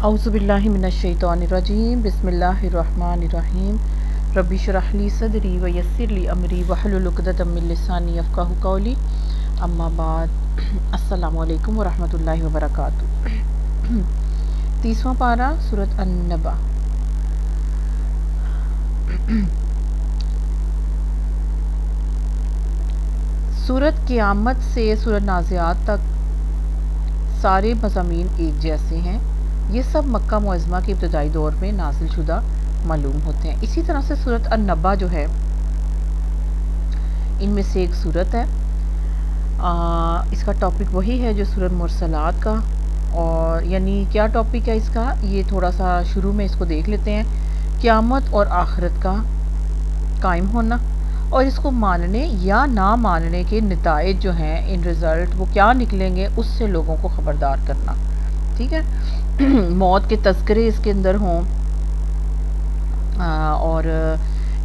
اعوذ باللہ من الشیطان الرجیم بسم اللہ الرحمن الرحیم رب اشرح لی صدری ویسر لی امری واحلل عقدۃ من لسانی یفقہوا قولی اما بعد السلام علیکم ورحمۃ اللہ وبرکاتہ۔ 30واں پارہ سورۃ النبأ۔ سورۃ قیامت سے سورۃ نازعات تک سارے مضامین ایک جیسے ہیں۔ یہ سب مکہ معظمہ کے ابتدائی دور میں نازل شدہ معلوم ہوتے ہیں۔ اسی طرح سے سورۃ النبأ جو ہے ان میں سے ایک سورت ہے۔ اس کا ٹاپک وہی ہے جو سورۃ مرسلات کا، اور یعنی کیا ٹاپک ہے اس کا، یہ تھوڑا سا شروع میں اس کو دیکھ لیتے ہیں۔ قیامت اور آخرت کا قائم ہونا اور اس کو ماننے یا نہ ماننے کے نتائج جو ہیں، ان رزلٹ وہ کیا نکلیں گے، اس سے لوگوں کو خبردار کرنا۔ ٹھیک ہے، موت کے تذکرے اس کے اندر ہوں، اور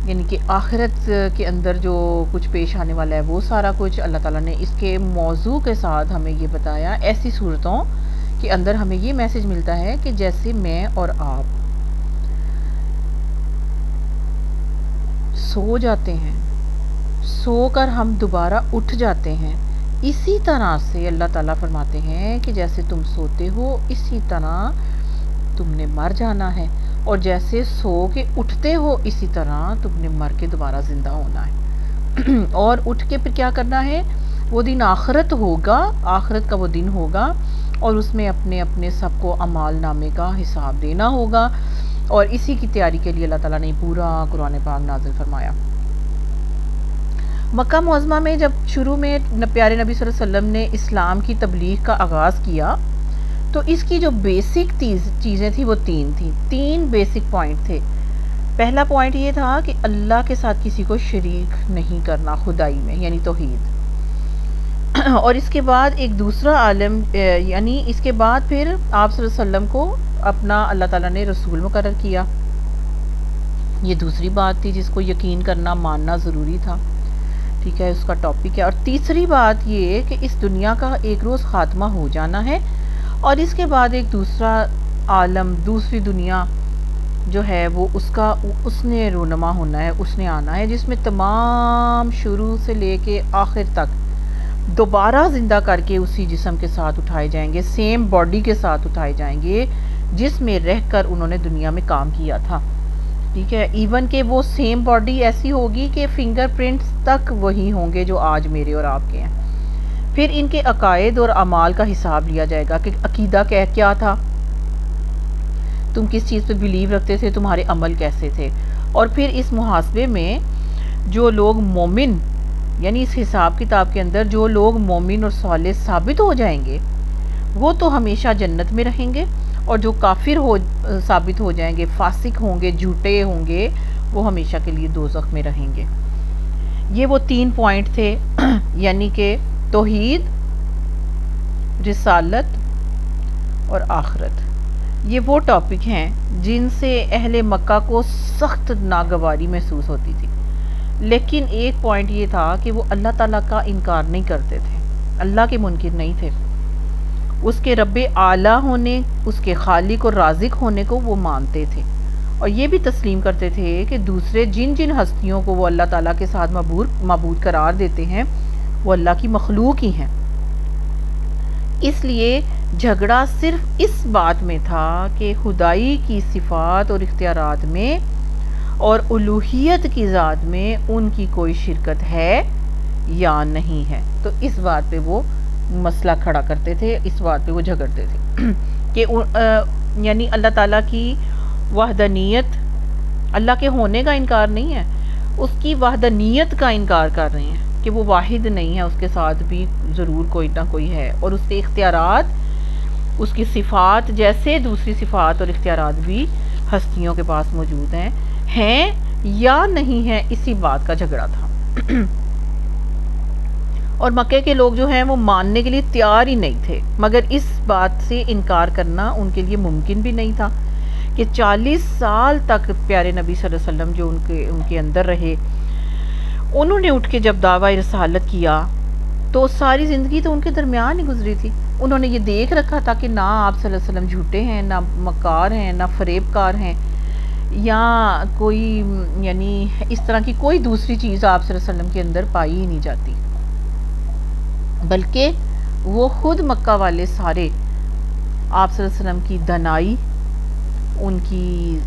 یعنی کہ آخرت کے اندر جو کچھ پیش آنے والا ہے وہ سارا کچھ اللہ تعالیٰ نے اس کے موضوع کے ساتھ ہمیں یہ بتایا۔ ایسی صورتوں کے اندر ہمیں یہ میسج ملتا ہے کہ جیسے میں اور آپ سو جاتے ہیں، سو کر ہم دوبارہ اٹھ جاتے ہیں، اسی طرح سے اللہ تعالیٰ فرماتے ہیں کہ جیسے تم سوتے ہو اسی طرح تم نے مر جانا ہے، اور جیسے سو کے اٹھتے ہو اسی طرح تم نے مر کے دوبارہ زندہ ہونا ہے۔ اور اٹھ کے پھر کیا کرنا ہے، وہ دن آخرت ہوگا، آخرت کا وہ دن ہوگا، اور اس میں اپنے اپنے سب کو اعمال نامے کا حساب دینا ہوگا، اور اسی کی تیاری کے لیے اللہ تعالیٰ نے پورا قرآن پاک نازل فرمایا۔ مکہ معظمہ میں جب شروع میں پیارے نبی صلی اللہ علیہ وسلم نے اسلام کی تبلیغ کا آغاز کیا تو اس کی جو بیسک چیزیں تھیں وہ تین بیسک پوائنٹ تھے۔ پہلا پوائنٹ یہ تھا کہ اللہ کے ساتھ کسی کو شریک نہیں کرنا خدائی میں، یعنی توحید۔ اور اس کے بعد ایک دوسرا عالم، یعنی اس کے بعد پھر آپ صلی اللہ علیہ وسلم کو اپنا اللہ تعالیٰ نے رسول مقرر کیا۔ یہ دوسری بات تھی جس کو یقین کرنا، ماننا ضروری تھا۔ ٹھیک ہے، اس کا ٹاپک ہے۔ اور تیسری بات یہ کہ اس دنیا کا ایک روز خاتمہ ہو جانا ہے، اور اس کے بعد ایک دوسرا عالم، دوسری دنیا جو ہے وہ اس نے رونما ہونا ہے، اس نے آنا ہے، جس میں تمام شروع سے لے کے آخر تک دوبارہ زندہ کر کے اسی جسم کے ساتھ اٹھائے جائیں گے، سیم باڈی کے ساتھ اٹھائے جائیں گے جس میں رہ کر انہوں نے دنیا میں کام کیا تھا۔ ٹھیک ہے، ایون کہ وہ سیم باڈی ایسی ہوگی کہ فنگر پرنٹس تک وہی ہوں گے جو آج میرے اور آپ کے ہیں۔ پھر ان کے عقائد اور اعمال کا حساب لیا جائے گا کہ عقیدہ کیا تھا، تم کس چیز پہ بیلیو رکھتے تھے، تمہارے عمل کیسے تھے۔ اور پھر اس محاسبے میں جو لوگ مومن، یعنی اس حساب کتاب کے اندر جو لوگ مومن اور صالح ثابت ہو جائیں گے وہ تو ہمیشہ جنت میں رہیں گے، اور جو کافر ثابت ہو جائیں گے، فاسق ہوں گے، جھوٹے ہوں گے، وہ ہمیشہ کے لیے دوزخ میں رہیں گے۔ یہ وہ تین پوائنٹ تھے، یعنی کہ توحید، رسالت اور آخرت۔ یہ وہ ٹاپک ہیں جن سے اہل مکہ کو سخت ناگواری محسوس ہوتی تھی، لیکن ایک پوائنٹ یہ تھا کہ وہ اللہ تعالیٰ کا انکار نہیں کرتے تھے، اللہ کے منکر نہیں تھے، اس کے رب اعلیٰ ہونے، اس کے خالق اور رازق ہونے کو وہ مانتے تھے، اور یہ بھی تسلیم کرتے تھے کہ دوسرے جن ہستیوں کو وہ اللہ تعالیٰ کے ساتھ معبود قرار دیتے ہیں وہ اللہ کی مخلوق ہی ہیں۔ اس لیے جھگڑا صرف اس بات میں تھا کہ خدائی کی صفات اور اختیارات میں اور الوہیت کی ذات میں ان کی کوئی شرکت ہے یا نہیں ہے۔ تو اس بات پہ وہ مسئلہ کھڑا کرتے تھے، اس بات پہ وہ جھگڑتے تھے کہ یعنی اللہ تعالیٰ کی وحدانیت، اللہ کے ہونے کا انکار نہیں ہے، اس کی وحدانیت کا انکار کر رہے ہیں کہ وہ واحد نہیں ہے، اس کے ساتھ بھی ضرور کوئی نہ کوئی ہے، اور اس کے اختیارات، اس کی صفات جیسے دوسری صفات اور اختیارات بھی ہستیوں کے پاس موجود ہیں یا نہیں ہیں، اسی بات کا جھگڑا تھا۔ اور مکے کے لوگ جو ہیں وہ ماننے کے لیے تیار ہی نہیں تھے، مگر اس بات سے انکار کرنا ان کے لیے ممکن بھی نہیں تھا کہ 40 سال تک پیارے نبی صلی اللہ علیہ وسلم جو ان کے اندر رہے، انہوں نے اٹھ کے جب دعویٰ رسالت کیا تو ساری زندگی تو ان کے درمیان ہی گزری تھی، انہوں نے یہ دیکھ رکھا تھا کہ نہ آپ صلی اللہ علیہ وسلم جھوٹے ہیں، نہ مکار ہیں، نہ فریب کار ہیں، یا کوئی یعنی اس طرح کی کوئی دوسری چیز آپ صلی اللہ علیہ وسلم کے اندر پائی ہی نہیں جاتی، بلکہ وہ خود مکہ والے سارے آپ صلی اللہ علیہ وسلم کی دانائی، ان کی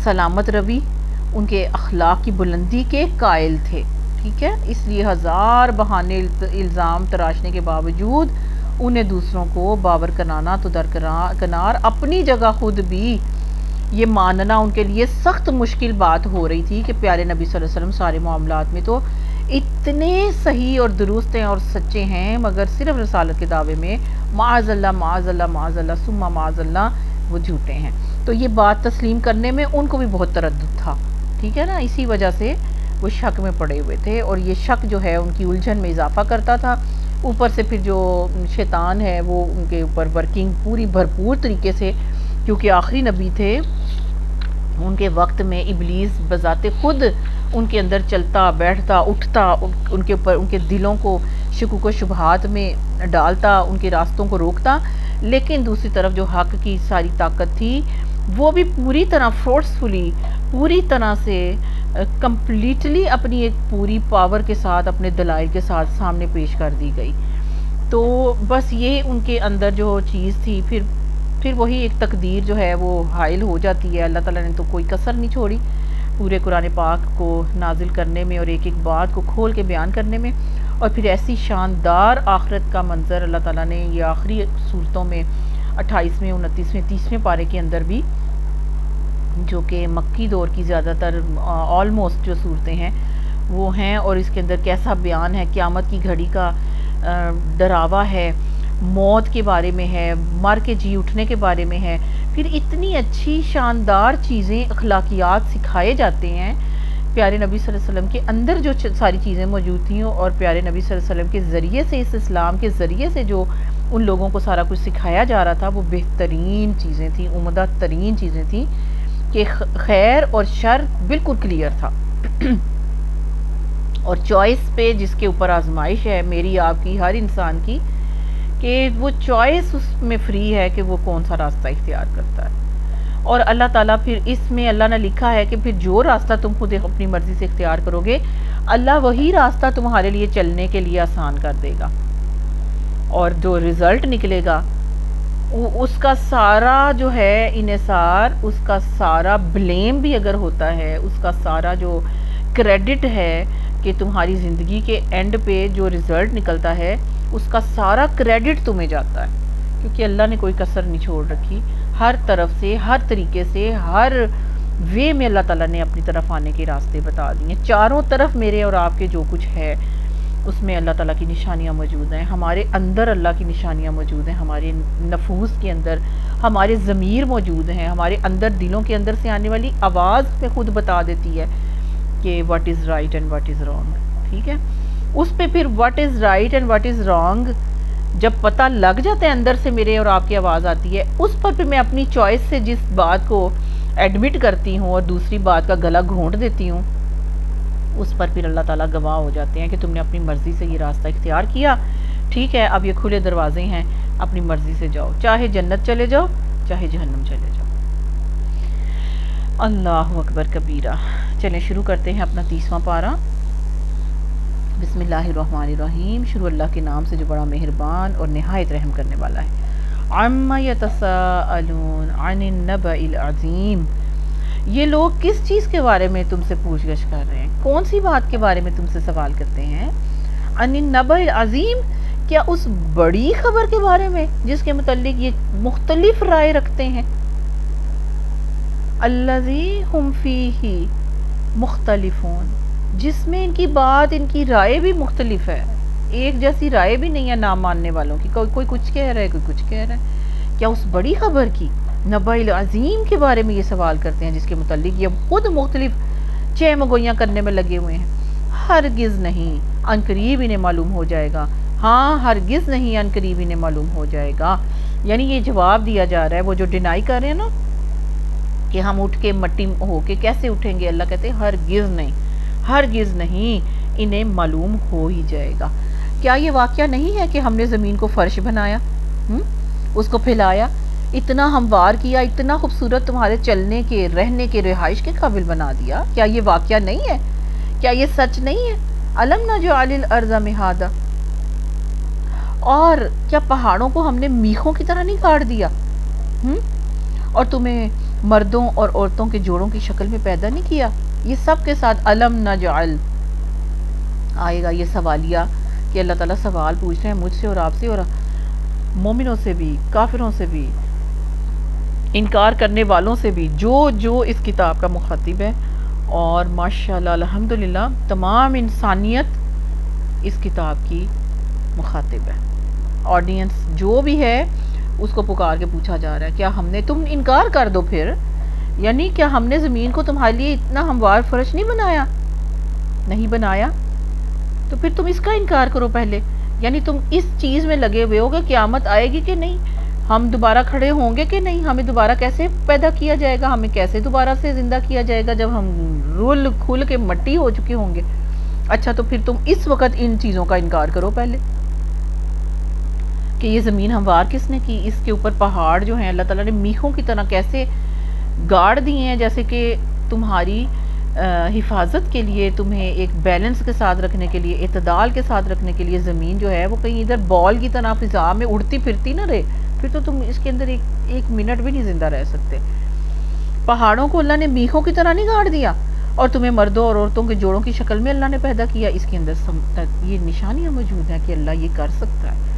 سلامت روی، ان کے اخلاق کی بلندی کے قائل تھے، ٹھیک ہے؟ اس لیے ہزار بہانے الزام تراشنے کے باوجود انہیں دوسروں کو باور کرانا تو درکنار، اپنی جگہ خود بھی یہ ماننا ان کے لیے سخت مشکل بات ہو رہی تھی کہ پیارے نبی صلی اللہ علیہ وسلم سارے معاملات میں تو اتنے صحیح اور درست ہیں اور سچے ہیں، مگر صرف رسالت کے دعوے میں معاذ اللہ معاذ اللہ معاذ اللہ ثم معاذ اللہ وہ جھوٹے ہیں۔ تو یہ بات تسلیم کرنے میں ان کو بھی بہت تردد تھا، ٹھیک ہے نا؟ اسی وجہ سے وہ شک میں پڑے ہوئے تھے، اور یہ شک جو ہے ان کی الجھن میں اضافہ کرتا تھا۔ اوپر سے پھر جو شیطان ہے وہ ان کے اوپر ورکنگ پوری بھرپور طریقے سے، کیونکہ آخری نبی تھے، ان کے وقت میں ابلیس بذات خود ان کے اندر چلتا بیٹھتا اٹھتا، ان کے اوپر ان کے دلوں کو شکوک و شبہات میں ڈالتا، ان کے راستوں کو روکتا، لیکن دوسری طرف جو حق کی ساری طاقت تھی وہ بھی پوری طرح فورسفلی، پوری طرح سے کمپلیٹلی اپنی ایک پوری پاور کے ساتھ، اپنے دلائل کے ساتھ سامنے پیش کر دی گئی۔ تو بس یہ ان کے اندر جو چیز تھی، پھر وہی ایک تقدیر جو ہے وہ حائل ہو جاتی ہے۔ اللہ تعالیٰ نے تو کوئی کسر نہیں چھوڑی پورے قرآن پاک کو نازل کرنے میں اور ایک ایک بات کو کھول کے بیان کرنے میں، اور پھر ایسی شاندار آخرت کا منظر اللہ تعالیٰ نے یہ آخری صورتوں میں 28ویں 29ویں 30ویں پارے کے اندر بھی، جو کہ مکی دور کی زیادہ تر آلموسٹ جو صورتیں ہیں وہ ہیں، اور اس کے اندر کیسا بیان ہے، قیامت کی گھڑی کا ڈراوا ہے، موت کے بارے میں ہے، مر کے جی اٹھنے کے بارے میں ہے، پھر اتنی اچھی شاندار چیزیں، اخلاقیات سکھائے جاتے ہیں پیارے نبی صلی اللہ علیہ وسلم کے اندر جو ساری چیزیں موجود تھیں، اور پیارے نبی صلی اللہ علیہ وسلم کے ذریعے سے، اس اسلام کے ذریعے سے جو ان لوگوں کو سارا کچھ سکھایا جا رہا تھا، وہ بہترین چیزیں تھیں، عمدہ ترین چیزیں تھیں، کہ خیر اور شر بالکل کلیئر تھا اور چوائس پہ جس کے اوپر آزمائش ہے میری آپ کی ہر انسان کی، کہ وہ چوائس اس میں فری ہے کہ وہ کون سا راستہ اختیار کرتا ہے، اور اللہ تعالیٰ پھر اس میں اللہ نے لکھا ہے کہ پھر جو راستہ تم خود اپنی مرضی سے اختیار کرو گے، اللہ وہی راستہ تمہارے لیے چلنے کے لیے آسان کر دے گا، اور جو رزلٹ نکلے گا اس کا سارا جو ہے انحصار، اس کا سارا بلیم بھی اگر ہوتا ہے، اس کا سارا جو کریڈٹ ہے کہ تمہاری زندگی کے اینڈ پہ جو رزلٹ نکلتا ہے اس کا سارا کریڈٹ تمہیں جاتا ہے، کیونکہ اللہ نے کوئی کسر نہیں چھوڑ رکھی، ہر طرف سے، ہر طریقے سے، ہر وے میں اللہ تعالیٰ نے اپنی طرف آنے کے راستے بتا دیے، چاروں طرف میرے اور آپ کے جو کچھ ہے اس میں اللہ تعالیٰ کی نشانیاں موجود ہیں، ہمارے اندر اللہ کی نشانیاں موجود ہیں، ہمارے نفوس کے اندر ہمارے ضمیر موجود ہیں، ہمارے اندر دلوں کے اندر سے آنے والی آواز پہ خود بتا دیتی ہے کہ what is right and what is wrong, ٹھیک ہے؟ اس پہ پھر what is right and what is wrong جب پتہ لگ جاتا ہے، اندر سے میرے اور آپ کی آواز آتی ہے، اس پر پھر میں اپنی چوائس سے جس بات کو ایڈمٹ کرتی ہوں اور دوسری بات کا گلا گھونٹ دیتی ہوں، اس پر پھر اللہ تعالیٰ گواہ ہو جاتے ہیں کہ تم نے اپنی مرضی سے یہ راستہ اختیار کیا، ٹھیک ہے؟ اب یہ کھلے دروازے ہیں، اپنی مرضی سے جاؤ، چاہے جنت چلے جاؤ چاہے جہنم چلے جاؤ۔ اللہ اکبر کبیرہ۔ چلیں شروع کرتے ہیں اپنا 30واں پارہ۔ بسم اللہ الرحمن الرحیم، شروع اللہ کے نام سے جو بڑا مہربان اور نہایت رحم کرنے والا ہے۔ عما یتساءلون عن النبأ العظیم، یہ لوگ کس چیز کے بارے میں تم سے پوچھ گچھ کر رہے ہیں؟ کون سی بات کے بارے میں تم سے سوال کرتے ہیں؟ عن النبأ العظیم، کیا اس بڑی خبر کے بارے میں جس کے متعلق یہ مختلف رائے رکھتے ہیں؟ الذی ہم فیہ مختلفون، جس میں ان کی بات، ان کی رائے بھی مختلف ہے، ایک جیسی رائے بھی نہیں ہے نام ماننے والوں کی، کوئی کچھ کہہ رہا ہے، کوئی کچھ کہہ رہا ہے۔ کیا اس بڑی خبر کی، نبأ العظیم کے بارے میں یہ سوال کرتے ہیں جس کے متعلق یہ خود مختلف چہمگوئیاں کرنے میں لگے ہوئے ہیں؟ ہرگز نہیں، ان قریب انہیں معلوم ہو جائے گا، ہاں ہرگز نہیں، ان قریب انہیں معلوم ہو جائے گا۔ یعنی یہ جواب دیا جا رہا ہے، وہ جو ڈینائی کر رہے ہیں نا کہ ہم اٹھ کے مٹی ہو کے کیسے اٹھیں گے، اللہ کہتے ہیں ہرگز نہیں، ہرگز نہیں، انہیں معلوم ہو ہی جائے گا۔ کیا یہ واقعہ نہیں ہے کہ ہم نے زمین کو فرش بنایا، اس کو پھیلایا، اتنا ہموار کیا، اتنا خوبصورت تمہارے چلنے کے، رہنے کے، رہائش کے قابل بنا دیا؟ کیا یہ واقعہ نہیں ہے؟ کیا یہ سچ نہیں ہے؟ الم نجعل الارض مہادا، اور کیا پہاڑوں کو ہم نے میخوں کی طرح نہیں کاٹ دیا؟ اور تمہیں مردوں اور عورتوں کے جوڑوں کی شکل میں پیدا نہیں کیا؟ یہ سب کے ساتھ الم نجعل آئے گا یہ سوالیہ، کہ اللہ تعالیٰ سوال پوچھ رہے ہیں مجھ سے اور آپ سے، اور مومنوں سے بھی، کافروں سے بھی، انکار کرنے والوں سے بھی، جو اس کتاب کا مخاطب ہے۔ اور ماشاءاللہ الحمدللہ تمام انسانیت اس کتاب کی مخاطب ہے۔ آڈینس جو بھی ہے اس کو پکار کے پوچھا جا رہا ہے کیا ہم نے، تم انکار کر دو پھر، یعنی کیا ہم نے زمین کو تمہارے لیے اتنا ہموار فرش نہیں بنایا؟ نہیں بنایا تو پھر تم اس کا انکار کرو پہلے، یعنی تم اس چیز میں لگے ہوئے ہو کہ قیامت آئے گی کہ نہیں، ہم دوبارہ کھڑے ہوں گے کہ نہیں، ہمیں دوبارہ کیسے پیدا کیا جائے گا، ہمیں کیسے دوبارہ سے زندہ کیا جائے گا جب ہم رول کھل کے مٹی ہو چکے ہوں گے۔ اچھا تو پھر تم اس وقت ان چیزوں کا انکار کرو پہلے، کہ یہ زمین ہموار کس نے کی، اس کے اوپر پہاڑ جو ہیں اللہ تعالیٰ نے میخوں کی طرح کیسے گاڑ دیے ہیں، جیسے کہ تمہاری حفاظت کے لیے، تمہیں ایک بیلنس کے ساتھ رکھنے کے لیے، اعتدال کے ساتھ رکھنے کے لیے زمین جو ہے وہ کہیں ادھر بال کی طرح فضا میں اڑتی پھرتی نہ رہے، پھر تو تم اس کے اندر ایک منٹ بھی نہیں زندہ رہ سکتے۔ پہاڑوں کو اللہ نے میخوں کی طرح نہیں گاڑ دیا، اور تمہیں مردوں اور عورتوں کے جوڑوں کی شکل میں اللہ نے پیدا کیا۔ اس کے اندر یہ نشانیاں موجود ہیں کہ اللہ یہ کر سکتا ہے۔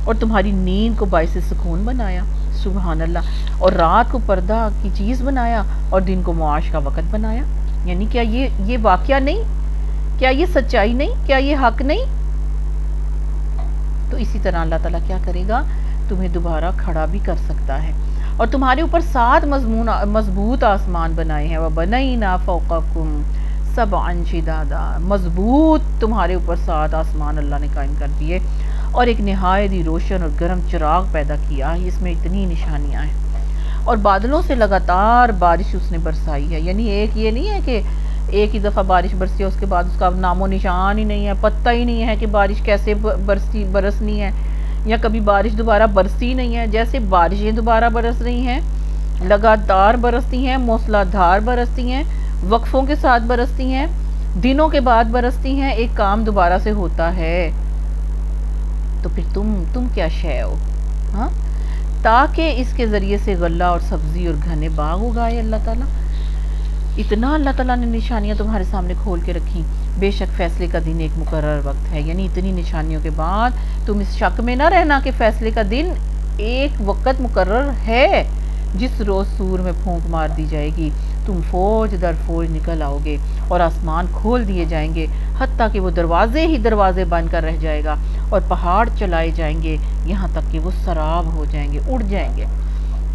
اور تمہاری نیند کو باعث سکون بنایا، سبحان اللہ، اور رات کو پردہ کی چیز بنایا، اور دن کو معاش کا وقت بنایا۔ یعنی کیا یہ واقعہ نہیں؟ کیا یہ سچائی نہیں؟ کیا یہ حق نہیں؟ تو اسی طرح اللہ تعالیٰ کیا کرے گا، تمہیں دوبارہ کھڑا بھی کر سکتا ہے۔ اور تمہارے اوپر 7 مضبوط آسمان بنائے ہیں، وَبَنَيْنَا فَوْقَكُمْ سَبْعًا شِدَادًا، مضبوط تمہارے اوپر 7 آسمان اللہ نے قائم کر دیے، اور ایک نہایت ہی روشن اور گرم چراغ پیدا کیا۔ اس میں اتنی نشانیاں ہیں۔ اور بادلوں سے لگاتار بارش اس نے برسائی ہے، یعنی ایک یہ نہیں ہے کہ ایک ہی دفعہ بارش برسی ہے اس کے بعد اس کا نام و نشان ہی نہیں ہے، پتہ ہی نہیں ہے کہ بارش کیسے برسنی ہے، یا کبھی بارش دوبارہ برسی نہیں ہے۔ جیسے بارشیں دوبارہ برس رہی ہیں، لگاتار برستی ہیں، موسلا دھار برستی ہیں، وقفوں کے ساتھ برستی ہیں، دنوں کے بعد برستی ہیں، ایک کام دوبارہ سے ہوتا ہے۔ تو پھر تم کیا شے ہو، ہاں؟ تاکہ اس کے ذریعے سے غلہ اور سبزی اور گھنے باغ اگائے اللہ تعالیٰ۔ اتنا اللہ تعالیٰ نے نشانیاں تمہارے سامنے کھول کے رکھی۔ بے شک فیصلے کا دن ایک مقرر وقت ہے، یعنی اتنی نشانیوں کے بعد تم اس شک میں نہ رہنا کہ فیصلے کا دن ایک وقت مقرر ہے، جس روز سور میں پھونک مار دی جائے گی، تم فوج در فوج نکل آؤ گے، اور آسمان کھول دیے جائیں گے، حتیٰ کہ وہ دروازے بن کر رہ جائے گا، اور پہاڑ چلائے جائیں گے یہاں تک کہ وہ سراب ہو جائیں گے، اڑ جائیں گے،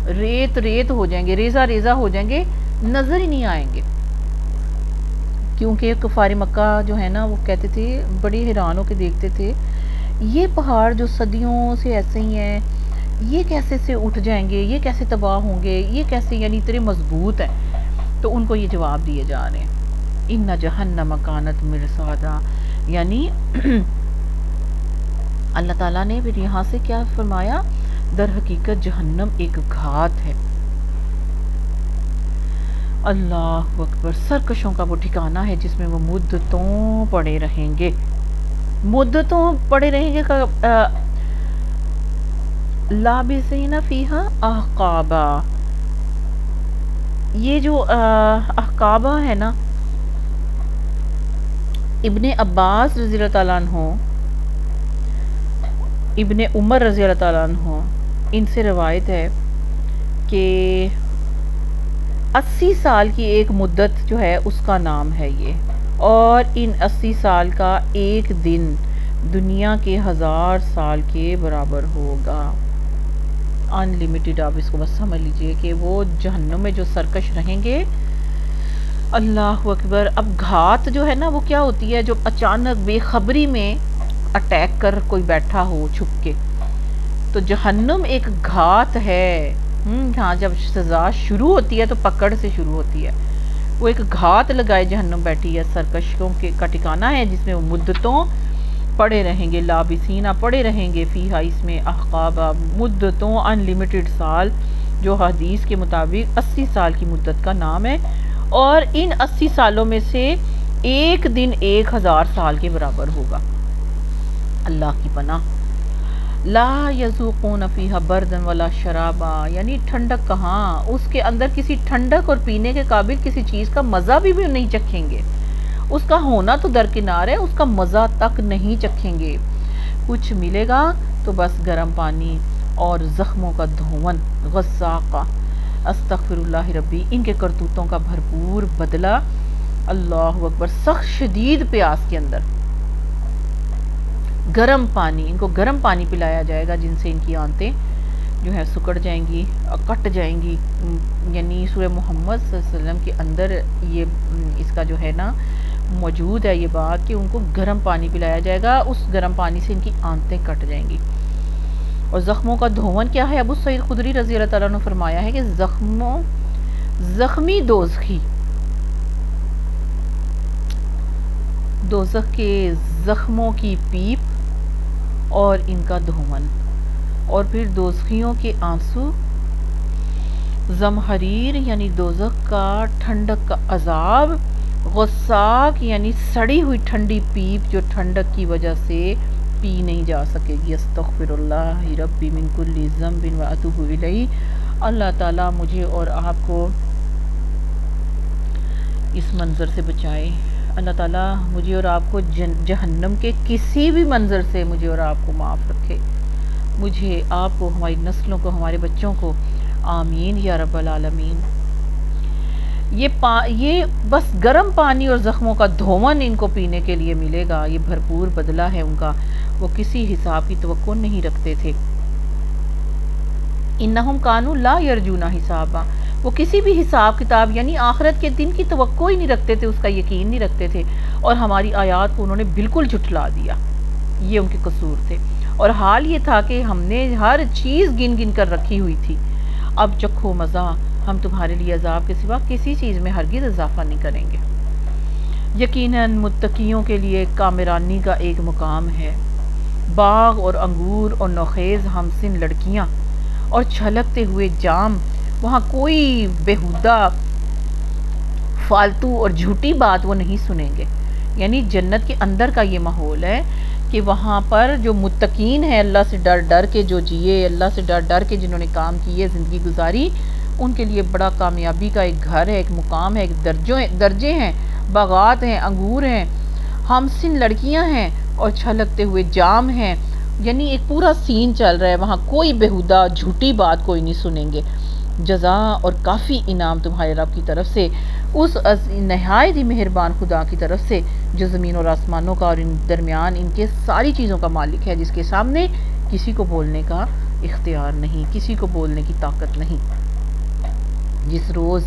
ریت ہو جائیں گے، ریزہ ہو جائیں گے، نظر ہی نہیں آئیں گے۔ کیونکہ کفار مکہ جو ہے نا وہ کہتے تھے، بڑی حیران ہو کے دیکھتے تھے، یہ پہاڑ جو صدیوں سے ایسے ہی ہیں، یہ کیسے سے اٹھ جائیں گے، یہ کیسے تباہ ہوں گے، یہ کیسے، یعنی اتنے مضبوط ہیں۔ تو ان کو یہ جواب دیے جا رہے ہیں، ان جہنم کانت مرصادا، یعنی اللہ تعالیٰ نے پھر یہاں سے کیا فرمایا، در حقیقت جہنم ایک گھات ہے۔ اللہ اکبر، سرکشوں کا وہ ٹھکانہ ہے جس میں وہ مدتوں پڑے رہیں گے، لابثین فیہا احقابا۔ یہ جو احقابہ ہے نا، ابن عباس رضی اللہ تعالیٰ عنہ، ابن عمر رضی اللہ تعالیٰ عنہ، ان سے روایت ہے کہ 80 سال کی ایک مدت جو ہے اس کا نام ہے یہ، اور ان 80 سال کا ایک دن دنیا کے 1000 سال کے برابر ہوگا۔ ان لمیٹڈ، آپ اس کو بس سمجھ لیجئے کہ وہ جہنم میں جو سرکش رہیں گے، اللہ اکبر۔ اب گھات جو ہے نا وہ کیا ہوتی ہے، جو اچانک بے خبری میں اٹیک کر کوئی بیٹھا ہو چھپ کے، تو جہنم ایک گھات ہے۔ ہاں، جب سزا شروع ہوتی ہے تو پکڑ سے شروع ہوتی ہے، وہ ایک گھات لگائے جہنم بیٹھی ہے، سرکشوں کا ٹھکانہ ہے جس میں وہ مدتوں پڑے رہیں گے، لابسینہ پڑے رہیں گے، فیہا اس میں، احقابا مدتوں، انلیمیٹڈ سال، جو حدیث کے مطابق 80 سال کی مدت کا نام ہے، اور ان 80 سالوں میں سے ایک دن 1000 سال کے برابر ہوگا۔ اللہ کی پناہ۔ لا یذوقون فیہا بردن ولا شرابا، یعنی ٹھنڈک کہاں، اس کے اندر کسی ٹھنڈک اور پینے کے قابل کسی چیز کا مزہ بھی نہیں چکھیں گے، اس کا ہونا تو درکنار ہے، اس کا مزہ تک نہیں چکھیں گے۔ کچھ ملے گا تو بس گرم پانی اور زخموں کا دھون، غساقہ، استغفر اللہ ربی، ان کے کرتوتوں کا بھرپور بدلہ۔ اللہ اکبر، سخت شدید پیاس کے اندر گرم پانی، ان کو گرم پانی پلایا جائے گا جن سے ان کی آنتیں جو ہے سکڑ جائیں گی، کٹ جائیں گی۔ یعنی سورہ محمد صلی اللہ علیہ وسلم کے اندر یہ اس کا جو ہے نا موجود ہے یہ بات کہ ان کو گرم پانی پلایا جائے گا، اس گرم پانی سے ان کی آنتیں کٹ جائیں گی۔ اور زخموں کا دھون کیا ہے؟ ابو سعید خدری رضی اللہ تعالیٰ نے فرمایا ہے کہ زخمی دوزخی، دوزخ کے زخموں کی پیپ اور ان کا دھون، اور پھر دوزخیوں کے آنسو، زمہریر یعنی دوزخ کا ٹھنڈک کا عذاب، غساق یعنی سڑی ہوئی ٹھنڈی پیپ جو ٹھنڈک کی وجہ سے پی نہیں جا سکے گی۔ استغفر اللہ ربی من کل ذنب و اتوب الیہ۔ اللہ تعالیٰ مجھے اور آپ کو اس منظر سے بچائے۔ اللہ تعالیٰ مجھے اور آپ کو جہنم کے کسی بھی منظر سے مجھے اور آپ کو معاف رکھے، مجھے، آپ کو، ہماری نسلوں کو، ہمارے بچوں کو، آمین یا رب العالمین۔ یہ بس گرم پانی اور زخموں کا دھون ان کو پینے کے لیے ملے گا، یہ بھرپور بدلہ ہے ان کا، وہ کسی حساب کی توقع نہیں رکھتے تھے۔ انہم کانوا لا یرجون حسابا، وہ کسی بھی حساب کتاب یعنی آخرت کے دن کی توقع ہی نہیں رکھتے تھے، اس کا یقین نہیں رکھتے تھے، اور ہماری آیات کو انہوں نے بالکل جھٹلا دیا، یہ ان کے قصور تھے۔ اور حال یہ تھا کہ ہم نے ہر چیز گن گن کر رکھی ہوئی تھی، اب چکھو مزہ، ہم تمہارے لیے عذاب کے سوا کسی چیز میں ہرگز اضافہ نہیں کریں گے۔ یقیناً متقیوں کے لیے کامرانی کا ایک مقام ہے، باغ اور انگور اور نوخیز ہمسن لڑکیاں اور چھلکتے ہوئے جام، وہاں کوئی بیہودہ فالتو اور جھوٹی بات وہ نہیں سنیں گے۔ یعنی جنت کے اندر کا یہ ماحول ہے کہ وہاں پر جو متقین ہیں، اللہ سے ڈر ڈر کے جو جیے، اللہ سے ڈر ڈر کے جنہوں نے کام کیے، زندگی گزاری، ان کے لیے بڑا کامیابی کا ایک گھر ہے، ایک مقام ہے، ایک درجے ہیں، باغات ہیں، انگور ہیں، ہمسن لڑکیاں ہیں اور چھلکتے ہوئے جام ہیں۔ یعنی ایک پورا سین چل رہا ہے، وہاں کوئی بیہودہ جھوٹی بات کوئی نہیں سنیں گے۔ جزا اور کافی انعام تمہارے رب کی طرف سے، اس نہایت ہی مہربان خدا کی طرف سے، جو زمین اور آسمانوں کا اور ان درمیان ان کے ساری چیزوں کا مالک ہے، جس کے سامنے کسی کو بولنے کا اختیار نہیں، کسی کو بولنے کی طاقت نہیں۔ جس روز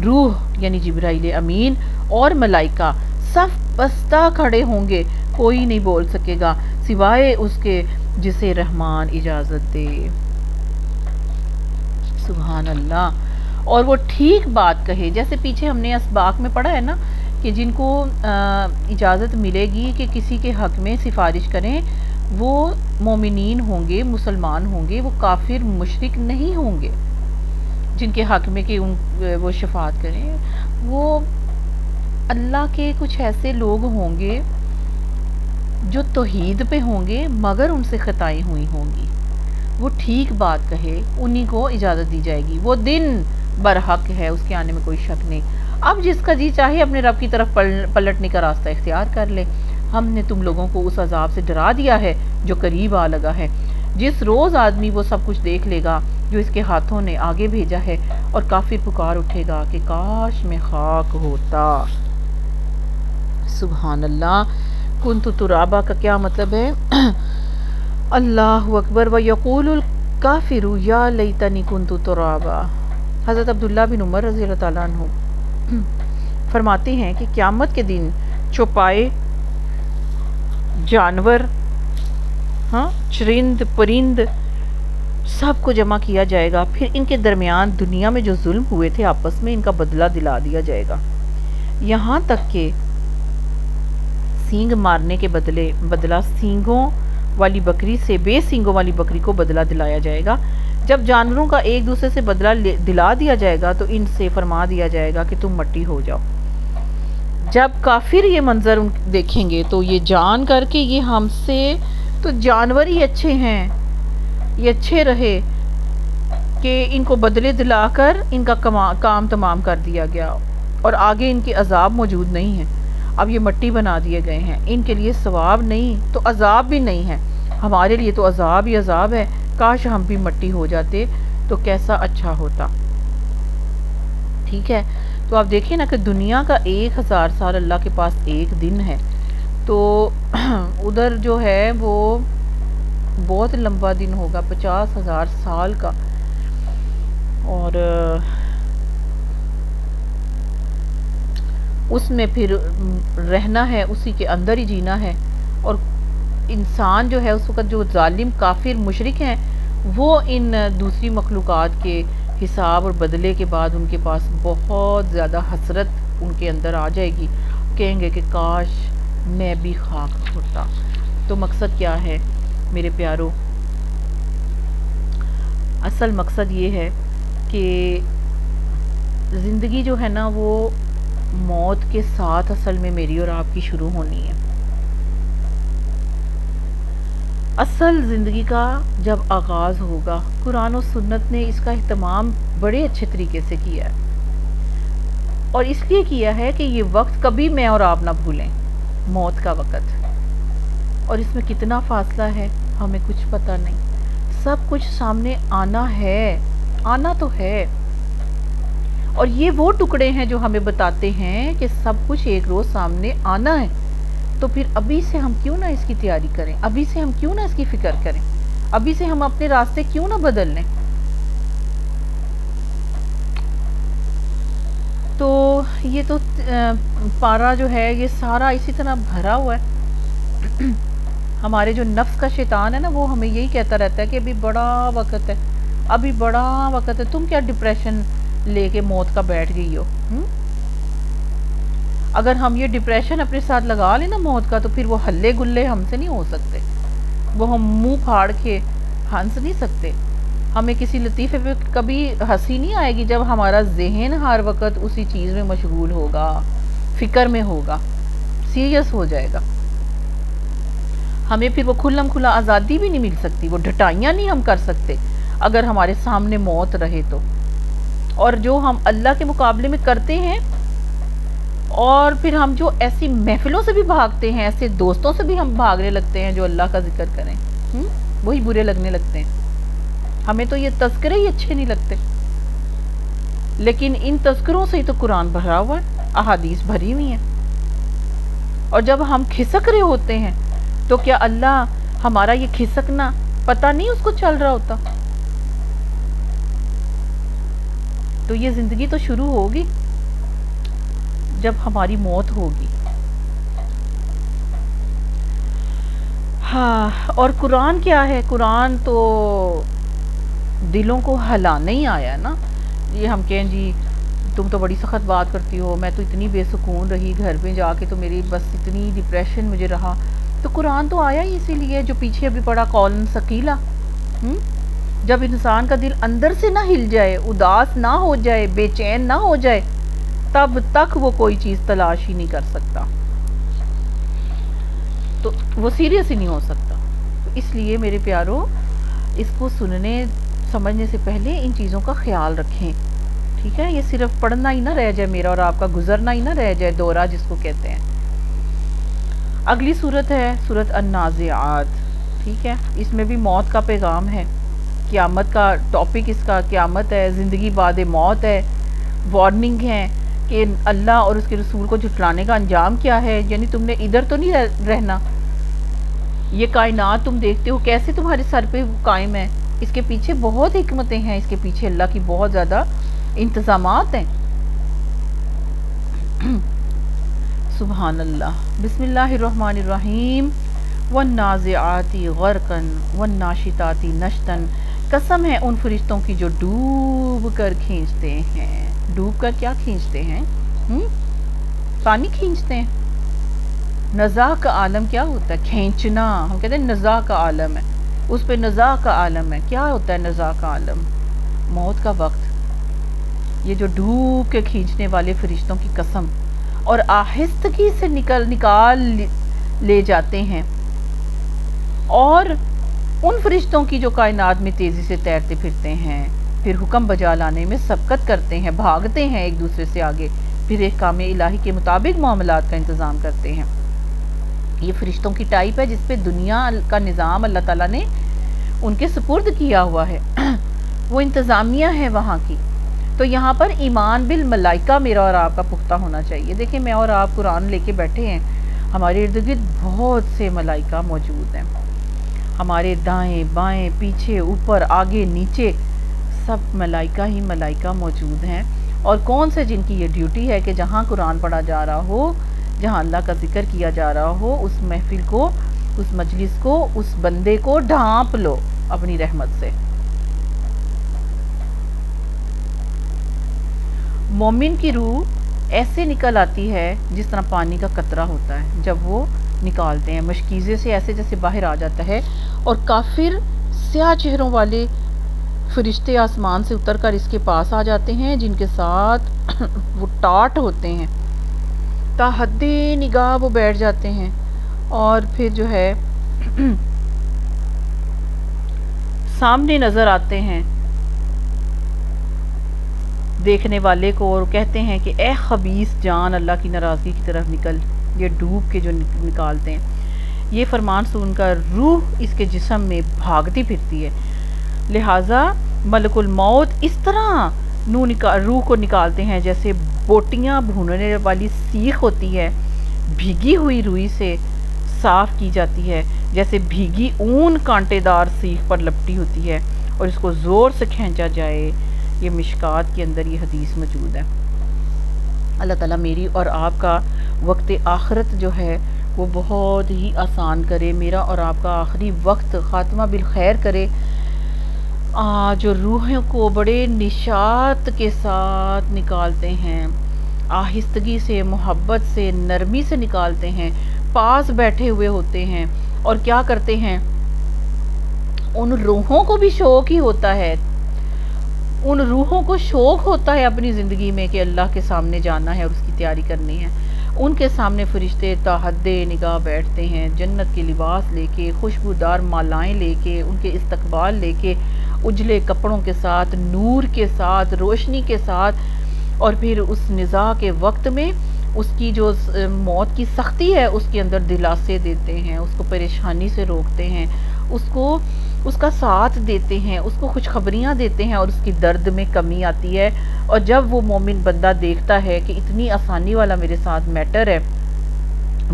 روح یعنی جبرائیل امین اور ملائکہ صف بستہ کھڑے ہوں گے، کوئی نہیں بول سکے گا سوائے اس کے جسے رحمان اجازت دے۔ سبحان اللہ۔ اور وہ ٹھیک بات کہے، جیسے پیچھے ہم نے اسباق میں پڑھا ہے نا کہ جن کو اجازت ملے گی کہ کسی کے حق میں سفارش کریں، وہ مومنین ہوں گے، مسلمان ہوں گے، وہ کافر مشرک نہیں ہوں گے، جن کے حق میں کہ وہ شفاعت کریں، وہ اللہ کے کچھ ایسے لوگ ہوں گے جو توحید پہ ہوں گے مگر ان سے خطائیں ہوئی ہوں گی، وہ ٹھیک بات کہے، انہی کو اجازت دی جائے گی۔ وہ دن برحق ہے، اس کے آنے میں کوئی شک نہیں۔ اب جس کا جی چاہے اپنے رب کی طرف پلٹنے کا راستہ اختیار کر لے۔ ہم نے تم لوگوں کو اس عذاب سے ڈرا دیا ہے جو قریب آ لگا ہے، جس روز آدمی وہ سب کچھ دیکھ لے گا جو اس کے ہاتھوں نے آگے بھیجا ہے، اور کافر پکار اٹھے گا کہ کاش میں خاک ہوتا۔ سبحان اللہ۔ کنت ترابا کا کیا مطلب ہے؟ اللہ اکبر۔ وَيَقُولُ الْكَافِرُ يَا لَيْتَنِي كُنتُ تُرَابًا۔ حضرت عبداللہ بن عمر رضی اللہ تعالیٰ عنہ فرماتے ہیں کہ قیامت کے دن چوپائے جانور، چرند پرند سب کو جمع کیا جائے گا، پھر ان کے درمیان دنیا میں جو ظلم ہوئے تھے آپس میں ان کا بدلہ دلا دیا جائے گا، یہاں تک کہ سینگ مارنے کے بدلہ سینگوں والی بکری سے بے سینگوں والی بکری کو بدلہ دلایا جائے گا۔ جب جانوروں کا ایک دوسرے سے بدلہ دلا دیا جائے گا تو ان سے فرما دیا جائے گا کہ تم مٹی ہو جاؤ۔ جب کافر یہ منظر دیکھیں گے تو یہ جان کر کے یہ ہم سے تو جانور ہی اچھے ہیں، یہ اچھے رہے کہ ان کو بدلے دلا کر ان کا کام تمام کر دیا گیا اور آگے ان کے عذاب موجود نہیں ہیں۔ اب یہ مٹی بنا دیے گئے ہیں، ان کے لیے ثواب نہیں تو عذاب بھی نہیں ہے، ہمارے لیے تو عذاب ہی عذاب ہے۔ کاش ہم بھی مٹی ہو جاتے تو کیسا اچھا ہوتا۔ ٹھیک ہے، تو آپ دیکھیں نا کہ دنیا کا 1000 سال اللہ کے پاس ایک دن ہے، تو ادھر جو ہے وہ بہت لمبا دن ہوگا، 50,000 سال کا، اور اس میں پھر رہنا ہے، اسی کے اندر ہی جینا ہے۔ اور انسان جو ہے اس وقت جو ظالم کافر مشرک ہیں وہ ان دوسری مخلوقات کے حساب اور بدلے کے بعد ان کے پاس بہت زیادہ حسرت ان کے اندر آ جائے گی، کہیں گے کہ کاش میں بھی خاک ہوتا۔ تو مقصد کیا ہے میرے پیارو؟ اصل مقصد یہ ہے کہ زندگی جو ہے نا وہ موت کے ساتھ اصل میں میری اور آپ کی شروع ہونی ہے۔ اصل زندگی کا جب آغاز ہوگا، قرآن و سنت نے اس کا اہتمام بڑے اچھے طریقے سے کیا ہے، اور اس لیے کیا ہے کہ یہ وقت کبھی میں اور آپ نہ بھولیں، موت کا وقت، اور اس میں کتنا فاصلہ ہے ہمیں کچھ پتہ نہیں، سب کچھ سامنے آنا ہے، آنا تو ہے، اور یہ وہ ٹکڑے ہیں جو ہمیں بتاتے ہیں کہ سب کچھ ایک روز سامنے آنا ہے۔ تو پھر ابھی سے ہم کیوں نہ اس کی تیاری کریں، ابھی سے ہم کیوں نہ اس کی فکر کریں، ابھی سے ہم اپنے راستے کیوں نہ بدل لیں۔ تو یہ تو پارا جو ہے یہ سارا اسی طرح بھرا ہوا ہے۔ ہمارے جو نفس کا شیطان ہے نا وہ ہمیں یہی کہتا رہتا ہے کہ ابھی بڑا وقت ہے، ابھی بڑا وقت ہے، تم کیا ڈپریشن لے کے موت کا بیٹھ گئی ہو۔ اگر ہم یہ ڈپریشن اپنے ساتھ لگا لیں نا موت کا، تو پھر وہ ہلے گلے ہم سے نہیں ہو سکتے، وہ ہم منہ پھاڑ کے ہنس نہیں سکتے۔ ہمیں کسی لطیفے پہ کبھی ہنسی نہیں آئے گی جب ہمارا ذہن ہر وقت اسی چیز میں مشغول ہوگا، فکر میں ہوگا، سیریس ہو جائے گا۔ ہمیں پھر وہ کھلم کھلا آزادی بھی نہیں مل سکتی، وہ ڈھٹائیاں نہیں ہم کر سکتے اگر ہمارے سامنے موت رہے تو۔ اور جو ہم اللہ کے مقابلے میں کرتے ہیں، اور پھر ہم جو ایسی محفلوں سے بھی بھاگتے ہیں، ایسے دوستوں سے بھی ہم بھاگنے لگتے ہیں جو اللہ کا ذکر کریں، وہی برے لگنے لگتے ہیں۔ ہمیں تو یہ تذکرے ہی اچھے نہیں لگتے، لیکن ان تذکروں سے ہی تو قرآن بھرا ہوا ہے، احادیث بھری ہوئی ہیں۔ اور جب ہم کھسک رہے ہوتے ہیں تو کیا اللہ ہمارا یہ کھسکنا پتہ نہیں اس کو چل رہا ہوتا؟ تو یہ زندگی تو شروع ہوگی جب ہماری موت ہوگی۔ ہاں، اور قرآن کیا ہے؟ قرآن تو دلوں کو ہلانے ہی آیا نا۔ یہ ہم کہیں جی تم تو بڑی سخت بات کرتی ہو، میں تو اتنی بے سکون رہی گھر میں جا کے، تو میری بس اتنی ڈپریشن مجھے رہا۔ تو قرآن تو آیا ہی اسی لیے، جو پیچھے ابھی پڑا قولاً ثقیلا۔ جب انسان کا دل اندر سے نہ ہل جائے، اداس نہ ہو جائے، بے چین نہ ہو جائے، تب تک وہ کوئی چیز تلاش ہی نہیں کر سکتا، تو وہ سیریس ہی نہیں ہو سکتا۔ تو اس لیے میرے پیارو، اس کو سننے سمجھنے سے پہلے ان چیزوں کا خیال رکھیں، ٹھیک ہے؟ یہ صرف پڑھنا ہی نہ رہ جائے میرا اور آپ کا، گزرنا ہی نہ رہ جائے دورہ جس کو کہتے ہیں۔ اگلی صورت ہے صورت النازعات، ٹھیک ہے؟ اس میں بھی موت کا پیغام ہے، قیامت کا ٹاپک اس کا قیامت ہے، زندگی بعد موت ہے، وارننگ ہے کہ اللہ اور اس کے رسول کو جھٹلانے کا انجام کیا ہے، یعنی تم نے ادھر تو نہیں رہنا، یہ کائنات تم دیکھتے ہو کیسے تمہارے سر پہ قائم ہے، اس کے پیچھے بہت حکمتیں ہیں، اس کے پیچھے اللہ کی بہت زیادہ انتظامات ہیں۔ سبحان اللہ۔ بسم اللہ الرحمن الرحیم۔ والنازعات غرقا والناشطات نشطا، قسم ہے ان فرشتوں کی جو ڈوب کر کھینچتے ہیں۔ ڈوب کر کیا کھینچتے ہیں؟ پانی کھینچتے ہیں۔ نزاع کا عالم کیا ہوتا ہے؟ کھینچنا، ہم کہتے ہیں نزاع کا عالم ہے، اس پہ نزاع کا عالم ہے. کیا ہوتا ہے نزاع کا عالم؟ موت کا وقت. یہ جو ڈوب کے کھینچنے والے فرشتوں کی قسم، اور آہستگی سے نکال لے جاتے ہیں، اور ان فرشتوں کی جو کائنات میں تیزی سے تیرتے پھرتے ہیں، پھر حکم بجا لانے میں سبقت کرتے ہیں، بھاگتے ہیں ایک دوسرے سے آگے، پھر ایک کام الہی کے مطابق معاملات کا انتظام کرتے ہیں. یہ فرشتوں کی ٹائپ ہے جس پہ دنیا کا نظام اللہ تعالیٰ نے ان کے سپرد کیا ہوا ہے. وہ انتظامیہ ہے وہاں کی. تو یہاں پر ایمان بالملائکہ میرا اور آپ کا پختہ ہونا چاہیے. دیکھیں میں اور آپ قرآن لے کے بیٹھے ہیں، ہمارے ارد گرد بہت سے ملائکہ موجود ہیں، ہمارے دائیں بائیں پیچھے اوپر آگے نیچے سب ملائکہ ہی ملائکہ موجود ہیں. اور کون سے جن کی یہ ڈیوٹی ہے کہ جہاں قرآن پڑھا جا رہا ہو، جہاں اللہ کا ذکر کیا جا رہا ہو، اس محفل کو، اس مجلس کو، اس بندے کو ڈھانپ لو اپنی رحمت سے. مومن کی روح ایسے نکل آتی ہے جس طرح پانی کا قطرہ ہوتا ہے جب وہ نکالتے ہیں مشکیزے سے، ایسے جیسے باہر آ جاتا ہے. اور کافر سیاہ چہروں والے فرشتے آسمان سے اتر کر اس کے پاس آ جاتے ہیں، جن کے ساتھ وہ ٹاٹ ہوتے ہیں، تا حد نگاہ وہ بیٹھ جاتے ہیں، اور پھر جو ہے سامنے نظر آتے ہیں دیکھنے والے کو، اور کہتے ہیں کہ اے خبیث جان، اللہ کی ناراضگی کی طرف نکل. یہ ڈوب کے جو نکالتے ہیں، یہ فرمان سن کر روح اس کے جسم میں بھاگتی پھرتی ہے. لہٰذا ملک الموت اس طرح روح کو نکالتے ہیں جیسے بوٹیاں بھوننے والی سیخ ہوتی ہے، بھیگی ہوئی روئی سے صاف کی جاتی ہے، جیسے بھیگی اون کانٹے دار سیخ پر لپٹی ہوتی ہے اور اس کو زور سے کھینچا جائے. یہ مشکات کے اندر یہ حدیث موجود ہے. اللہ تعالیٰ میری اور آپ کا وقت آخرت جو ہے وہ بہت ہی آسان کرے، میرا اور آپ کا آخری وقت خاتمہ بالخیر کرے. جو روحوں کو بڑے نشاط کے ساتھ نکالتے ہیں، آہستگی سے، محبت سے، نرمی سے نکالتے ہیں، پاس بیٹھے ہوئے ہوتے ہیں، اور کیا کرتے ہیں، ان روحوں کو بھی شوق ہی ہوتا ہے، ان روحوں کو شوق ہوتا ہے اپنی زندگی میں کہ اللہ کے سامنے جانا ہے اور اس کی تیاری کرنی ہے. ان کے سامنے فرشتے تا حد نگاہ بیٹھتے ہیں، جنت کے لباس لے کے، خوشبودار مالائیں لے کے، ان کے استقبال لے کے، اجلے کپڑوں کے ساتھ، نور کے ساتھ، روشنی کے ساتھ. اور پھر اس نزاع کے وقت میں اس کی جو موت کی سختی ہے اس کے اندر دلاسے دیتے ہیں، اس کو پریشانی سے روکتے ہیں، اس کا ساتھ دیتے ہیں، اس کو خوشخبریاں دیتے ہیں، اور اس کی درد میں کمی آتی ہے. اور جب وہ مومن بندہ دیکھتا ہے کہ اتنی آسانی والا میرے ساتھ میٹر ہے،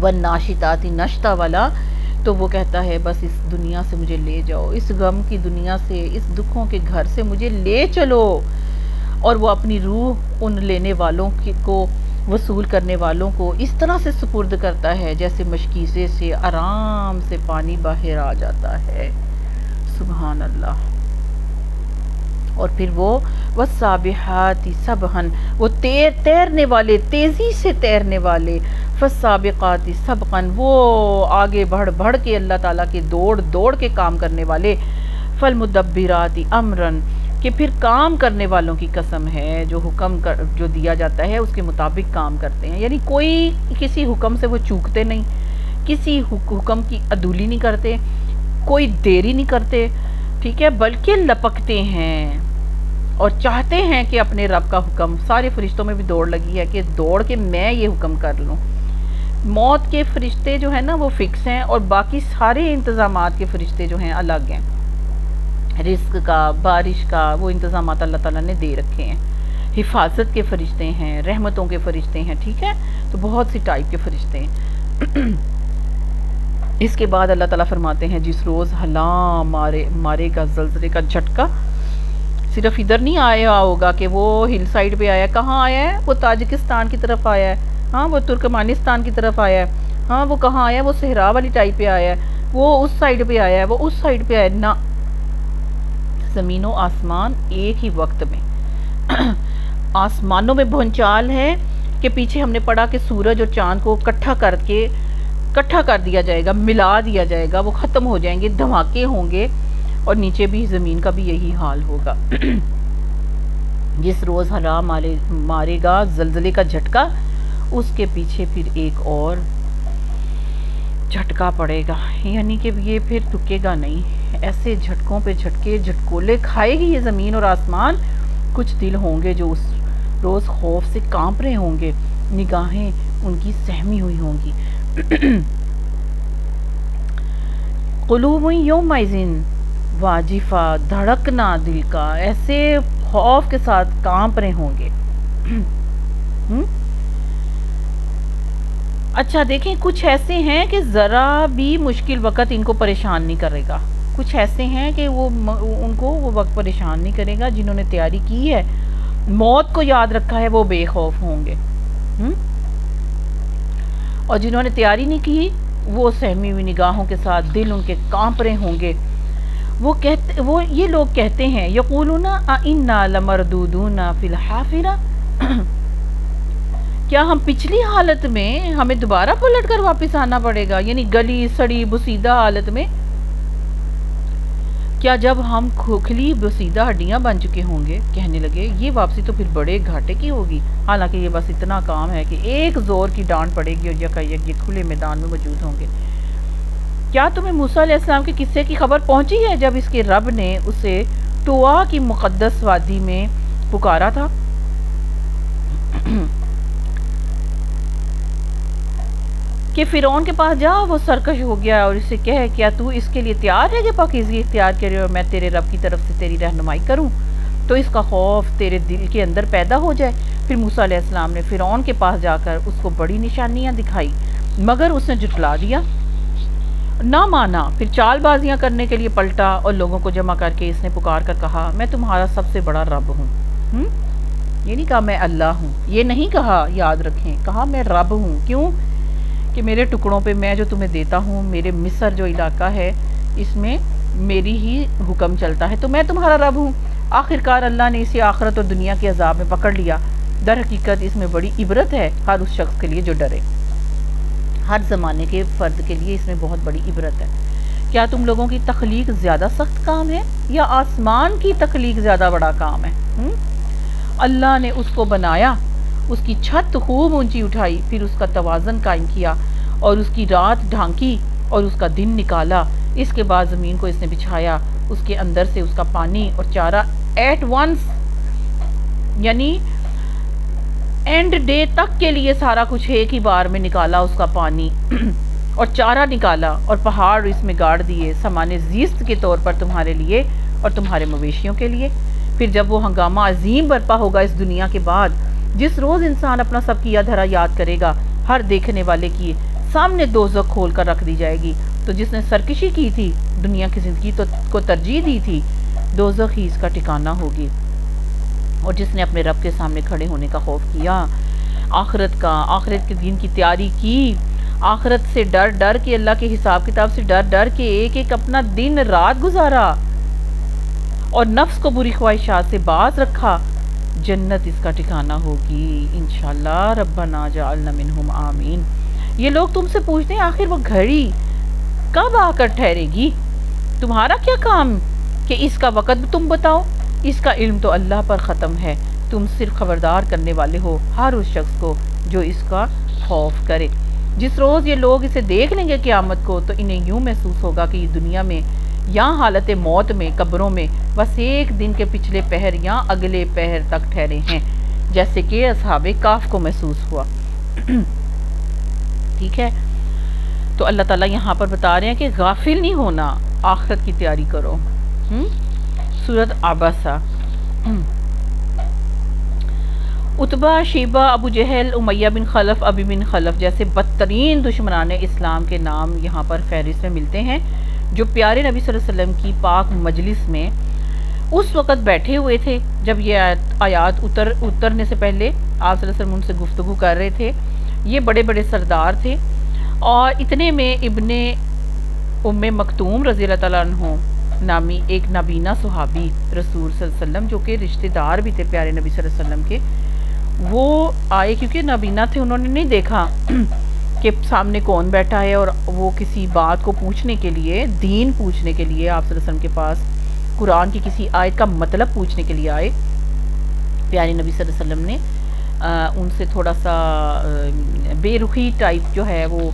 وہ ناشطاتی نشطہ والا، تو وہ کہتا ہے بس اس دنیا سے مجھے لے جاؤ، اس غم کی دنیا سے، اس دکھوں کے گھر سے مجھے لے چلو. اور وہ اپنی روح ان لینے والوں کو، وصول کرنے والوں کو اس طرح سے سپرد کرتا ہے جیسے مشکیزے سے آرام سے پانی باہر آ جاتا ہے. سبحان اللہ. اور پھر وہ والسابحات سبحن، وہ تیرنے والے، تیزی سے تیرنے والے، فالسابقات سبقن، وہ آگے بڑھ کے اللہ تعالیٰ کے دوڑ کے کام کرنے والے، فالمدبرات امرن، کہ پھر کام کرنے والوں کی قسم ہے، جو حکم جو دیا جاتا ہے اس کے مطابق کام کرتے ہیں. یعنی کوئی کسی حکم سے وہ چوکتے نہیں، کسی حکم کی عدولی نہیں کرتے، کوئی دیری نہیں کرتے، ٹھیک ہے، بلکہ لپکتے ہیں اور چاہتے ہیں کہ اپنے رب کا حکم. سارے فرشتوں میں بھی دوڑ لگی ہے کہ دوڑ کے میں یہ حکم کر لوں. موت کے فرشتے جو ہیں نا وہ فکس ہیں، اور باقی سارے انتظامات کے فرشتے جو ہیں الگ ہیں. رزق کا، بارش کا، وہ انتظامات اللہ تعالیٰ نے دے رکھے ہیں. حفاظت کے فرشتے ہیں، رحمتوں کے فرشتے ہیں، ٹھیک ہے. تو بہت سی ٹائپ کے فرشتے ہیں. اس کے بعد اللہ تعالیٰ فرماتے ہیں جس روز ہلاں مارے گا زلزلے کا جھٹکا. صرف ادھر نہیں آیا ہوگا کہ وہ ہل سائڈ پہ آیا ہے، کہاں آیا ہے، وہ تاجکستان کی طرف آیا ہے، ہاں وہ ترکمانستان کی طرف آیا ہے، ہاں وہ کہاں آیا ہے، وہ صحرا والی ٹائپ پہ آیا ہے، وہ اس سائڈ پہ آیا ہے، وہ اس سائڈ پہ آیا ہے. نہ، زمین و آسمان ایک ہی وقت میں. آسمانوں میں بھونچال ہے کہ پیچھے ہم نے پڑھا کہ سورج اور چاند کو کٹھا کر کے اکٹھا کر دیا جائے گا، ملا دیا جائے گا، وہ ختم ہو جائیں گے، دھماکے ہوں گے، اور نیچے بھی زمین کا بھی یہی حال ہوگا۔ جس روز ہلا مارے گا زلزلے کا جھٹکا، اس کے پیچھے پھر ایک اور جھٹکا پڑے گا، یعنی کہ یہ پھر رکے گا نہیں، ایسے جھٹکوں پہ جھٹکے، جھٹکولے کھائے گی یہ زمین اور آسمان۔ کچھ دل ہوں گے جو اس روز خوف سے کانپ رہے ہوں گے، نگاہیں ان کی سہمی ہوئی ہوں گی۔ قلوب یومئذ واجفہ، دھڑکنا دل کا ایسے خوف کے ساتھ کانپ رہے ہوں گے۔ اچھا دیکھیں، کچھ ایسے ہیں کہ ذرا بھی مشکل وقت ان کو پریشان نہیں کرے گا، کچھ ایسے ہیں کہ ان کو وہ وقت پریشان نہیں کرے گا۔ جنہوں نے تیاری کی ہے، موت کو یاد رکھا ہے، وہ بے خوف ہوں گے، اور جنہوں نے تیاری نہیں کی، وہ سہمی ہوئی نگاہوں کے ساتھ دل ان کے کانپ رہے ہوں گے۔ وہ یہ لوگ کہتے ہیں، یقولون اِنَّا لَمَرْدُودُونَ فِی الْحَافِرَةِ، کیا ہم پچھلی حالت میں ہمیں دوبارہ پلٹ کر واپس آنا پڑے گا، یعنی گلی سڑی بسیدہ حالت میں؟ کیا جب ہم کھوکھلی بسیدہ ہڈیاں بن چکے ہوں گے؟ کہنے لگے یہ واپسی تو پھر بڑے گھاٹے کی ہوگی، حالانکہ یہ بس اتنا کام ہے کہ ایک زور کی ڈانٹ پڑے گی اور یک یہ کھلے میدان میں موجود ہوں گے۔ کیا تمہیں موسیٰ علیہ السلام کے قصے کی خبر پہنچی ہے جب اس کے رب نے اسے طوا کی مقدس وادی میں پکارا تھا؟ کہ فرعون کے پاس جا، وہ سرکش ہو گیا، اور اسے کہے کیا تو اس کے لیے تیار ہے کہ پاکیزگی اختیار کرے اور میں تیرے رب کی طرف سے تیری رہنمائی کروں تو اس کا خوف تیرے دل کے اندر پیدا ہو جائے۔ پھر موسیٰ علیہ السلام نے فرعون کے پاس جا کر اس کو بڑی نشانیاں دکھائی، مگر اس نے جھٹلا دیا، نہ مانا۔ پھر چال بازیاں کرنے کے لیے پلٹا اور لوگوں کو جمع کر کے اس نے پکار کر کہا میں تمہارا سب سے بڑا رب ہوں۔ یہ نہیں کہا میں اللہ ہوں، یہ نہیں کہا، یاد رکھیں، کہا میں رب ہوں۔ کیوں؟ کہ میرے ٹکڑوں پہ میں جو تمہیں دیتا ہوں، میرے مصر جو علاقہ ہے اس میں میری ہی حکم چلتا ہے، تو میں تمہارا رب ہوں۔ آخرکار اللہ نے اسے آخرت اور دنیا کے عذاب میں پکڑ لیا۔ در حقیقت اس میں بڑی عبرت ہے ہر اس شخص کے لیے جو ڈرے، ہر زمانے کے فرد کے لیے اس میں بہت بڑی عبرت ہے۔ کیا تم لوگوں کی تخلیق زیادہ سخت کام ہے یا آسمان کی تخلیق زیادہ بڑا کام ہے؟ اللہ نے اس کو بنایا، اس کی چھت خوب اونچی اٹھائی، پھر اس کا توازن قائم کیا اور اس کی رات ڈھانکی اور اس کا دن نکالا۔ اس کے بعد زمین کو اس نے بچھایا، اس کے اندر سے اس کا پانی اور چارہ ایٹ ونس، یعنی اینڈ ڈے تک کے لیے سارا کچھ ایک ہی بار میں نکالا، اس کا پانی اور چارہ نکالا، اور پہاڑ اس میں گاڑ دیے سامان زیست کے طور پر تمہارے لیے اور تمہارے مویشیوں کے لیے۔ پھر جب وہ ہنگامہ عظیم برپا ہوگا اس دنیا کے بعد، جس روز انسان اپنا سب کیا دھرا یاد کرے گا، ہر دیکھنے والے کی سامنے دوزخ کھول کر رکھ دی جائے گی۔ تو جس نے سرکشی کی تھی، دنیا کی زندگی کو ترجیح دی تھی، دوزخ ہی اس کا ٹھکانہ ہوگی۔ اور جس نے اپنے رب کے سامنے کھڑے ہونے کا خوف کیا، آخرت کے دن کی تیاری کی، آخرت سے ڈر ڈر کے، اللہ کے حساب کتاب سے ڈر ڈر کے ایک ایک اپنا دن رات گزارا اور نفس کو بری خواہشات سے باز رکھا، جنت اس کا ٹھکانہ ہوگی انشاءاللہ۔ ربنا جعلنا منہم آمین۔ یہ لوگ تم سے پوچھتے ہیں آخر وہ گھڑی کب آ کر ٹھہرے گی؟ تمہارا کیا کام کہ اس کا وقت تم بتاؤ؟ اس کا علم تو اللہ پر ختم ہے، تم صرف خبردار کرنے والے ہو ہر اس شخص کو جو اس کا خوف کرے۔ جس روز یہ لوگ اسے دیکھ لیں گے قیامت کو، تو انہیں یوں محسوس ہوگا کہ یہ دنیا میں یا حالت موت میں، قبروں میں بس ایک دن کے پچھلے پہر یا اگلے پہر تک ٹھہرے ہیں، جیسے کہ اصحاب کہف کو محسوس ہوا۔ ٹھیک ہے، تو اللہ تعالیٰ یہاں پر بتا رہے ہیں کہ غافل نہیں ہونا، آخرت کی تیاری کرو۔ سورۃ عبسہ۔ عتبہ، شیبہ، ابو جہل، امیہ بن خلف، ابی بن خلف جیسے بدترین دشمنان اسلام کے نام یہاں پر فہرست میں ملتے ہیں، جو پیارے نبی صلی اللہ علیہ وسلم کی پاک مجلس میں اس وقت بیٹھے ہوئے تھے جب یہ آیات اترنے سے پہلے آپ صلی اللہ علیہ وسلم ان سے گفتگو کر رہے تھے۔ یہ بڑے بڑے سردار تھے، اور اتنے میں ابن ام مکتوم رضی اللہ تعالیٰ عنہ نامی ایک نابینا صحابی رسول صلی اللہ علیہ وسلم، جو کہ رشتہ دار بھی تھے پیارے نبی صلی اللہ علیہ وسلم کے، وہ آئے، کیونکہ نابینا تھے، انہوں نے نہیں دیکھا، کہ سامنے کون بیٹھا ہے اور وہ کسی بات کو پوچھنے کے لیے، دین پوچھنے کے لیے آپ صلی اللہ علیہ وسلم کے پاس قرآن کی کسی آیت کا مطلب پوچھنے کے لیے آئے، پیارے نبی صلی اللہ علیہ وسلم نے ان سے تھوڑا سا بے رخی ٹائپ جو ہے وہ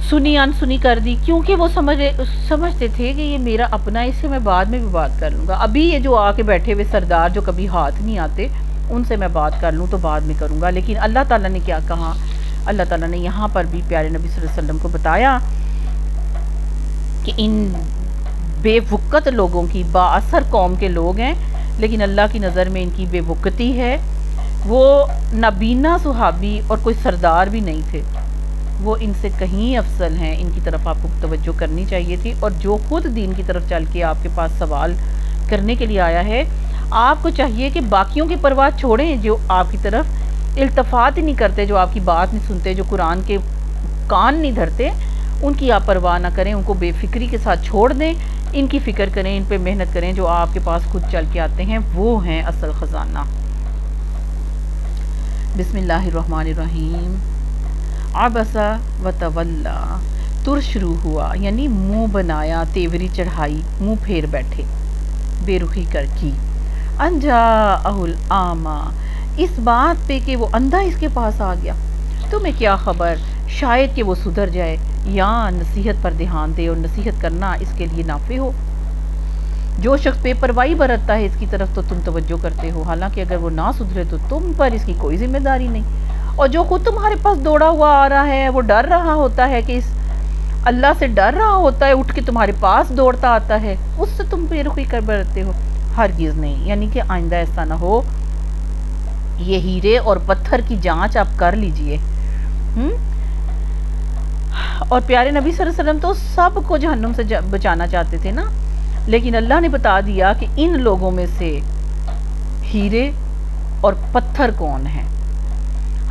سنی انسنی کر دی، کیونکہ وہ سمجھتے تھے کہ یہ میرا اپنا، اس سے میں بعد میں بھی بات کر لوں گا، ابھی یہ جو آ کے بیٹھے ہوئے سردار جو کبھی ہاتھ نہیں آتے ان سے میں بات کر لوں تو بعد میں کروں گا۔ لیکن اللہ تعالیٰ نے کیا کہا؟ اللہ تعالیٰ نے یہاں پر بھی پیارے نبی صلی اللہ علیہ وسلم کو بتایا کہ ان بے وقت لوگوں کی، با اثر قوم کے لوگ ہیں لیکن اللہ کی نظر میں ان کی بے وقتی ہے، وہ نابینا صحابی اور کوئی سردار بھی نہیں تھے، وہ ان سے کہیں افضل ہیں، ان کی طرف آپ کو توجہ کرنی چاہیے تھی۔ اور جو خود دین کی طرف چل کے آپ کے پاس سوال کرنے کے لیے آیا ہے، آپ کو چاہیے کہ باقیوں کی پرواہ چھوڑیں، جو آپ کی طرف التفات ہی نہیں کرتے، جو آپ کی بات نہیں سنتے، جو قرآن کے کان نہیں دھرتے، ان کی آپ پرواہ نہ کریں، ان کو بے فکری کے ساتھ چھوڑ دیں، ان کی فکر کریں، ان پہ محنت کریں۔ جو آپ کے پاس خود چل کے آتے ہیں وہ ہیں اصل خزانہ۔ بسم اللہ الرحمن الرحیم۔ عبسا وتولا، تر شروع ہوا یعنی منہ بنایا، تیوری چڑھائی، منہ پھیر بیٹھے، بے رخی کر کی۔ ان جاءہ الاعمی، اس بات پہ کہ وہ اندھا اس کے پاس آ گیا، تمہیں کیا خبر، شاید کہ وہ سدھر جائے یا نصیحت پر دھیان دے، اور نصیحت کرنا اس کے لیے نافع ہو۔ جو شخص بے پرواہی برتتا ہے اس کی طرف تو تم توجہ کرتے ہو، حالانکہ اگر وہ نہ سدھرے تو تم پر اس کی کوئی ذمہ داری نہیں۔ اور جو خود تمہارے پاس دوڑا ہوا آ رہا ہے، وہ ڈر رہا ہوتا ہے کہ اس اللہ سے ڈر رہا ہوتا ہے، اٹھ کے تمہارے پاس دوڑتا آتا ہے، اس سے تم بے رخی کر برتتے ہو۔ ہرگز نہیں، یعنی کہ آئندہ ایسا نہ ہو۔ یہ ہیرے اور پتھر کی جانچ آپ کر لیجئے۔ اور پیارے نبی صلی اللہ علیہ وسلم تو سب کو جہنم سے بچانا چاہتے تھے نا، لیکن اللہ نے بتا دیا کہ ان لوگوں میں سے ہیرے اور پتھر کون ہیں۔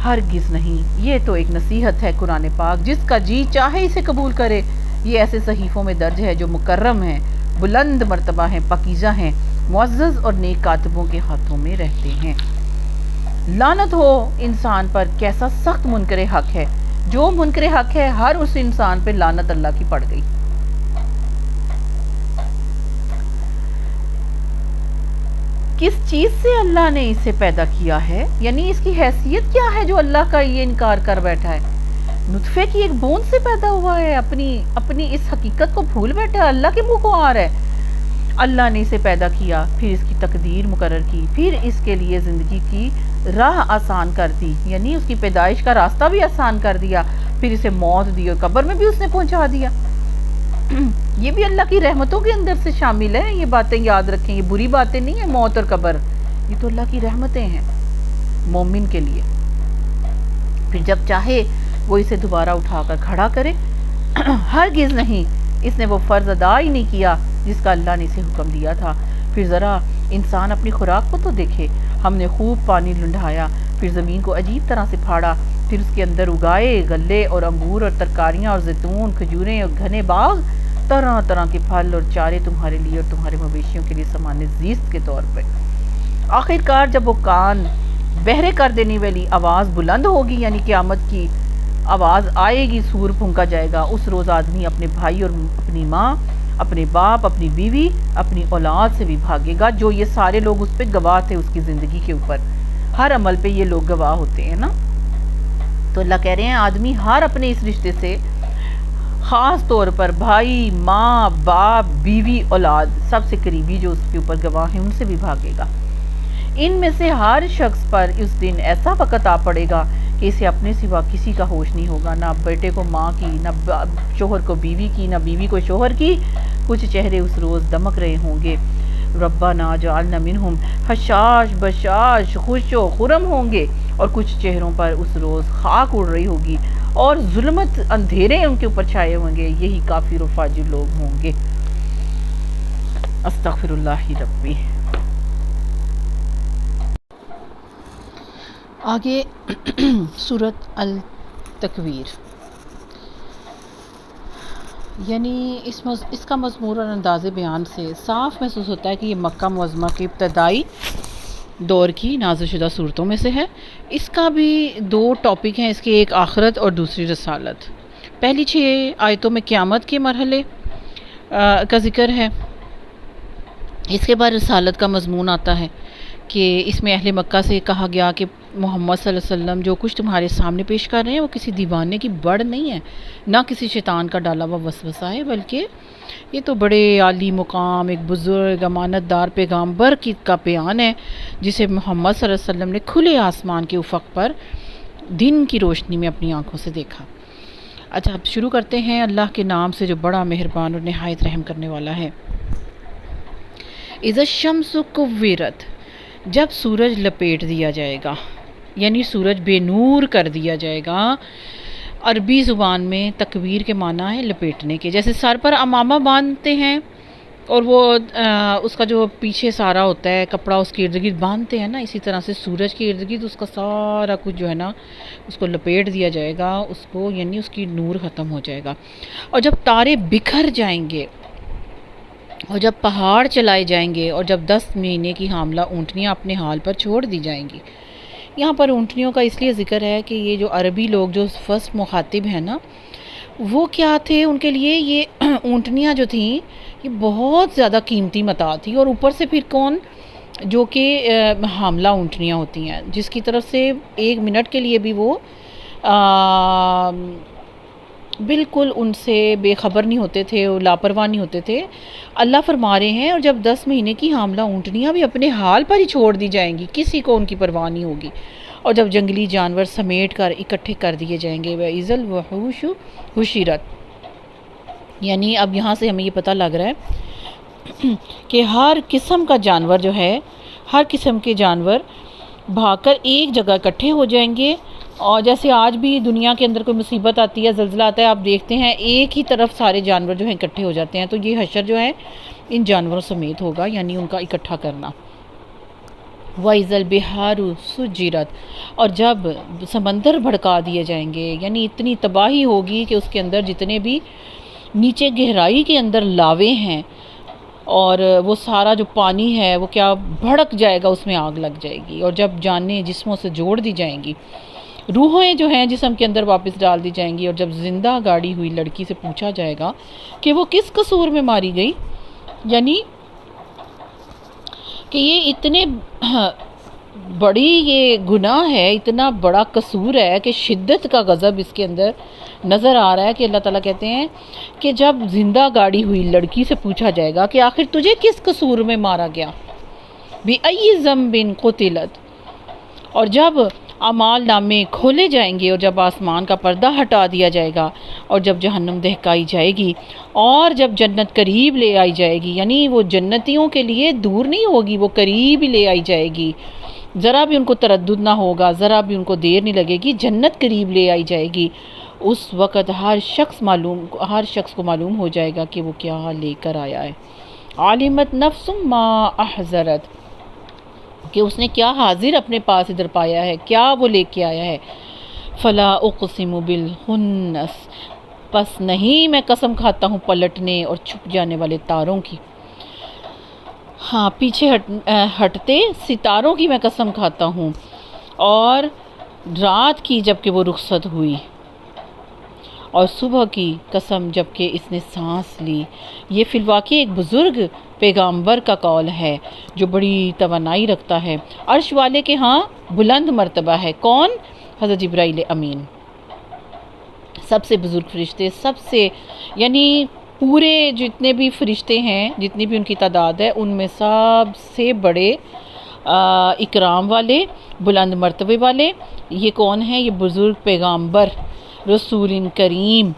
ہرگز نہیں، یہ تو ایک نصیحت ہے قرآن پاک، جس کا جی چاہے اسے قبول کرے۔ یہ ایسے صحیفوں میں درج ہے جو مکرم ہیں، بلند مرتبہ ہیں، پاکیزہ ہیں، معزز اور نیک کاتبوں کے ہاتھوں میں رہتے ہیں۔ لعنت ہو انسان پر، کیسا سخت منکر حق ہے۔ جو منکر حق ہے ہر اس انسان پہ لعنت اللہ کی پڑ گئی۔ کس چیز سے اللہ نے اسے پیدا کیا ہے، یعنی اس کی حیثیت کیا ہے جو اللہ کا یہ انکار کر بیٹھا ہے۔ نطفے کی ایک بوند سے پیدا ہوا ہے، اپنی اس حقیقت کو بھول بیٹھا ہے، اللہ کے منہ کو آ رہا ہے۔ اللہ نے اسے پیدا کیا، پھر اس کی تقدیر مقرر کی، پھر اس کے لیے زندگی کی راہ آسان کر دی، یعنی اس کی پیدائش کا راستہ بھی آسان کر دیا، پھر اسے موت دی اور قبر میں بھی اس نے پہنچا دیا۔ یہ بھی اللہ کی رحمتوں کے اندر سے شامل ہے، یہ باتیں یاد رکھیں، یہ بری باتیں نہیں ہیں موت اور قبر، یہ تو اللہ کی رحمتیں ہیں مومن کے لیے۔ پھر جب چاہے وہ اسے دوبارہ اٹھا کر کھڑا کرے۔ ہرگز نہیں، اس نے وہ فرض ادا ہی نہیں کیا جس کا اللہ نے اسے حکم دیا تھا۔ پھر ذرا انسان اپنی خوراک کو تو دیکھے، ہم نے خوب پانی لنڈھایا، پھر زمین کو عجیب طرح سے پھاڑا، پھر اس کے اندر اگائے غلے اور انگور اور ترکاریاں اور زیتون، کھجوریں اور گھنے باغ، طرح طرح کے پھل اور چارے تمہارے لیے اور تمہارے مویشیوں کے لیے سامان زیست کے طور پہ۔ آخر کار جب وہ کان بہرے کر دینے والی آواز بلند ہوگی، یعنی قیامت کی آواز آئے گی، سور پھونکا جائے گا، اس روز آدمی اپنے بھائی اور اپنی ماں، اپنے باپ، اپنی بیوی، اپنی اولاد سے بھی بھاگے گا، جو یہ سارے لوگ اس پہ گواہ تھے، اس کی زندگی کے اوپر، ہر عمل پہ یہ لوگ گواہ ہوتے ہیں نا۔ تو اللہ کہہ رہے ہیں آدمی ہر اپنے اس رشتے سے، خاص طور پر بھائی، ماں، باپ، بیوی، اولاد، سب سے قریبی جو اس کے اوپر گواہ ہیں، ان سے بھی بھاگے گا۔ ان میں سے ہر شخص پر اس دن ایسا وقت آ پڑے گا کہ اسے اپنے سوا کسی کا ہوش نہیں ہوگا، نہ بیٹے کو ماں کی، نہ شوہر کو بیوی کی، نہ بیوی کو شوہر کی۔ کچھ چہرے اس روز دمک رہے ہوں گے، ربنا جعلنا منہم، حشاش بشاش، خوش و خرم ہوں گے، اور کچھ چہروں پر اس روز خاک اڑ رہی ہوگی اور ظلمت، اندھیرے ان کے اوپر چھائے ہوں گے، یہی کافر و فاجر لوگ ہوں گے۔ استغفر اللہ ربی۔ آگے سورۃ التکویر، یعنی اس کا مضمون اور انداز بیان سے صاف محسوس ہوتا ہے کہ یہ مکہ معظمہ کی ابتدائی دور کی نازل شدہ صورتوں میں سے ہے۔ اس کا بھی 2 ٹاپک ہیں اس کے، ایک آخرت اور دوسری رسالت۔ پہلی 6 آیتوں میں قیامت کے مرحلے کا ذکر ہے، اس کے بعد رسالت کا مضمون آتا ہے کہ اس میں اہل مکہ سے کہا گیا کہ محمد صلی اللہ علیہ وسلم جو کچھ تمہارے سامنے پیش کر رہے ہیں وہ کسی دیوانے کی بڑھ نہیں ہے، نہ کسی شیطان کا ڈالا ہوا وسوسہ ہے، بلکہ یہ تو بڑے عالی مقام ایک بزرگ امانت دار پیغامبر کا بیان ہے، جسے محمد صلی اللہ علیہ وسلم نے کھلے آسمان کے افق پر دن کی روشنی میں اپنی آنکھوں سے دیکھا۔ اچھا، اب شروع کرتے ہیں اللہ کے نام سے جو بڑا مہربان اور نہایت رحم کرنے والا ہے۔ اذا الشمس کورت، جب سورج لپیٹ دیا جائے گا، یعنی سورج بے نور کر دیا جائے گا۔ عربی زبان میں تکویر کے معنی ہے لپیٹنے کے، جیسے سر پر امامہ باندھتے ہیں اور وہ اس کا جو پیچھے سارا ہوتا ہے کپڑا اس کے ارد گرد باندھتے ہیں نا، اسی طرح سے سورج کے ارد گرد اس کا سارا کچھ جو ہے نا اس کو لپیٹ دیا جائے گا، اس کو یعنی اس کی نور ختم ہو جائے گا۔ اور جب تارے بکھر جائیں گے اور جب پہاڑ چلائے جائیں گے اور جب 10 مہینے کی حاملہ اونٹنیاں اپنے حال پر چھوڑ دی جائیں گی۔ یہاں پر اونٹنیوں کا اس لیے ذکر ہے کہ یہ جو عربی لوگ جو فرسٹ مخاطب ہیں نا، وہ کیا تھے، ان کے لیے یہ اونٹنیاں جو تھیں یہ بہت زیادہ قیمتی متاع تھی، اور اوپر سے پھر کون، جو کہ حاملہ اونٹنیاں ہوتی ہیں، جس کی طرف سے 1 منٹ کے لیے بھی وہ بالکل ان سے بے خبر نہیں ہوتے تھے، لاپرواہ نہیں ہوتے تھے۔ اللہ فرما رہے ہیں اور جب 10 مہینے کی حاملہ اونٹنیاں بھی اپنے حال پر ہی چھوڑ دی جائیں گی، کسی کو ان کی پرواہ نہیں ہوگی، اور جب جنگلی جانور سمیٹ کر اکٹھے کر دیے جائیں گے، وَإِذَا الْوُحُوشُ حُشِرَتْ، یعنی اب یہاں سے ہمیں یہ پتہ لگ رہا ہے کہ ہر قسم کا جانور جو ہے، ہر قسم کے جانور بھاگ کر ایک جگہ اکٹھے ہو جائیں گے۔ اور جیسے آج بھی دنیا کے اندر کوئی مصیبت آتی ہے، زلزلہ آتا ہے، آپ دیکھتے ہیں ایک ہی طرف سارے جانور جو ہیں اکٹھے ہو جاتے ہیں، تو یہ حشر جو ہے ان جانوروں سمیت ہوگا، یعنی ان کا اکٹھا کرنا۔ وَإِذَا الْبِحَارُ سُجِّرَتْ، اور جب سمندر بھڑکا دیے جائیں گے، یعنی اتنی تباہی ہوگی کہ اس کے اندر جتنے بھی نیچے گہرائی کے اندر لاوے ہیں اور وہ سارا جو پانی ہے وہ کیا بھڑک جائے گا، اس میں آگ لگ جائے گی، اور جب جانیں جسموں سے جوڑ دی جائیں گی، روحیں جو ہیں جسم کے اندر واپس ڈال دی جائیں گی، اور جب زندہ گاڑی ہوئی لڑکی سے پوچھا جائے گا کہ وہ کس قصور میں ماری گئی، یعنی کہ یہ اتنے بڑی یہ گناہ ہے، اتنا بڑا قصور ہے کہ شدت کا غضب اس کے اندر نظر آ رہا ہے، کہ اللہ تعالیٰ کہتے ہیں کہ جب زندہ گاڑی ہوئی لڑکی سے پوچھا جائے گا کہ آخر تجھے کس قصور میں مارا گیا، بِأَيِّ ذَنبٍ قُتِلَتْ، اور جب اعمال نامے کھولے جائیں گے، اور جب آسمان کا پردہ ہٹا دیا جائے گا، اور جب جہنم دہکائی جائے گی، اور جب جنت قریب لے آئی جائے گی، یعنی وہ جنتیوں کے لیے دور نہیں ہوگی، وہ قریب ہی لے آئی جائے گی، ذرا بھی ان کو تردد نہ ہوگا، ذرا بھی ان کو دیر نہیں لگے گی، جنت قریب لے آئی جائے گی۔ اس وقت ہر شخص کو معلوم ہو جائے گا کہ وہ کیا لے کر آیا ہے۔ عالمت نفس ما احضرت، کہ اس نے کیا حاضر اپنے پاس ادھر پایا ہے، کیا وہ لے کے آیا ہے۔ فلا اقسم بالخنس، پس نہیں میں قسم کھاتا ہوں پلٹنے اور چھپ جانے والے تاروں کی، ہاں پیچھے ہٹتے ستاروں کی میں قسم کھاتا ہوں، اور رات کی جب کہ وہ رخصت ہوئی، اور صبح کی قسم جب کہ اس نے سانس لی۔ یہ فی الواقع ایک بزرگ پیغامبر کا قول ہے جو بڑی توانائی رکھتا ہے، عرش والے کے ہاں بلند مرتبہ ہے۔ کون؟ حضرت جبرائیل امین، سب سے بزرگ فرشتے، سب سے یعنی پورے جتنے بھی فرشتے ہیں، جتنی بھی ان کی تعداد ہے، ان میں سب سے بڑے اکرام والے، بلند مرتبے والے یہ کون ہیں؟ یہ بزرگ پیغامبر رسول کریم،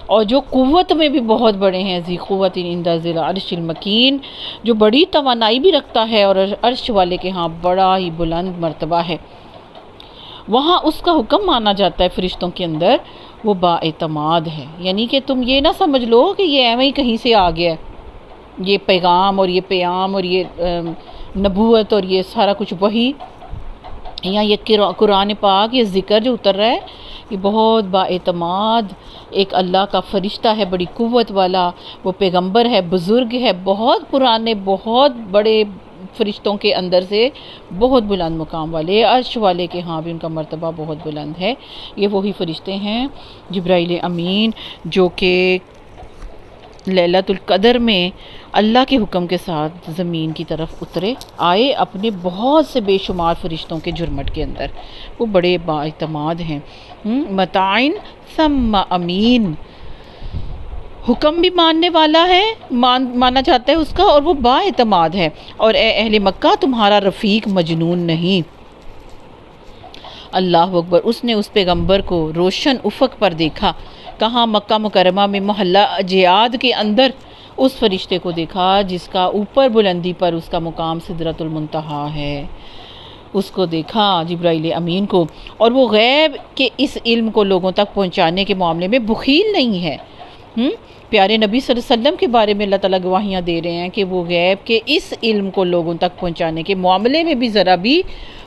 اور جو قوت میں بھی بہت بڑے ہیں، ذی قوت عند ذی العرش المکین، جو بڑی توانائی بھی رکھتا ہے اور عرش والے کے ہاں بڑا ہی بلند مرتبہ ہے۔ وہاں اس کا حکم مانا جاتا ہے فرشتوں کے اندر، وہ بااعتماد ہے، یعنی کہ تم یہ نہ سمجھ لو کہ یہ ایویں ہی کہیں سے آ گیا ہے، یہ پیغام اور یہ پیام اور یہ نبوت اور یہ سارا کچھ وہی، یا یہ قرآن پاک، یہ ذکر جو اتر رہا ہے، یہ بہت بااعتماد ایک اللہ کا فرشتہ ہے، بڑی قوت والا، وہ پیغمبر ہے، بزرگ ہے، بہت پرانے، بہت بڑے فرشتوں کے اندر سے بہت بلند مقام والے، عرش والے کے ہاں بھی ان کا مرتبہ بہت بلند ہے۔ یہ وہی فرشتے ہیں جبرائیل امین جو کہ لیلۃ القدر میں اللہ کے حکم کے ساتھ زمین کی طرف اترے آئے اپنے بہت سے بے شمار فرشتوں کے جرمٹ کے اندر۔ وہ بڑے بااعتماد ہیں، متعین ثم امین، حکم بھی ماننے والا ہے، مانا جاتا ہے اس کا، اور وہ بااعتماد ہے۔ اور اے اہل مکہ تمہارا رفیق مجنون نہیں۔ اللہ اکبر۔ اس نے اس پیغمبر کو روشن افق پر دیکھا، کہاں؟ مکہ مکرمہ میں محلہ جیاد کے اندر اس فرشتے کو دیکھا جس کا اوپر بلندی پر اس کا مقام سدرۃ المنتہا ہے۔ اس کو دیکھا جبرائیل امین کو، اور وہ غیب کے اس علم کو لوگوں تک پہنچانے کے معاملے میں بخیل نہیں ہے۔ پیارے نبی صلی اللہ علیہ وسلم کے بارے میں اللہ تعالیٰ گواہیاں دے رہے ہیں کہ وہ غیب کے اس علم کو لوگوں تک پہنچانے کے معاملے میں بھی ذرا بھی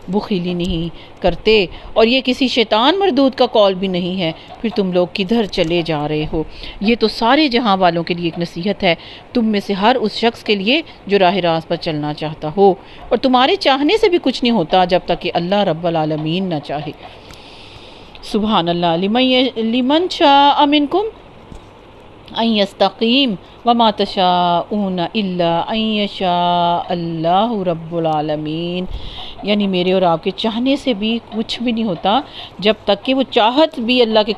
بخیلی نہیں کرتے، اور یہ کسی شیطان مردود کا قول بھی نہیں ہے۔ پھر تم لوگ کدھر چلے جا رہے ہو؟ یہ تو سارے جہاں والوں کے لیے ایک نصیحت ہے، تم میں سے ہر اس شخص کے لیے جو راہ راست پر چلنا چاہتا ہو، اور تمہارے چاہنے سے بھی کچھ نہیں ہوتا جب تک کہ اللہ رب العالمین نہ چاہے۔ سبحان اللہ۔ لمن شاء منکم ان یستقیم وما تشاءون الا ان یشاء اللہ رب العالمین، یعنی میرے اور آپ کے چاہنے سے بھی کچھ بھی نہیں ہوتا جب تک کہ وہ چاہت بھی اللہ کے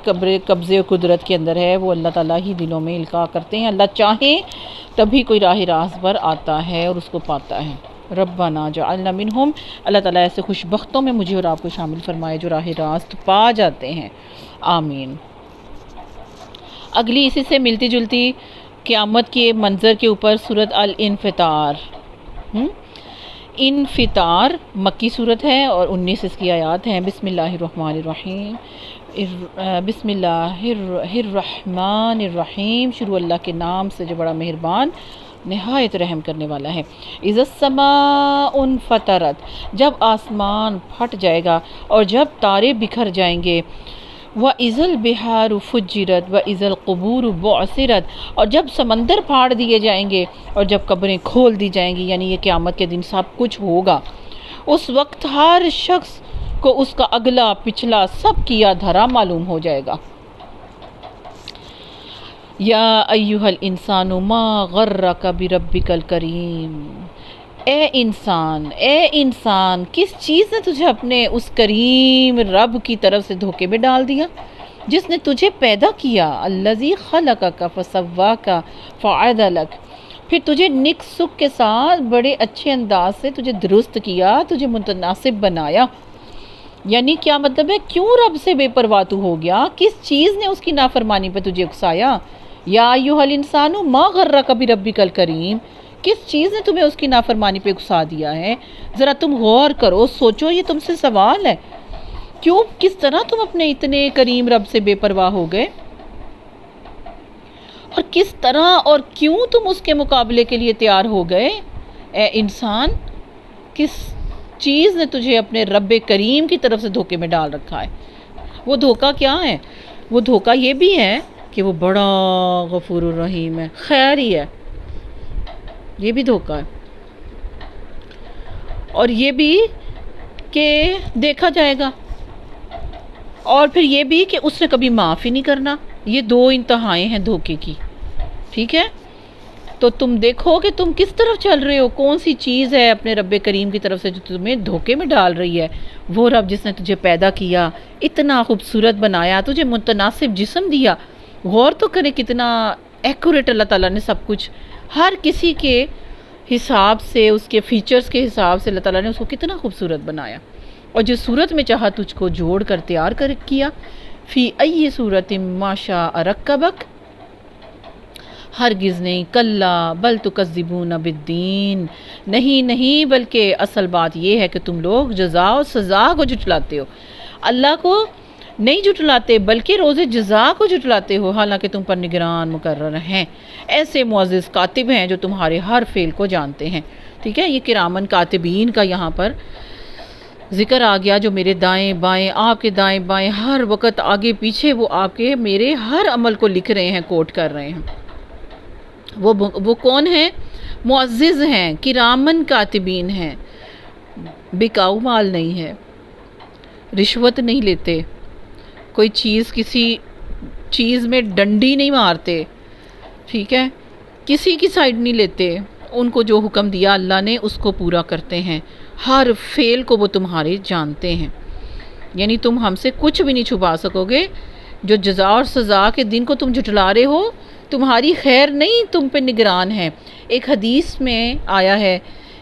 قبضے و قدرت کے اندر ہے۔ وہ اللہ تعالیٰ ہی دلوں میں القاء کرتے ہیں، اللہ چاہیں تبھی کوئی راہ راست پر آتا ہے اور اس کو پاتا ہے۔ ربنا جعلنا منہم، اللہ تعالیٰ ایسے خوش بختوں میں مجھے اور آپ کو شامل فرمائے جو راہ راست پا جاتے ہیں، آمین۔ اگلی اسی سے ملتی جلتی قیامت کے منظر کے اوپر سورۃ الانفطار۔ انفطار مکی صورت ہے اور 19 اس کی آیات ہیں۔ بسم اللہ الرحمن الرحیم، بسم اللہ الرحمن الرحیم، شروع اللہ کے نام سے جو بڑا مہربان نہایت رحم کرنے والا ہے۔ اذا السماء انفطرت، جب آسمان پھٹ جائے گا اور جب تارے بکھر جائیں گے، وَإِذَا الْبِحَارُ فُجِّرَتْ وَإِذَا الْقُبُورُ بُعْثِرَتْ، اور جب سمندر پھاڑ دیے جائیں گے اور جب قبریں کھول دی جائیں گی، یعنی یہ قیامت کے دن سب کچھ ہوگا۔ اس وقت ہر شخص کو اس کا اگلا پچھلا سب کیا دھرا معلوم ہو جائے گا۔ یا ایھا الانسان ما غرک بربک الکریم، اے انسان کس چیز نے تجھے اپنے اس کریم رب کی طرف سے دھوکے میں ڈال دیا جس نے تجھے پیدا کیا، الذی خلقک فسواک فعدلک، پھر تجھے نک سک کے ساتھ بڑے اچھے انداز سے تجھے درست کیا، تجھے متناسب بنایا۔ یعنی کیا مطلب ہے؟ کیوں رب سے بے پرواہ تو ہو گیا؟ کس چیز نے اس کی نافرمانی پہ تجھے اکسایا؟ یا ایھا الانسان ما غرک بربک الکریم، کس چیز نے تمہیں اس کی نافرمانی پہ اکسا دیا ہے؟ ذرا تم غور کرو، سوچو، یہ تم سے سوال ہے۔ کیوں، کس طرح تم اپنے اتنے کریم رب سے بے پرواہ ہو گئے؟ اور کس طرح اور کیوں تم اس کے مقابلے کے لیے تیار ہو گئے؟ اے انسان، کس چیز نے تجھے اپنے رب کریم کی طرف سے دھوکے میں ڈال رکھا ہے؟ وہ دھوکہ کیا ہے؟ وہ دھوکہ یہ بھی ہے کہ وہ بڑا غفور الرحیم ہے، خیر ہی ہے، یہ بھی دھوکہ ہے۔ اور یہ بھی کہ دیکھا جائے گا، اور پھر یہ بھی کہ اس نے کبھی معاف ہی نہیں کرنا۔ یہ دو انتہائیں ہیں دھوکے کی، ٹھیک ہے؟ تو تم دیکھو کہ تم کس طرف چل رہے ہو، کون سی چیز ہے اپنے رب کریم کی طرف سے جو تمہیں دھوکے میں ڈال رہی ہے۔ وہ رب جس نے تجھے پیدا کیا، اتنا خوبصورت بنایا، تجھے متناسب جسم دیا۔ غور تو کرے کتنا ایکوریٹ اللہ تعالیٰ نے سب کچھ، ہر کسی کے حساب سے، اس کے فیچرز کے حساب سے اللہ تعالیٰ نے اس کو کتنا خوبصورت بنایا، اور جس صورت میں چاہا تجھ کو جوڑ کر تیار کر کیا۔ فی ای صورت ما شاء رکبک، ہرگز نہیں، کلا بل تکذبون بالدین، نہیں بلکہ اصل بات یہ ہے کہ تم لوگ جزا و سزا کو جھٹلاتے ہو۔ اللہ کو نہیں جھٹلاتے بلکہ روز جزا کو جھٹلاتے ہو، حالانکہ تم پر نگران مقرر ہیں، ایسے معزز کاتب ہیں جو تمہارے ہر فعل کو جانتے ہیں۔ ٹھیک ہے، یہ کرامن کاتبین کا یہاں پر ذکر آ گیا، جو میرے دائیں بائیں، آپ کے دائیں بائیں، ہر وقت آگے پیچھے وہ آپ کے میرے ہر عمل کو لکھ رہے ہیں، کوٹ کر رہے ہیں۔ وہ کون ہیں؟ معزز ہیں، کرامن کاتبین ہیں، بکاؤ مال نہیں ہے، رشوت نہیں لیتے، کوئی چیز کسی چیز میں ڈنڈی نہیں مارتے، ٹھیک ہے، کسی کی سائیڈ نہیں لیتے، ان کو جو حکم دیا اللہ نے اس کو پورا کرتے ہیں، ہر فعل کو وہ تمہارے جانتے ہیں، یعنی تم ہم سے کچھ بھی نہیں چھپا سکو گے۔ جو جزا اور سزا کے دن کو تم جھٹلا رہے ہو، تمہاری خیر نہیں تم پہ نگران ہے۔ ایک حدیث میں آیا ہے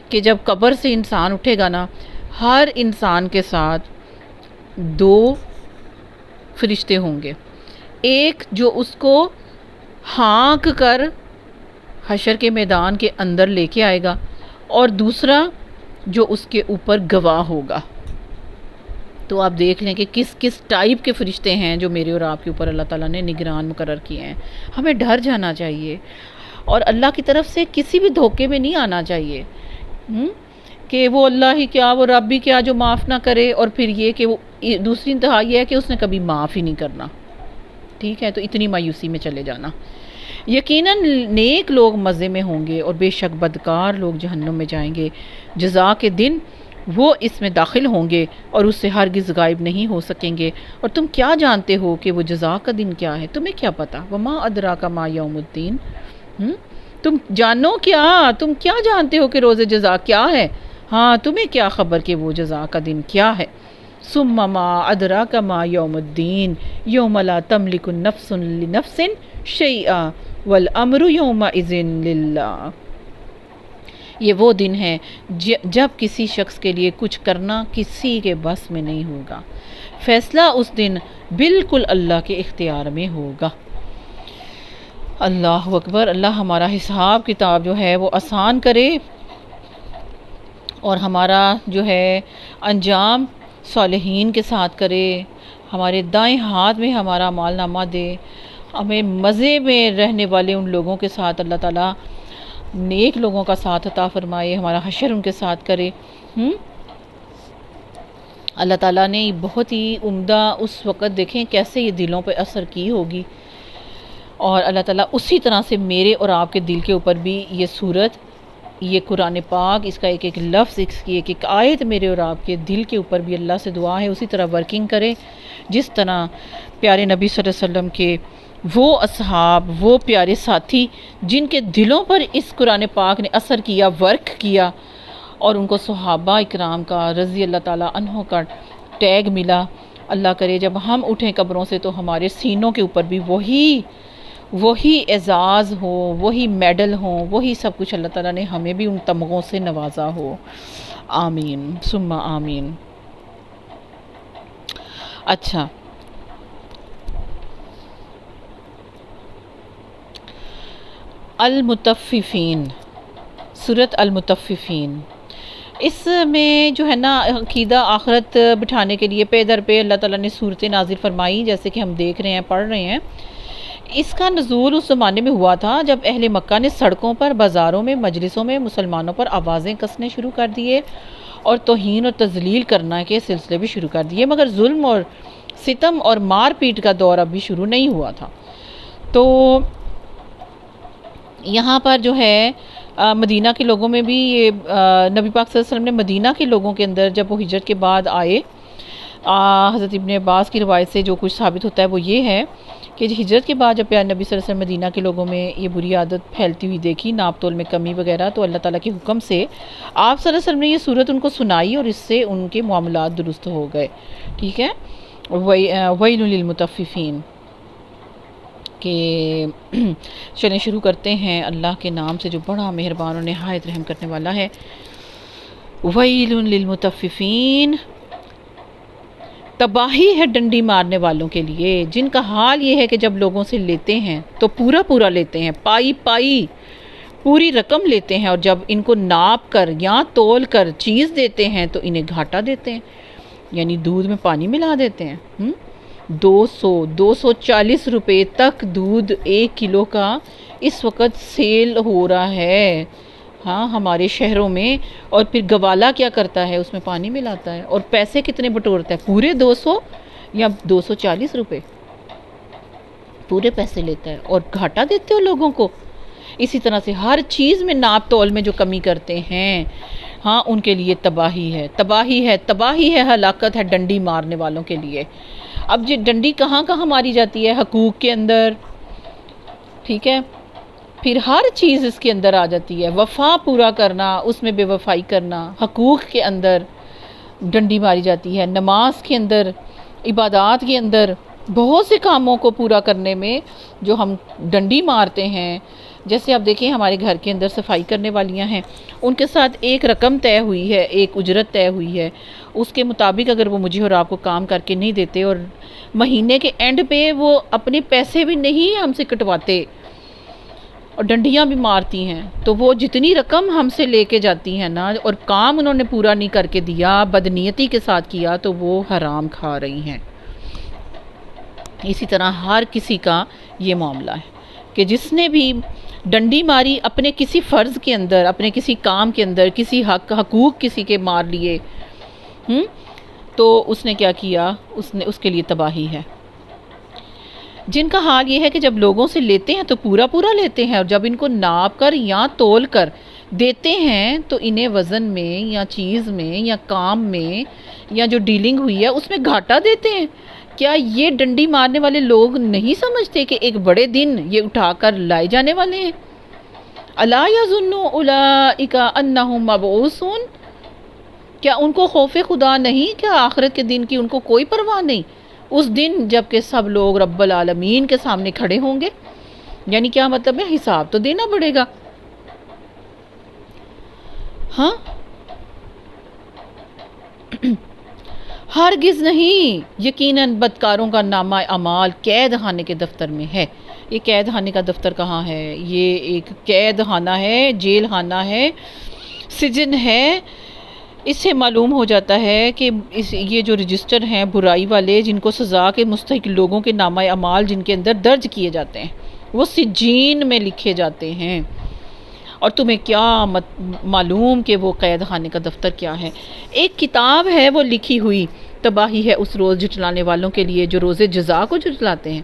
کہ جب قبر سے انسان اٹھے گا نا، ہر انسان کے ساتھ 2 فرشتے ہوں گے، ایک جو اس کو ہانک کر حشر کے میدان کے اندر لے کے آئے گا، اور دوسرا جو اس کے اوپر گواہ ہوگا۔ تو آپ دیکھ لیں کہ کس کس ٹائپ کے فرشتے ہیں جو میرے اور آپ کے اوپر اللہ تعالیٰ نے نگران مقرر کیے ہیں۔ ہمیں ڈر جانا چاہیے اور اللہ کی طرف سے کسی بھی دھوکے میں نہیں آنا چاہیے کہ وہ اللہ ہی کیا، وہ رب ہی کیا جو معاف نہ کرے، اور پھر یہ کہ وہ دوسری انتہا یہ ہے کہ اس نے کبھی معاف ہی نہیں کرنا، ٹھیک ہے، تو اتنی مایوسی میں چلے جانا۔ یقیناً نیک لوگ مزے میں ہوں گے اور بے شک بدکار لوگ جہنم میں جائیں گے۔ جزا کے دن وہ اس میں داخل ہوں گے اور اس سے ہرگز غائب نہیں ہو سکیں گے۔ اور تم کیا جانتے ہو کہ وہ جزا کا دن کیا ہے؟ تمہیں کیا پتا؟ وما ادراک ما یوم الدین، تم جانو کیا، تم کیا جانتے ہو کہ روز جزا کیا ہے؟ ہاں تمہیں کیا خبر کہ وہ جزا کا دن کیا ہے؟ ثم ما ادراک ما یوم الدین یوم لا تملک نفس لنفس شیئا والامر یومئذ للہ۔ یہ وہ دن ہے جب کسی شخص کے لیے کچھ کرنا کسی کے بس میں نہیں ہوگا، فیصلہ اس دن بالکل اللہ کے اختیار میں ہوگا۔ اللہ اکبر۔ اللہ ہمارا حساب کتاب جو ہے وہ آسان کرے اور ہمارا جو ہے انجام صالحین کے ساتھ کرے، ہمارے دائیں ہاتھ میں ہمارا مال نامہ دے، ہمیں مزے میں رہنے والے ان لوگوں کے ساتھ اللہ تعالیٰ نیک لوگوں کا ساتھ عطا فرمائے، ہمارا حشر ان کے ساتھ کرے۔ اللہ تعالیٰ نے بہت ہی عمدہ اس وقت دیکھیں کیسے یہ دلوں پہ اثر کی ہوگی، اور اللہ تعالیٰ اسی طرح سے میرے اور آپ کے دل کے اوپر بھی یہ صورت، یہ قرآن پاک، اس کا ایک ایک لفظ، اس کی ایک ایک آیت میرے اور آپ کے دل کے اوپر بھی اللہ سے دعا ہے اسی طرح ورکنگ کرے، جس طرح پیارے نبی صلی اللہ علیہ وسلم کے وہ اصحاب، وہ پیارے ساتھی جن کے دلوں پر اس قرآن پاک نے اثر کیا، ورک کیا، اور ان کو صحابہ اکرام کا رضی اللہ تعالیٰ عنہ کا ٹیگ ملا۔ اللہ کرے جب ہم اٹھیں قبروں سے تو ہمارے سینوں کے اوپر بھی وہی اعزاز ہو، وہی میڈل ہوں، وہی سب کچھ اللہ تعالیٰ نے ہمیں بھی ان تمغوں سے نوازا ہو۔ آمین ثم آمین۔ اچھا، المطففین، سورۃ المطففین، اس میں جو ہے نا عقیدہ آخرت بٹھانے کے لیے پے در پہ اللہ تعالیٰ نے صورتیں نازل فرمائی، جیسے کہ ہم دیکھ رہے ہیں، پڑھ رہے ہیں۔ اس کا نزول اس زمانے میں ہوا تھا جب اہل مکہ نے سڑکوں پر، بازاروں میں، مجلسوں میں مسلمانوں پر آوازیں کسنے شروع کر دیے اور توہین اور تذلیل کرنا کے سلسلے بھی شروع کر دیے، مگر ظلم اور ستم اور مار پیٹ کا دور ابھی شروع نہیں ہوا تھا۔ تو یہاں پر جو ہے مدینہ کے لوگوں میں بھی یہ نبی پاک صلی اللہ علیہ وسلم نے مدینہ کے لوگوں کے اندر جب وہ ہجرت کے بعد آئے، حضرت ابن عباس کی روایت سے جو کچھ ثابت ہوتا ہے وہ یہ ہے کہ ہجرت کے بعد جب پیارے نبی صلی اللہ علیہ وسلم مدینہ کے لوگوں میں یہ بری عادت پھیلتی ہوئی دیکھی، ناپ تول میں کمی وغیرہ، تو اللہ تعالیٰ کے حکم سے آپ صلی اللہ علیہ وسلم نے یہ صورت ان کو سنائی اور اس سے ان کے معاملات درست ہو گئے، ٹھیک ہے۔ ویل للمطففین، کہ چلیں شروع کرتے ہیں اللہ کے نام سے جو بڑا مہربان اور نہایت رحم کرنے والا ہے۔ ویل للمطففین، تباہی ہے ڈنڈی مارنے والوں کے لیے، جن کا حال یہ ہے کہ جب لوگوں سے لیتے ہیں تو پورا لیتے ہیں، پائی پوری رقم لیتے ہیں، اور جب ان کو ناپ کر یا تول کر چیز دیتے ہیں تو انہیں گھاٹا دیتے ہیں، یعنی دودھ میں پانی ملا دیتے ہیں۔ 240 روپے تک دودھ 1 کلو کا اس وقت سیل ہو رہا ہے، ہاں ہمارے شہروں میں، اور پھر گوالا کیا کرتا ہے، اس میں پانی ملاتا ہے، اور پیسے کتنے بٹورتا ہے، پورے 200 یا 240 روپے پورے پیسے لیتا ہے، اور گھاٹا دیتے ہو لوگوں کو۔ اسی طرح سے ہر چیز میں ناپ تول میں جو کمی کرتے ہیں، ہاں ان کے لیے تباہی ہے، تباہی ہے، تباہی ہے، ہلاکت ہے ڈنڈی مارنے والوں کے لیے۔ اب یہ ڈنڈی کہاں کہاں ماری جاتی ہے؟ حقوق کے اندر، ٹھیک ہے، پھر ہر چیز اس کے اندر آ جاتی ہے۔ وفا پورا کرنا، اس میں بے وفائی کرنا، حقوق کے اندر ڈنڈی ماری جاتی ہے، نماز کے اندر، عبادات کے اندر، بہت سے کاموں کو پورا کرنے میں جو ہم ڈنڈی مارتے ہیں۔ جیسے آپ دیکھیں ہمارے گھر کے اندر صفائی کرنے والیاں ہیں، ان کے ساتھ ایک رقم طے ہوئی ہے، ایک اجرت طے ہوئی ہے، اس کے مطابق اگر وہ مجھے اور آپ کو کام کر کے نہیں دیتے اور مہینے کے اینڈ پہ وہ اپنے پیسے بھی نہیں ہم سے کٹواتے اور ڈنڈیاں بھی مارتی ہیں، تو وہ جتنی رقم ہم سے لے کے جاتی ہیں نا، اور کام انہوں نے پورا نہیں کر کے دیا، بدنیتی کے ساتھ کیا، تو وہ حرام کھا رہی ہیں۔ اسی طرح ہر کسی کا یہ معاملہ ہے کہ جس نے بھی ڈنڈی ماری اپنے کسی فرض کے اندر، اپنے کسی کام کے اندر، کسی حقوق کسی کے مار لیے، تو اس نے کیا کیا؟ اس کے لیے تباہی ہے۔ جن کا حال یہ ہے کہ جب لوگوں سے لیتے ہیں تو پورا پورا لیتے ہیں، اور جب ان کو ناپ کر یا تول کر دیتے ہیں تو انہیں وزن میں یا چیز میں یا کام میں یا جو ڈیلنگ ہوئی ہے اس میں گھاٹا دیتے ہیں۔ کیا یہ ڈنڈی مارنے والے لوگ نہیں سمجھتے کہ ایک بڑے دن یہ اٹھا کر لائے جانے والے ہیں؟ الا یظن اولئک انہم مبعوثون، کیا ان کو خوف خدا نہیں؟ کیا آخرت کے دن کی ان کو کوئی پرواہ نہیں؟ اس دن جب کہ سب لوگ رب العالمین کے سامنے کھڑے ہوں گے، یعنی کیا مطلب ہے؟ حساب تو دینا پڑے گا۔ ہاں، ہرگز نہیں، یقیناً بدکاروں کا نامہ اعمال قید خانے کے دفتر میں ہے۔ یہ قید خانے کا دفتر کہاں ہے؟ یہ ایک قید خانہ ہے، جیل خانہ ہے، سجن ہے۔ اس سے معلوم ہو جاتا ہے کہ یہ جو رجسٹر ہیں برائی والے، جن کو سزا کے مستحق لوگوں کے نامہ اعمال جن کے اندر درج کیے جاتے ہیں، وہ سجین میں لکھے جاتے ہیں۔ اور تمہیں کیا معلوم کہ وہ قید خانے کا دفتر کیا ہے؟ ایک کتاب ہے وہ لکھی ہوئی، تباہی ہے اس روز جھٹلانے والوں کے لیے جو روز جزا کو جھٹلاتے ہیں۔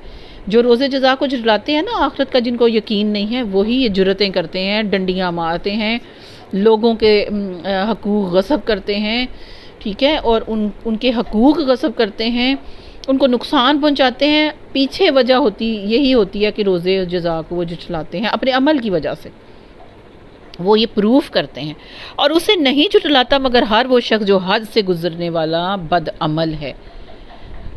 جو روز جزا کو جھٹلاتے ہیں نا، آخرت کا جن کو یقین نہیں ہے، وہی یہ جرتیں کرتے ہیں، ڈنڈیاں مارتے ہیں، لوگوں کے حقوق غصب کرتے ہیں، ٹھیک ہے، اور ان کے حقوق غصب کرتے ہیں، ان کو نقصان پہنچاتے ہیں۔ پیچھے وجہ یہی ہوتی ہے کہ روز جزا کو وہ جھٹلاتے ہیں اپنے عمل کی وجہ سے، وہ یہ پروف کرتے ہیں۔ اور اسے نہیں جھٹلاتا مگر ہر وہ شخص جو حد سے گزرنے والا بد عمل ہے۔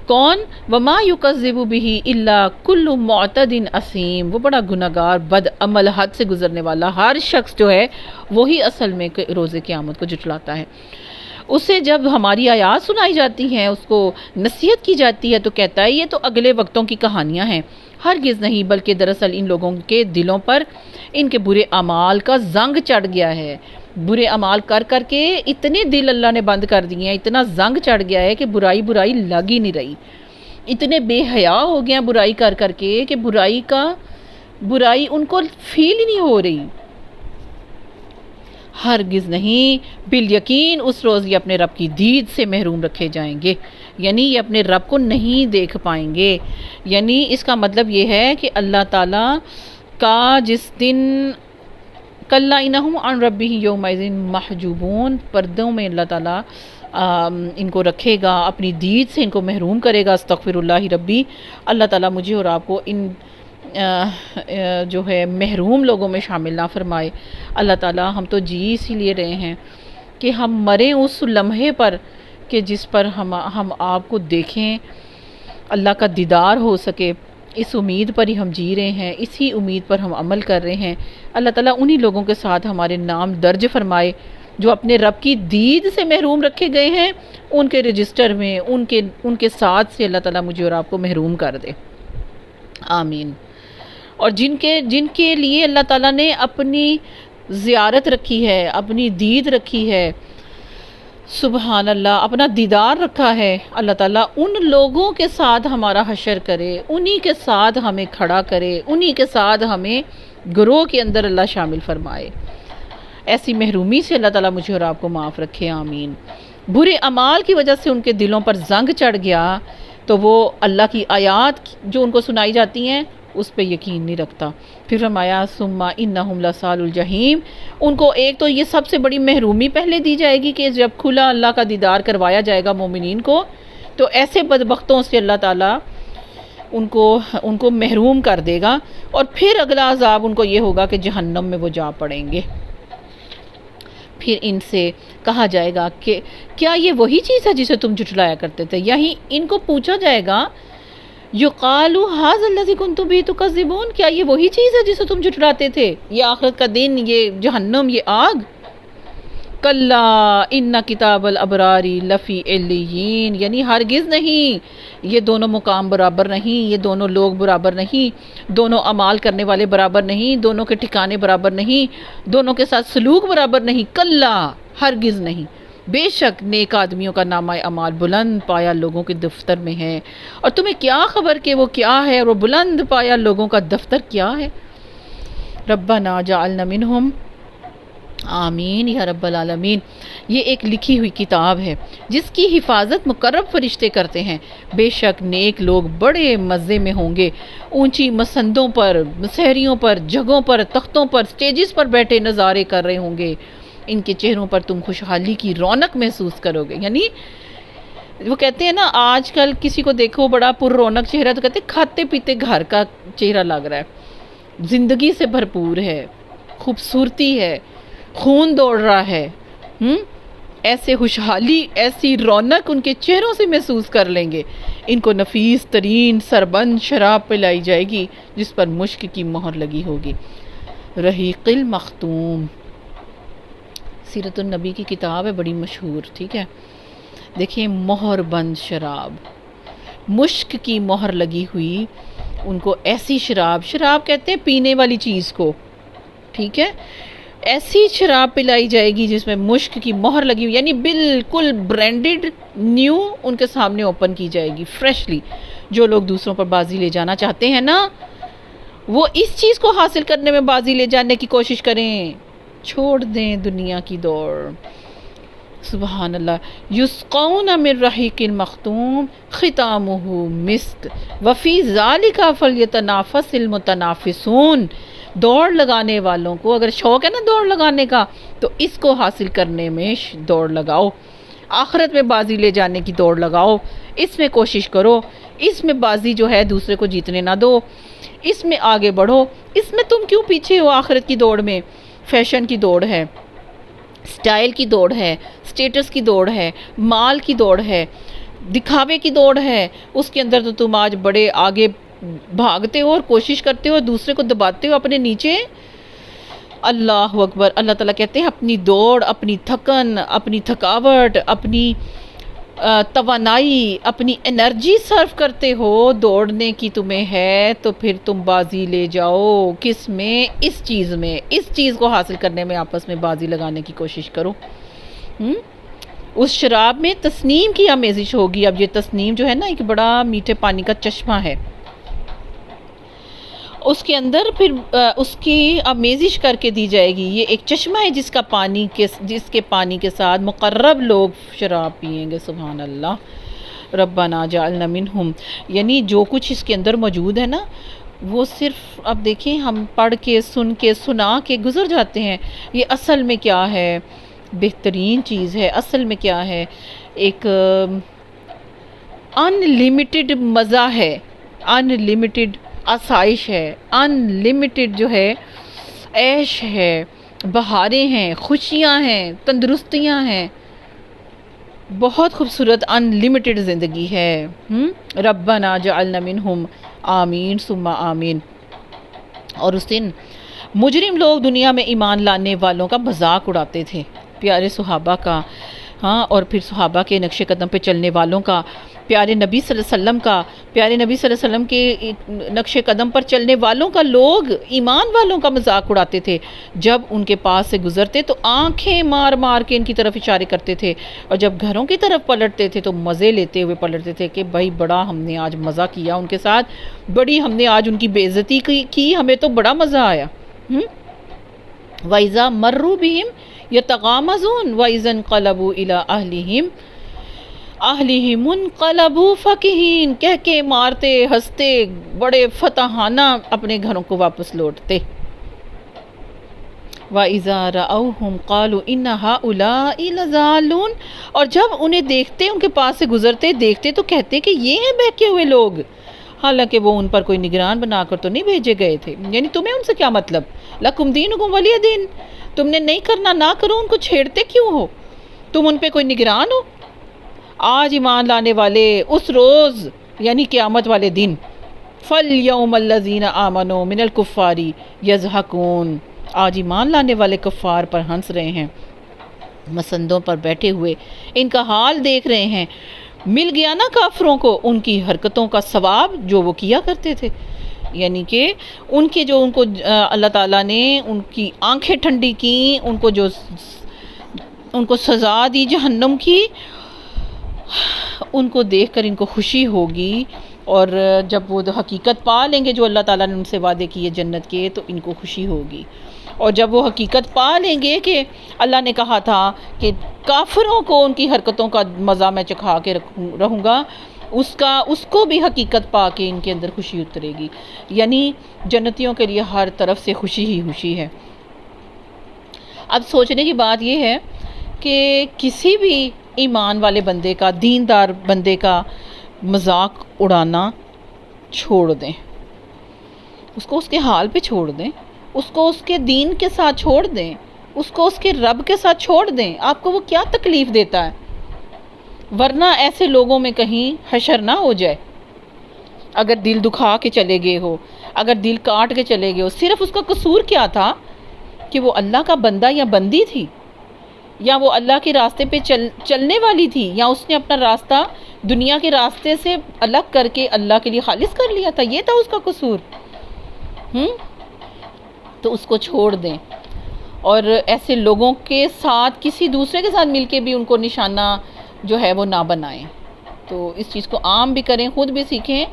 کون؟ وما یکذب بہ الا کل معتد اثیم، وہ بڑا گناہگار بد عمل حد سے گزرنے والا ہر شخص جو ہے وہی اصل میں روز قیامت کو جھٹلاتا ہے۔ اسے جب ہماری آیات سنائی جاتی ہیں، اس کو نصیحت کی جاتی ہے تو کہتا ہے یہ تو اگلے وقتوں کی کہانیاں ہیں۔ ہرگز نہیں، بلکہ دراصل ان لوگوں کے دلوں پر ان کے برے اعمال کا زنگ چڑھ گیا ہے۔ برے اعمال کر کر کے اتنے دل اللہ نے بند کر دیے ہیں، اتنا زنگ چڑھ گیا ہے کہ برائی لگ ہی نہیں رہی۔ اتنے بے حیا ہو گئے ہیں برائی کر کر کے کہ برائی ان کو فیل ہی نہیں ہو رہی۔ ہرگز نہیں، بالیقین اس روز یہ اپنے رب کی دید سے محروم رکھے جائیں گے، یعنی یہ اپنے رب کو نہیں دیکھ پائیں گے۔ یعنی اس کا مطلب یہ ہے کہ اللہ تعالیٰ کا جس دن کلا انہم عن ربہم یومئذ محجوبون، پردوں میں اللہ تعالیٰ ان کو رکھے گا، اپنی دید سے ان کو محروم کرے گا۔ استغفر اللہ ربی، اللہ تعالیٰ مجھے اور آپ کو ان جو ہے محروم لوگوں میں شامل نہ فرمائے۔ اللہ تعالیٰ ہم تو جی اسی لیے رہے ہیں کہ ہم مریں اس لمحے پر کہ جس پر ہم آپ کو دیکھیں، اللہ کا دیدار ہو سکے۔ اس امید پر ہی ہم جی رہے ہیں، اسی امید پر ہم عمل کر رہے ہیں۔ اللہ تعالیٰ انہی لوگوں کے ساتھ ہمارے نام درج فرمائے جو اپنے رب کی دید سے محروم رکھے گئے ہیں، ان کے رجسٹر میں، ان کے ساتھ سے اللہ تعالیٰ مجھے اور آپ کو محروم کر دے، آمین۔ اور جن کے لیے اللہ تعالیٰ نے اپنی زیارت رکھی ہے، اپنی دید رکھی ہے، سبحان اللہ، اپنا دیدار رکھا ہے، اللہ تعالیٰ ان لوگوں کے ساتھ ہمارا حشر کرے، انہی کے ساتھ ہمیں کھڑا کرے، انہی کے ساتھ ہمیں گروہ کے اندر اللہ شامل فرمائے۔ ایسی محرومی سے اللہ تعالیٰ مجھے اور آپ کو معاف رکھے، آمین۔ برے اعمال کی وجہ سے ان کے دلوں پر زنگ چڑھ گیا تو وہ اللہ کی آیات جو ان کو سنائی جاتی ہیں اس پہ یقین نہیں رکھتا۔ پھر فرمایا ثم انہم لصال الجحیم، ان کو ایک تو یہ سب سے بڑی محرومی پہلے دی جائے گی کہ جب کھلا اللہ کا دیدار کروایا جائے گا مومنین کو، تو ایسے بدبختوں سے اللہ تعالیٰ ان کو محروم کر دے گا، اور پھر اگلا عذاب ان کو یہ ہوگا کہ جہنم میں وہ جا پڑیں گے۔ پھر ان سے کہا جائے گا کہ کیا یہ وہی چیز ہے جسے تم جھٹلایا کرتے تھے؟ یہی ان کو پوچھا جائے گا یقال ھذا الذی کنتم بہ تکذبون، کیا یہ وہی چیز ہے جسے تم جھٹلاتے تھے؟ یہ آخرت کا دن، یہ جہنم، یہ آگ؟ کلا ان کتاب الابرار لفی علیین، یعنی ہرگز نہیں، یہ دونوں مقام برابر نہیں، یہ دونوں لوگ برابر نہیں، دونوں اعمال کرنے والے برابر نہیں، دونوں کے ٹھکانے برابر نہیں، دونوں کے ساتھ سلوک برابر نہیں۔ کلا، ہرگز نہیں، بے شک نیک آدمیوں کا نامہ اعمال بلند پایا لوگوں کے دفتر میں ہے، اور تمہیں کیا خبر کہ وہ کیا ہے، اور وہ بلند پایا لوگوں کا دفتر کیا ہے؟ ربنا جعلنا منہم، آمین یا رب العالمین۔ یہ ایک لکھی ہوئی کتاب ہے جس کی حفاظت مقرب فرشتے کرتے ہیں۔ بے شک نیک لوگ بڑے مزے میں ہوں گے، اونچی مسندوں پر، مسہریوں پر، جگہوں پر، تختوں پر، سٹیجز پر بیٹھے نظارے کر رہے ہوں گے۔ ان کے چہروں پر تم خوشحالی کی رونق محسوس کرو گے۔ یعنی وہ کہتے ہیں نا، آج کل کسی کو دیکھو بڑا پر رونق چہرہ تو کہتے ہیں کھاتے پیتے گھر کا چہرہ لگ رہا ہے، زندگی سے بھرپور ہے، خوبصورتی ہے، خون دوڑ رہا ہے، ایسے خوشحالی، ایسی رونق ان کے چہروں سے محسوس کر لیں گے۔ ان کو نفیس ترین سربند شراب پلائی جائے گی جس پر مشک کی مہر لگی ہوگی۔ رحیق المختوم، سیرت النبی کی کتاب ہے، بڑی مشہور، ٹھیک ہے۔ دیکھیں، مہر بند شراب، مشک کی مہر لگی ہوئی، ان کو ایسی شراب کہتے ہیں پینے والی چیز کو، ٹھیک ہے، ایسی شراب پلائی جائے گی جس میں مشک کی مہر لگی ہوئی، یعنی بالکل برانڈڈ نیو ان کے سامنے اوپن کی جائے گی، فریشلی۔ جو لوگ دوسروں پر بازی لے جانا چاہتے ہیں نا، وہ اس چیز کو حاصل کرنے میں بازی لے جانے کی کوشش کریں، چھوڑ دیں دنیا کی دوڑ۔ سبحان اللہ۔ یسقون من رحیق مختوم ختامہ مسک وفی ذلک فلیتنافس المتنافسون، دوڑ لگانے والوں کو اگر شوق ہے نا دوڑ لگانے کا، تو اس کو حاصل کرنے میں دوڑ لگاؤ، آخرت میں بازی لے جانے کی دوڑ لگاؤ، اس میں کوشش کرو، اس میں بازی جو ہے دوسرے کو جیتنے نہ دو، اس میں آگے بڑھو۔ اس میں تم کیوں پیچھے ہو؟ آخرت کی دوڑ میں فیشن کی دوڑ ہے، سٹائل کی دوڑ ہے، سٹیٹس کی دوڑ ہے، مال کی دوڑ ہے، دکھاوے کی دوڑ ہے، اس کے اندر تو تم آج بڑے آگے بھاگتے ہو اور کوشش کرتے ہو، دوسرے کو دباتے ہو اپنے نیچے۔ اللہ اکبر۔ اللہ تعالیٰ کہتے ہیں اپنی دوڑ، اپنی تھکن، اپنی تھکاوٹ، اپنی توانائی، اپنی انرجی صرف کرتے ہو دوڑنے کی تمہیں ہے، تو پھر تم بازی لے جاؤ کس میں؟ اس چیز میں، اس چیز کو حاصل کرنے میں آپس میں بازی لگانے کی کوشش کرو۔ اس شراب میں تسنیم کی آمیزش ہوگی۔ اب یہ تسنیم جو ہے نا، ایک بڑا میٹھے پانی کا چشمہ ہے، اس کے اندر پھر اس کی آمیزش کر کے دی جائے گی۔ یہ ایک چشمہ ہے جس کے پانی کے ساتھ مقرب لوگ شراب پئیں گے۔ سبحان اللہ۔ ربنا جعلنا منہم، یعنی جو کچھ اس کے اندر موجود ہے نا، وہ صرف اب دیکھیں ہم پڑھ کے سن کے سنا کے گزر جاتے ہیں، یہ اصل میں کیا ہے؟ بہترین چیز ہے۔ اصل میں کیا ہے؟ ایک ان لمیٹڈ مزہ ہے، ان لمیٹڈ آسائش ہے، ان لمیٹڈ جو ہے عیش ہے، بہاریں ہیں، خوشیاں ہیں، تندرستیاں ہیں، بہت خوبصورت ان لمیٹڈ زندگی ہے۔ ربنا جعلنا منہم، آمین ثم آمین۔ اور اس دن مجرم لوگ دنیا میں ایمان لانے والوں کا مذاق اڑاتے تھے، پیارے صحابہ کا، اور پھر صحابہ کے نقش قدم پہ چلنے والوں کا، پیارے نبی صلی اللہ علیہ وسلم کا، پیارے نبی صلی اللہ علیہ وسلم کے نقش قدم پر چلنے والوں کا، لوگ ایمان والوں کا مذاق اڑاتے تھے۔ جب ان کے پاس سے گزرتے تو آنکھیں مار مار کے ان کی طرف اشارے کرتے تھے، اور جب گھروں کی طرف پلٹتے تھے تو مزے لیتے ہوئے پلٹتے تھے کہ بھائی بڑا ہم نے آج مزہ کیا ان کے ساتھ، بڑی ہم نے آج ان کی بے عزتی کی، ہمیں تو بڑا مزہ آیا۔ وَإِذَا مَرُّوا بِهِمْ يَتَغَامَزُونَ وَإِذَا انقلبوا إِلَىٰ أَهْلِهِمْ، اہلہم انقلبوا فکہین، کہہ کے مارتے ہنستے بڑے فتحانہ اپنے گھروں کو واپس لوٹتے۔ وَإِذَا رَأَوْهُمْ قَالُوا إِنَّ هَؤُلَاءِ لَضَالُّونَ، اور جب انہیں دیکھتے، ان کے پاس سے گزرتے دیکھتے تو کہتے کہ یہ ہیں بہکے ہوئے لوگ، حالانکہ وہ ان پر کوئی نگران بنا کر تو نہیں بھیجے گئے تھے۔ یعنی تمہیں ان سے کیا مطلب، لَكُمْ دِينُكُمْ وَلِيَ دِينِ، تم نے نہیں کرنا نہ کرو، ان کو چھیڑتے کیوں ہو، تم ان پہ کوئی نگران ہو۔ آج ایمان لانے والے اس روز یعنی قیامت والے دن، فَالْيَوْمَ الَّذِينَ آمَنُوا مِنَ الْكُفَّارِ يَضْحَكُونَ، آج ایمان لانے والے کفار پر ہنس رہے ہیں، مسندوں پر بیٹھے ہوئے ان کا حال دیکھ رہے ہیں۔ مل گیا نا کافروں کو ان کی حرکتوں کا ثواب جو وہ کیا کرتے تھے، یعنی کہ ان کے جو ان کو اللہ تعالیٰ نے ان کی آنکھیں ٹھنڈی کی، ان کو سزا دی جہنم کی، ان کو دیکھ کر ان کو خوشی ہوگی، اور جب وہ حقیقت پا لیں گے جو اللہ تعالیٰ نے ان سے وعدے کیے جنت کے، تو ان کو خوشی ہوگی۔ اور جب وہ حقیقت پا لیں گے کہ اللہ نے کہا تھا کہ کافروں کو ان کی حرکتوں کا مزہ میں چکھا کے رہوں گا، اس کو بھی حقیقت پا کے ان کے اندر خوشی اترے گی، یعنی جنتیوں کے لیے ہر طرف سے خوشی ہی خوشی ہے۔ اب سوچنے کی بات یہ ہے کہ کسی بھی ایمان والے بندے کا، دیندار بندے کا مذاق اڑانا چھوڑ دیں، اس کو اس کے حال پہ چھوڑ دیں، اس کو اس کے دین کے ساتھ چھوڑ دیں، اس کو اس کے رب کے ساتھ چھوڑ دیں۔ آپ کو وہ کیا تکلیف دیتا ہے، ورنہ ایسے لوگوں میں کہیں حشر نہ ہو جائے۔ اگر دل دکھا کے چلے گئے ہو، اگر دل کاٹ کے چلے گئے ہو، صرف اس کا قصور کیا تھا کہ وہ اللہ کا بندہ یا بندی تھی، یا وہ اللہ کے راستے پہ چلنے والی تھی، یا اس نے اپنا راستہ دنیا کے راستے سے الگ کر کے اللہ کے لیے خالص کر لیا تھا، یہ تھا اس کا قصور۔ تو اس کو چھوڑ دیں، اور ایسے لوگوں کے ساتھ کسی دوسرے کے ساتھ مل کے بھی ان کو نشانہ جو ہے وہ نہ بنائیں۔ تو اس چیز کو عام بھی کریں، خود بھی سیکھیں،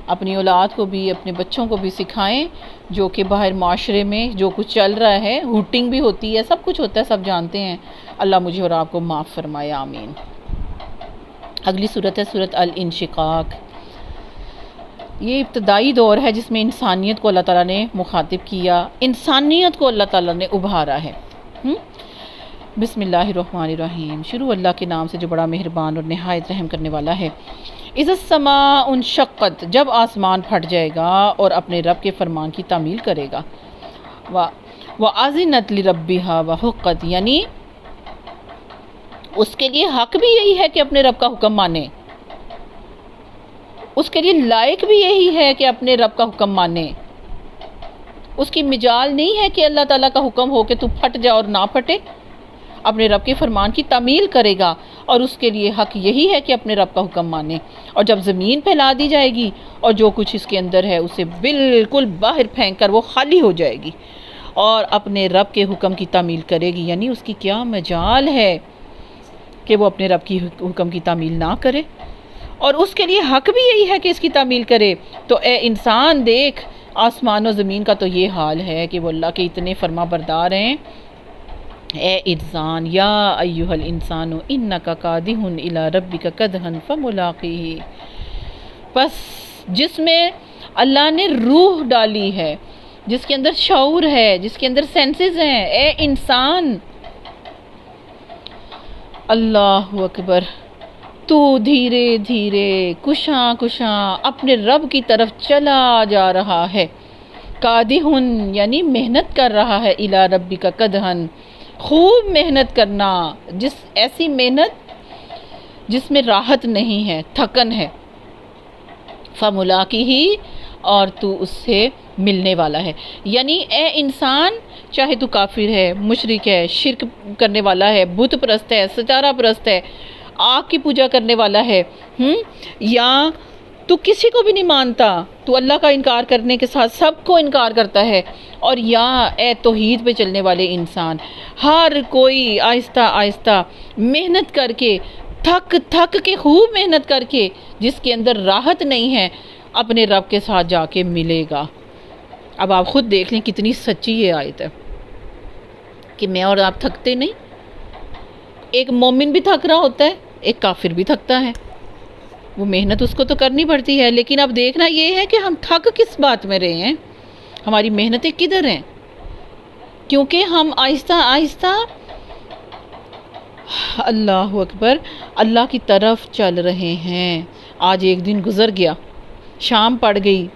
اپنی اولاد کو بھی، اپنے بچوں کو بھی سکھائیں، جو کہ باہر معاشرے میں جو کچھ چل رہا ہے، ہوٹنگ بھی ہوتی ہے، سب کچھ ہوتا ہے، سب جانتے ہیں۔ اللہ مجھے اور آپ کو معاف فرمائے، آمین۔ اگلی صورت ہے صورت الانشقاق۔ یہ ابتدائی دور ہے جس میں انسانیت کو اللہ تعالیٰ نے مخاطب کیا، انسانیت کو اللہ تعالیٰ نے ابھارا ہے۔ بسم اللہ الرحمن الرحیم، شروع اللہ کے نام سے جو بڑا مہربان اور نہایت رحم کرنے والا ہے۔ اذا السماء انشقت، جب آسمان پھٹ جائے گا اور اپنے رب کے فرمان کی تعمیل کرے گا۔ وَأَذِنَتْ لِرَبِّهَا وَحُقَّتْ، یعنی اس کے لیے حق بھی یہی ہے کہ اپنے رب کا حکم مانے، اس کے لیے لائق بھی یہی ہے کہ اپنے رب کا حکم مانے۔ اس کی مجال نہیں ہے کہ اللہ تعالیٰ کا حکم ہو کہ تو پھٹ جا اور نہ پھٹے، اپنے رب کے فرمان کی تعمیل کرے گا، اور اس کے لیے حق یہی ہے کہ اپنے رب کا حکم مانے۔ اور جب زمین پھیلا دی جائے گی اور جو کچھ اس کے اندر ہے اسے بالکل باہر پھینک کر وہ خالی ہو جائے گی، اور اپنے رب کے حکم کی تعمیل کرے گی، یعنی اس کی کیا مجال ہے کہ وہ اپنے رب کی حکم کی تعمیل نہ کرے، اور اس کے لیے حق بھی یہی ہے کہ اس کی تعمیل کرے۔ تو اے انسان دیکھ، آسمان و زمین کا تو یہ حال ہے کہ وہ اللہ کے اتنے فرما بردار ہیں۔ اے انسان، یا ایھا الانسان انک کادح الی ربک کدحا فملاقیہ، بس جس میں اللہ نے روح ڈالی ہے، جس کے اندر شعور ہے، جس کے اندر سینسز ہیں، اے انسان، اللہ اکبر، تو دھیرے دھیرے کشاں کشاں اپنے رب کی طرف چلا جا رہا ہے۔ کادح یعنی محنت کر رہا ہے، الی ربک کدحا، خوب محنت کرنا، ایسی محنت جس میں راحت نہیں ہے، تھکن ہے۔ فملاقیہ، اور تو اس سے ملنے والا ہے، یعنی اے انسان، چاہے تو کافر ہے، مشرک ہے، شرک کرنے والا ہے، بت پرست ہے، ستارہ پرست ہے، آگ کی پوجا کرنے والا ہے، یا تو کسی کو بھی نہیں مانتا، تو اللہ کا انکار کرنے کے ساتھ سب کو انکار کرتا ہے، اور یا اے توحید پہ چلنے والے انسان، ہر کوئی آہستہ آہستہ محنت کر کے، تھک تھک کے، خوب محنت کر کے، جس کے اندر راحت نہیں ہے، اپنے رب کے ساتھ جا کے ملے گا۔ اب آپ خود دیکھ لیں کتنی سچی یہ آیت ہے کہ میں اور آپ تھکتے نہیں، ایک مومن بھی تھک رہا ہوتا ہے، ایک کافر بھی تھکتا ہے، وہ محنت اس کو تو کرنی پڑتی ہے، لیکن اب دیکھنا یہ ہے کہ ہم تھک کس بات میں رہے ہیں، ہماری محنتیں کدھر ہیں، کیونکہ ہم آہستہ آہستہ اللہ اکبر اللہ کی طرف چل رہے ہیں۔ آج ایک دن گزر گیا، شام پڑ گئی،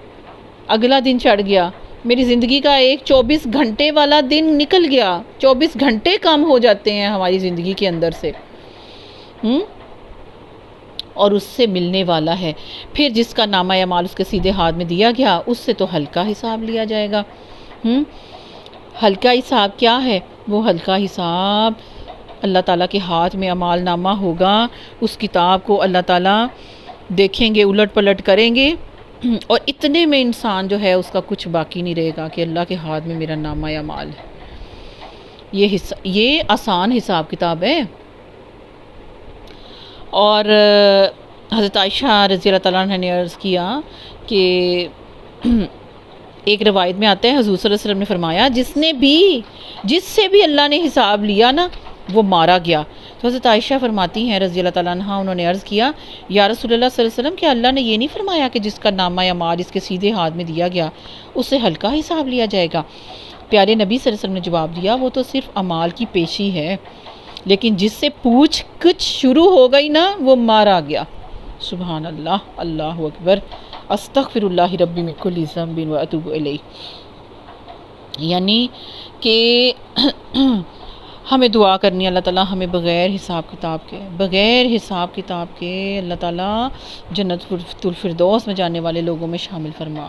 اگلا دن چڑھ گیا، میری زندگی کا ایک 24 گھنٹے والا دن نکل گیا، 24 گھنٹے کم ہو جاتے ہیں ہماری زندگی کے اندر سے، اور اس سے ملنے والا ہے، پھر جس کا نامہ اعمال اس کے سیدھے ہاتھ میں دیا گیا اس سے تو ہلکا حساب لیا جائے گا۔ ہلکا حساب کیا ہے؟ وہ ہلکا حساب اللہ تعالیٰ کے ہاتھ میں اعمال نامہ ہوگا، اس کتاب کو اللہ تعالیٰ دیکھیں گے، الٹ پلٹ کریں گے، اور اتنے میں انسان جو ہے اس کا کچھ باقی نہیں رہے گا کہ اللہ کے ہاتھ میں میرا نامہ اعمال ہے۔ یہ آسان حساب کتاب ہے۔ اور حضرت عائشہ رضی اللہ تعالیٰ عنہ نے عرض کیا کہ ایک روایت میں آتا ہے حضور صلی اللہ علیہ وسلم نے فرمایا جس سے بھی اللہ نے حساب لیا نا وہ مارا گیا۔ تو حضرت عائشہ فرماتی ہیں رضی اللہ تعالیٰ عنہ، انہوں نے عرض کیا یا رسول اللہ صلی اللہ علیہ وسلم، کہ اللہ نے یہ نہیں فرمایا کہ جس کا نامہ اعمال اس کے سیدھے ہاتھ میں دیا گیا اسے ہلکا حساب لیا جائے گا؟ پیارے نبی صلی اللہ علیہ وسلم نے جواب دیا وہ تو صرف اعمال کی پیشی ہے، لیکن جس سے پوچھ کچھ شروع ہو گئی نا وہ مارا گیا۔ سبحان اللہ، اللہ اکبر، استغفر اللہ ربی من کل ذنب و اتوب الیہ۔ یعنی کہ ہمیں دعا کرنی ہے اللہ تعالیٰ ہمیں بغیر حساب کتاب کے اللہ تعالیٰ جنت الفردوس میں جانے والے لوگوں میں شامل فرما۔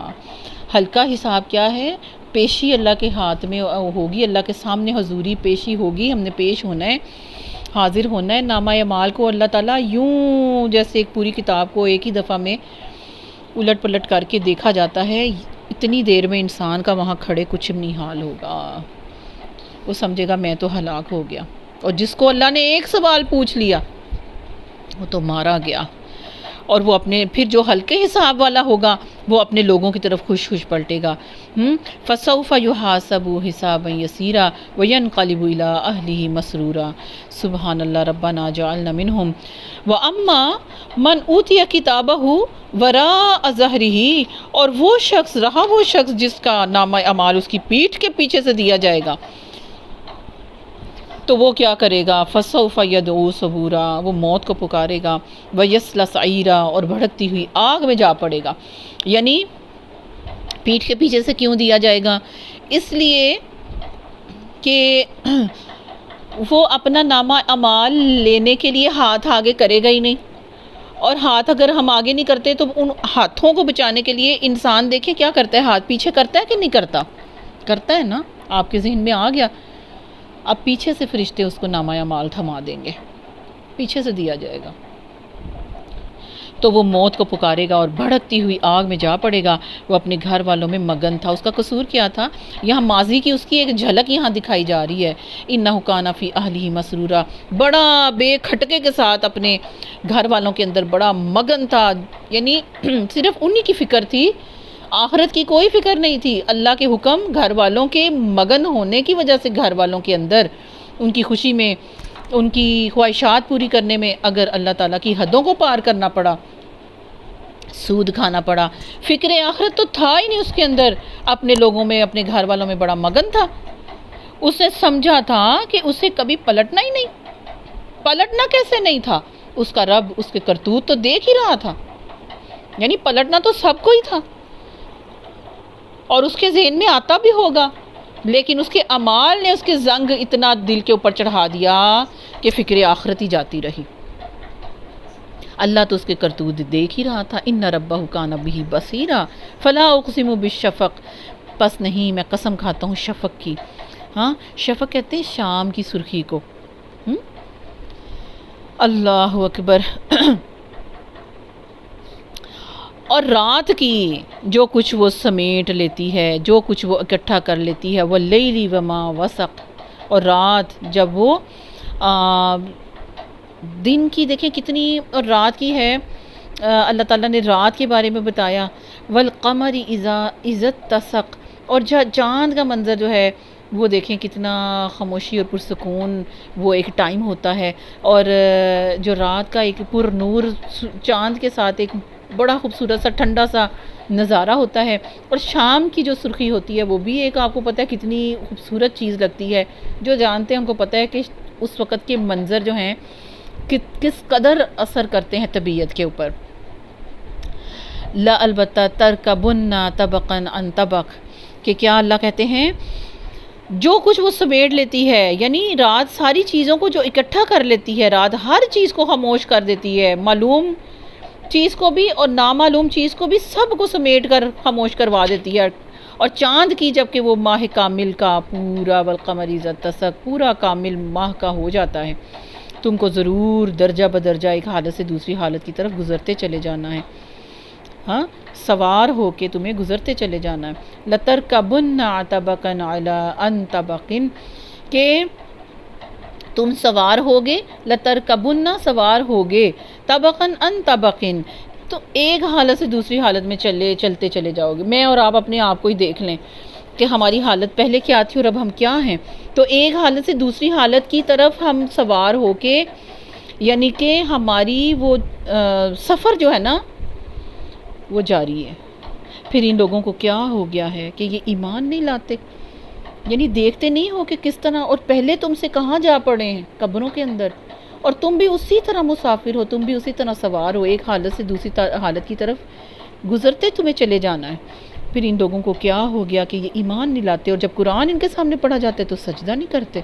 ہلکا حساب کیا ہے؟ پیشی اللہ کے ہاتھ میں ہوگی، اللہ کے سامنے حضوری پیشی ہوگی، ہم نے پیش ہونا ہے، حاضر ہونا ہے۔ نامہ اعمال کو اللہ تعالیٰ یوں جیسے ایک پوری کتاب کو ایک ہی دفعہ میں الٹ پلٹ کر کے دیکھا جاتا ہے، اتنی دیر میں انسان کا وہاں کھڑے کچھ نہیں حال ہوگا، وہ سمجھے گا میں تو ہلاک ہو گیا۔ اور جس کو اللہ نے ایک سوال پوچھ لیا وہ تو مارا گیا، اور وہ اپنے پھر جو ہلکے حساب والا ہوگا وہ اپنے لوگوں کی طرف خوش خوش پلٹے گا۔ فَسَوْفَ يُحَاسَبُ حِسَابًا يَسِيرًا وَيَنْقَلِبُ إِلَىٰ أَهْلِهِ مَسْرُورًا۔ سبحان اللہ، ربنا جعلنا منہم۔ وَأَمَّا مَنْ أُوتِيَ كِتَابَهُ وَرَاءَ ظَهْرِهِ، اور وہ شخص جس کا نامہ اعمال اس کی پیٹھ کے پیچھے سے دیا جائے گا تو وہ کیا کرے گا؟ فَسَوْفَ يَدْعُو ثُبُورًا، وہ موت کو پکارے گا، وَيَصْلَىٰ سَعِيرًا، اور بھڑکتی ہوئی آگ میں جا پڑے گا۔ یعنی پیٹھ کے پیچھے سے کیوں دیا جائے گا؟ اس لیے کہ وہ اپنا نامہ اعمال لینے کے لیے ہاتھ آگے کرے گا ہی نہیں، اور ہاتھ اگر ہم آگے نہیں کرتے تو ان ہاتھوں کو بچانے کے لیے انسان دیکھیں کیا کرتا ہے، ہاتھ پیچھے کرتا ہے کہ نہیں کرتا؟ کرتا ہے نا، آپ کے ذہن میں آ گیا۔ اب پیچھے سے فرشتے اس کو نامہ اعمال تھما دیں گے، پیچھے سے دیا جائے گا، تو وہ موت کو پکارے گا اور بھڑکتی ہوئی آگ میں جا پڑے گا۔ وہ اپنے گھر والوں میں مگن تھا، اس کا قصور کیا تھا؟ یہاں ماضی کی اس کی ایک جھلک یہاں دکھائی جا رہی ہے۔ اِنَّهُ كَانَ فِي أَهْلِهِ مَسْرُورًا، بڑا بے کھٹکے کے ساتھ اپنے گھر والوں کے اندر بڑا مگن تھا، یعنی صرف انہی کی فکر تھی، آخرت کی کوئی فکر نہیں تھی۔ اللہ کے حکم گھر والوں کے مگن ہونے کی وجہ سے گھر والوں کے اندر ان کی خوشی میں، ان کی خواہشات پوری کرنے میں اگر اللہ تعالیٰ کی حدوں کو پار کرنا پڑا، سود کھانا پڑا، فکر آخرت تو تھا ہی نہیں اس کے اندر۔ اپنے لوگوں میں، اپنے گھر والوں میں بڑا مگن تھا، اس نے سمجھا تھا کہ اسے کبھی پلٹنا ہی نہیں۔ پلٹنا کیسے نہیں تھا؟ اس کا رب اس کے کرتوت تو دیکھ ہی رہا تھا، یعنی پلٹنا تو سب کو ہی تھا، اور اس کے ذہن میں آتا بھی ہوگا، لیکن اس کے اعمال نے اس کے زنگ اتنا دل کے اوپر چڑھا دیا کہ فکر آخرت ہی جاتی رہی۔ اللہ تو اس کے کرتوت دیکھ ہی رہا تھا۔ ان ربہ کان بہ بصیرا فلا اقسم بالشفق، پس نہیں میں قسم کھاتا ہوں شفق کی۔ ہاں، شفق کہتے ہیں شام کی سرخی کو۔ اللہ اکبر۔ اور رات کی جو کچھ وہ سمیٹ لیتی ہے، جو کچھ وہ اکٹھا کر لیتی ہے، وہ لیلی وما وسق، اور رات جب وہ دن کی دیکھیں کتنی، اور رات کی ہے، اللہ تعالیٰ نے رات کے بارے میں بتایا، والقمر اذا اتسق، اور چاند کا منظر جو ہے وہ دیکھیں کتنا خاموشی اور پرسکون وہ ایک ٹائم ہوتا ہے، اور جو رات کا ایک پر نور چاند کے ساتھ ایک بڑا خوبصورت سا ٹھنڈا سا نظارہ ہوتا ہے، اور شام کی جو سرخی ہوتی ہے وہ بھی ایک آپ کو پتہ ہے کتنی خوبصورت چیز لگتی ہے۔ جو جانتے ہیں ان کو پتہ ہے کہ اس وقت کے منظر جو ہیں کس قدر اثر کرتے ہیں طبیعت کے اوپر۔ لا البتہ ترکبن طبقا عن طبق، کہ کیا اللہ کہتے ہیں جو کچھ وہ سمیٹ لیتی ہے، یعنی رات ساری چیزوں کو جو اکٹھا کر لیتی ہے، رات ہر چیز کو خاموش کر دیتی ہے، معلوم چیز کو بھی اور نامعلوم چیز کو بھی سب کو سمیٹ کر خاموش کروا دیتی ہے، اور چاند کی جب کہ وہ ماہ کامل کا پورا والقمر اذا اتسق پورا کامل ماہ کا ہو جاتا ہے، تم کو ضرور درجہ بدرجہ ایک حالت سے دوسری حالت کی طرف گزرتے چلے جانا ہے، ہاں سوار ہو کے تمہیں گزرتے چلے جانا ہے۔ لَتَرْكَبُنَّ طَبَقًا عَلَىٰ عَن طَبَقٍ، کہ تم سوار ہوگے، لَتَرْكَبُنَّ سوار ہوگے، طَبَقًا عَن طَبَقٍ، تو ایک حالت سے دوسری حالت میں چلتے چلے جاؤ گے۔ میں اور آپ اپنے آپ کو ہی دیکھ لیں کہ ہماری حالت پہلے کیا تھی اور اب ہم کیا ہیں، تو ایک حالت سے دوسری حالت کی طرف ہم سوار ہو کے، یعنی کہ ہماری وہ سفر جو ہے نا وہ جاری ہے۔ پھر ان لوگوں کو کیا ہو گیا ہے کہ یہ ایمان نہیں لاتے، یعنی دیکھتے نہیں ہو کہ کس طرح، اور پہلے تم سے کہاں جا پڑے ہیں قبروں کے اندر، اور تم بھی اسی طرح مسافر ہو، تم بھی اسی طرح سوار ہو، ایک حالت سے دوسری حالت کی طرف گزرتے تمہیں چلے جانا ہے۔ پھر ان لوگوں کو کیا ہو گیا کہ یہ ایمان نہیں لاتے، اور جب قرآن ان کے سامنے پڑھا جاتا ہے تو سجدہ نہیں کرتے،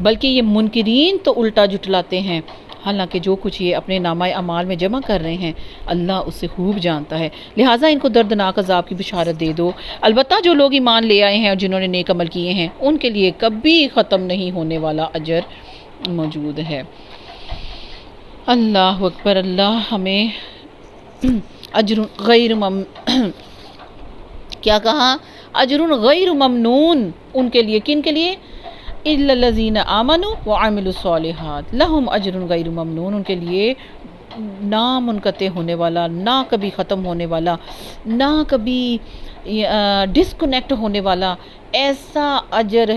بلکہ یہ منکرین تو الٹا جھٹلاتے ہیں، حالانکہ جو کچھ یہ اپنے نامہ اعمال میں جمع کر رہے ہیں اللہ اس سے خوب جانتا ہے، لہٰذا ان کو دردناک عذاب کی بشارت دے دو۔ البتہ جو لوگ ایمان لے آئے ہیں اور جنہوں نے نیک عمل کیے ہیں ان کے لیے کبھی ختم نہیں ہونے والا اجر موجود ہے۔ اللہ اکبر، اللہ ہمیں اجر غیر کیا کہا، اجر غیر ممنون، ان کے لیے، کن کے لیے، الا الذین آمنوا وعملوا الصالحات لہم اجر غیر ممنون، ان کے لیے نامنقطع ہونے والا، نہ کبھی ختم ہونے والا، نہ کبھی ڈسکنیکٹ ہونے والا ایسا اجر